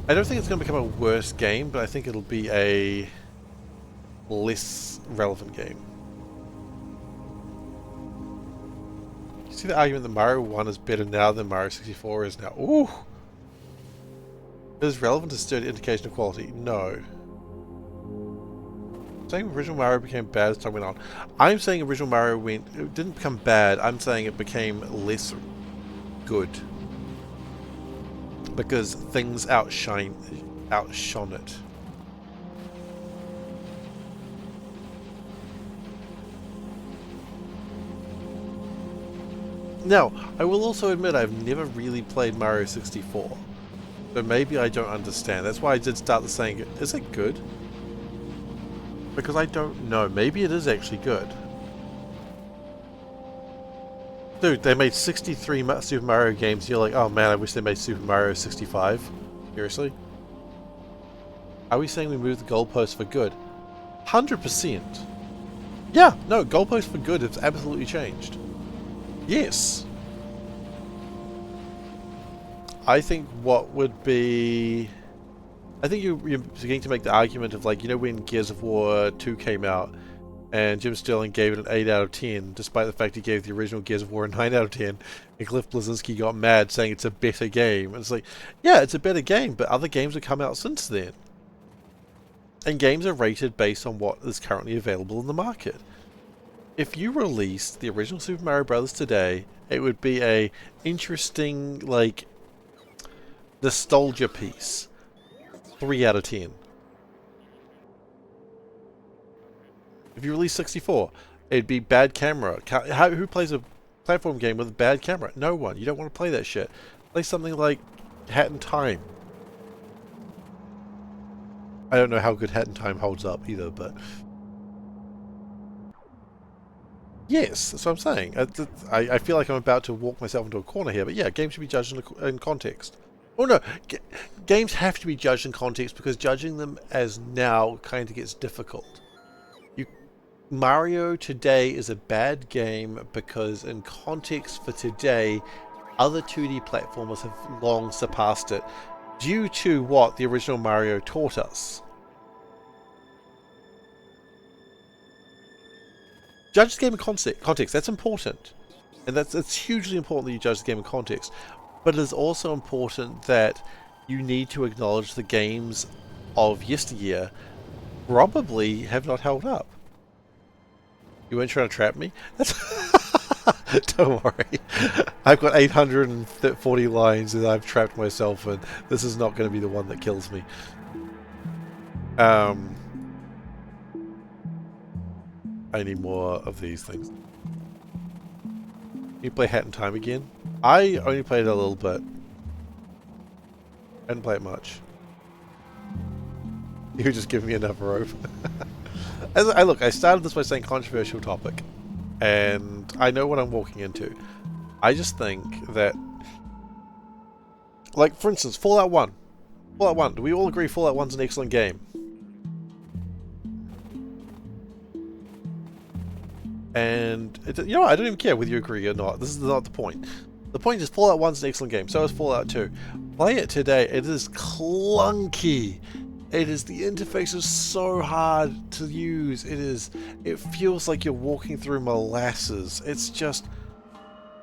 it's going to become a worse game, but I think it'll be a less relevant game. You see the argument that Mario 1 is better now than Mario 64 is now? Ooh! Is relevant a sturdy indication of quality? No. Saying original Mario became bad as time went on. I'm saying original Mario it didn't become bad, I'm saying it became less good. Because things outshone it. Now, I will also admit I've never really played Mario 64. So maybe I don't understand. That's why I did start saying, is it good? Because I don't know. Maybe it is actually good. Dude, they made 63 Super Mario games. You're like, oh man, I wish they made Super Mario 65. Seriously? Are we saying we moved the goalpost for good? 100%. Yeah, no, goalpost for good has absolutely changed. Yes. I think what would be... I think you're beginning to make the argument of, like, you know when Gears of War 2 came out and Jim Sterling gave it an 8 out of 10 despite the fact he gave the original Gears of War a 9 out of 10 and Cliff Bleszinski got mad saying it's a better game. And it's like, yeah, it's a better game, but other games have come out since then. And games are rated based on what is currently available in the market. if you released the original Super Mario Brothers today, it would be a interesting, like, nostalgia piece. 3 out of 10. If you release 64, it'd be bad camera. Who plays a platform game with a bad camera? No one. You don't want to play that shit. Play something like Hat in Time. I don't know how good Hat in Time holds up either, but... Yes, that's what I'm saying. I feel like I'm about to walk myself into a corner here, but yeah, games should be judged in context. Oh no, games have to be judged in context because judging them as now kind of gets difficult. Mario today is a bad game because in context for today, other 2D platformers have long surpassed it due to what the original Mario taught us. Judge the game in context, that's important. And it's hugely important that you judge the game in context. But it is also important that you need to acknowledge the games of yesteryear probably have not held up. You weren't trying to trap me? Don't worry. I've got 840 lines that I've trapped myself in. This is not going to be the one that kills me. I need more of these things. You play Hat in Time again? I only played it a little bit. I didn't play it much. You just give me another rope. Look, I started this by saying controversial topic, and I know what I'm walking into. I just think that, like, for instance, Fallout 1. Fallout 1. Do we all agree Fallout 1's an excellent game? And, you know what, I don't even care whether you agree or not. This is not the point. The point is Fallout 1's an excellent game. So is Fallout 2. Play it today. It is clunky. The interface is so hard to use. It feels like you're walking through molasses. It's just,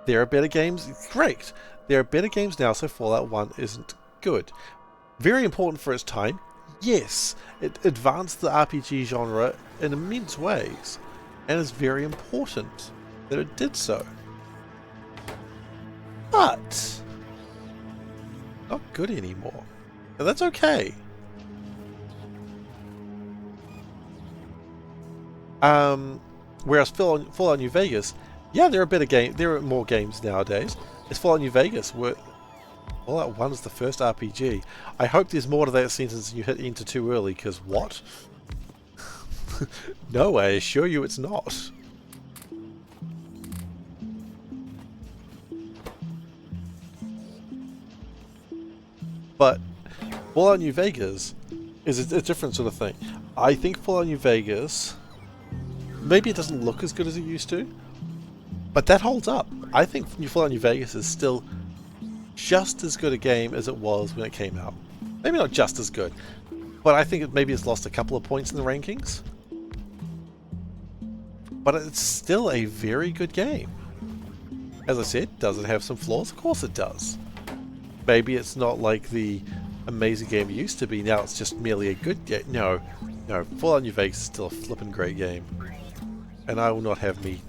there are better games. Great. There are better games now, so Fallout 1 isn't good. Very important for its time. Yes. It advanced the RPG genre in immense ways. And it's very important that it did so. But not good anymore. And that's okay. Whereas Fallout New Vegas, yeah, there are more games nowadays. It's Fallout New Vegas where Fallout 1 is the first RPG. I hope there's more to that sentence and you hit enter too early, because what? No, I assure you it's not. But Fallout New Vegas is a different sort of thing. I think Fallout New Vegas, maybe it doesn't look as good as it used to, but that holds up. I think Fallout New Vegas is still just as good a game as it was when it came out. Maybe not just as good, but I think maybe it's lost a couple of points in the rankings. But it's still a very good game. As I said, does it have some flaws? Of course it does. Maybe it's not like the amazing game it used to be. Now it's just merely a good game. No, Fallout New Vegas is still a flippin' great game. And I will not have me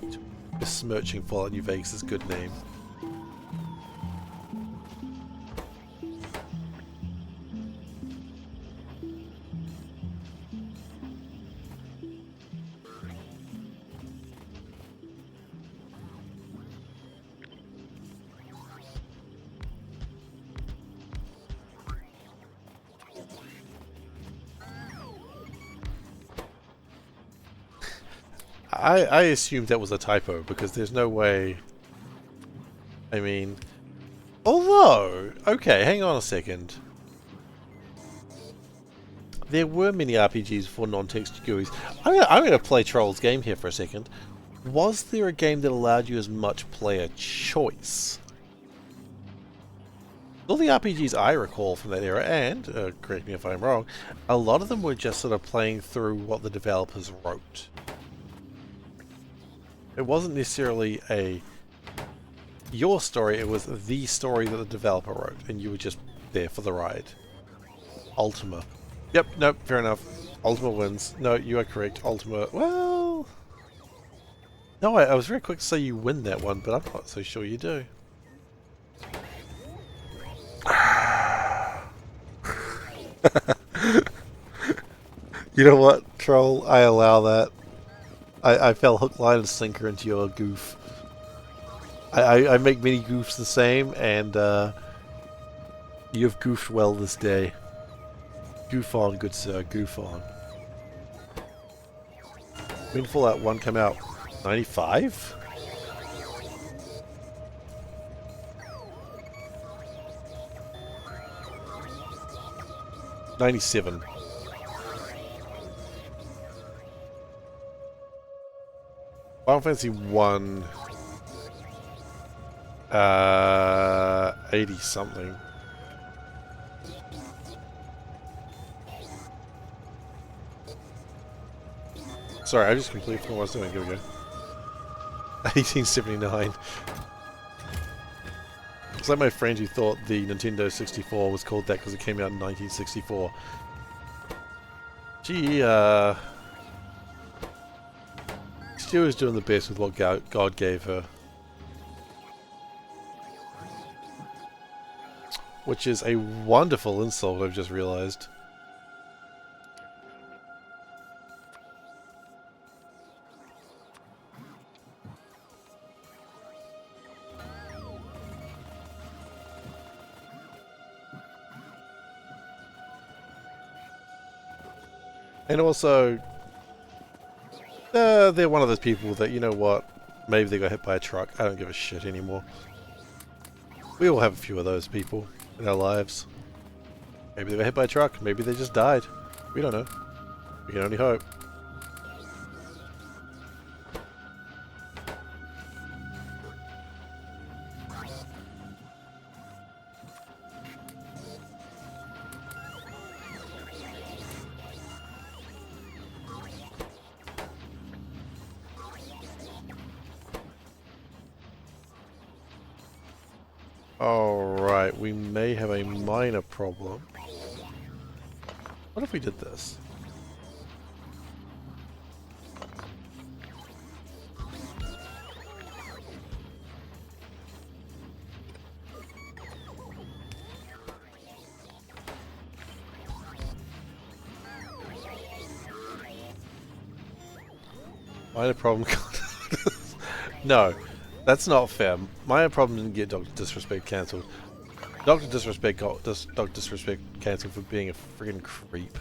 besmirching Fallout New Vegas' good name. I assumed that was a typo because there's no way. I mean, although, okay, hang on a second. There were many RPGs for non-text GUIs. I'm gonna play Troll's game here for a second. Was there a game that allowed you as much player choice? All the RPGs I recall from that era, and correct me if I'm wrong, a lot of them were just sort of playing through what the developers wrote. It wasn't necessarily your story, it was the story that the developer wrote, and you were just there for the ride. Ultima. Yep, nope, fair enough. Ultima wins. No, you are correct. Ultima, well... No, I was very quick to say you win that one, but I'm not so sure you do. You know what, Troll? I allow that. I fell hook, line, and sinker into your goof. I make many goofs the same, and you've goofed well this day. Goof on, good sir, goof on. When Fallout 1 came out? 95? '97. Final Fantasy 1. 80 something. Sorry, I just completely forgot what I was doing. Here we go. 1879. It's like my friend who thought the Nintendo 64 was called that because it came out in 1964. She was doing the best with what God gave her. Which is a wonderful insult, I've just realized. And also, they're one of those people that, you know what, maybe they got hit by a truck. I don't give a shit anymore. We all have a few of those people in our lives. Maybe they got hit by a truck. Maybe they just died. We don't know. We can only hope. Alright, we may have a minor problem. What if we did this? Minor problem. No. That's not fair. My problem didn't get Dr. Disrespect cancelled. Dr. Disrespect got Dr. Disrespect cancelled for being a friggin' creep.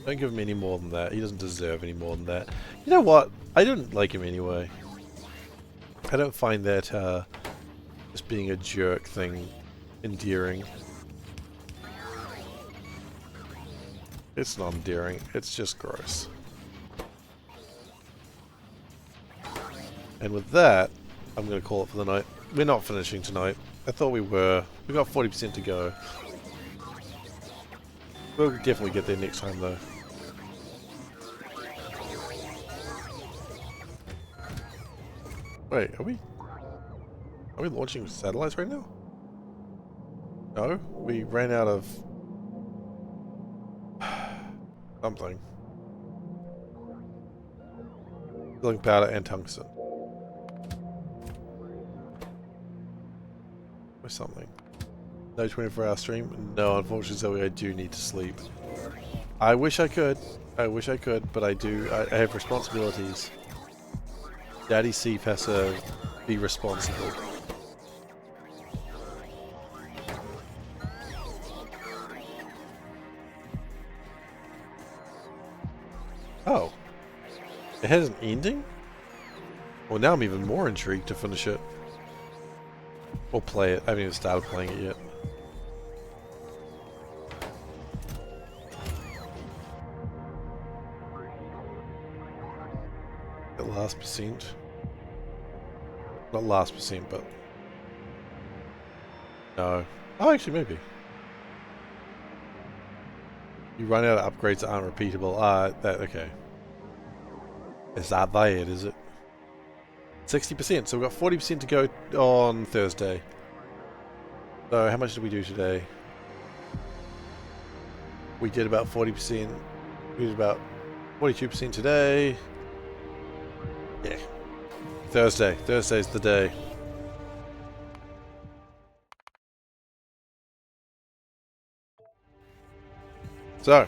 Don't give him any more than that. He doesn't deserve any more than that. You know what? I didn't like him anyway. I don't find that just being a jerk thing endearing. It's not endearing. It's just gross. And with that, I'm going to call it for the night. We're not finishing tonight. I thought we were. We got 40% to go. We'll definitely get there next time though. Wait, are we launching satellites right now? No, we ran out of something. Filling powder and tungsten. Or something. No 24-hour stream? No, unfortunately, Zoe, I do need to sleep. I wish I could. I wish I could, but I do. I have responsibilities. Daddy Seif has to be responsible. Oh. It has an ending? Well, now I'm even more intrigued to finish it. Or play it. I haven't even started playing it yet. The last percent. Not last percent, but... No. Oh, actually, maybe. You run out of upgrades that aren't repeatable. Okay. Is that it, is it? 60%, so we've got 40% to go on Thursday. So how much did we do today? We did about 40%. We did about 42% today. Yeah. Thursday. Thursday's the day. So,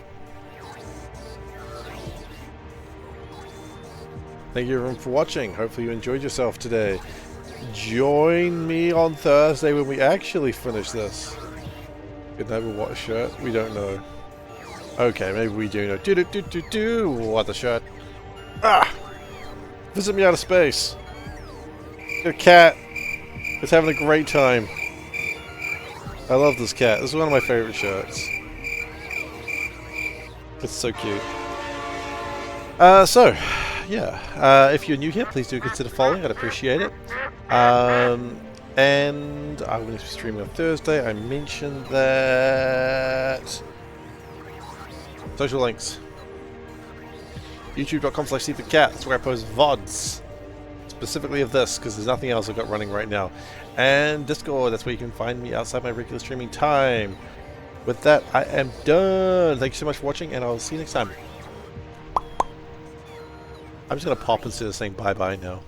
thank you everyone for watching. Hopefully you enjoyed yourself today. Join me on Thursday when we actually finish this. Good night with what a shirt? We don't know. Okay, maybe we do know. Do what a shirt. Ah! Visit me out of space. Your cat is having a great time. I love this cat. This is one of my favorite shirts. It's so cute. If you're new here, please do consider following. I'd appreciate it. And I'm going to be streaming on Thursday. I mentioned that. Social links. YouTube.com/SeiferKatt. That's where I post VODs. Specifically of this, because there's nothing else I've got running right now. And Discord. That's where you can find me outside my regular streaming time. With that, I am done. Thank you so much for watching, and I'll see you next time. I'm just going to pop instead of saying bye-bye now.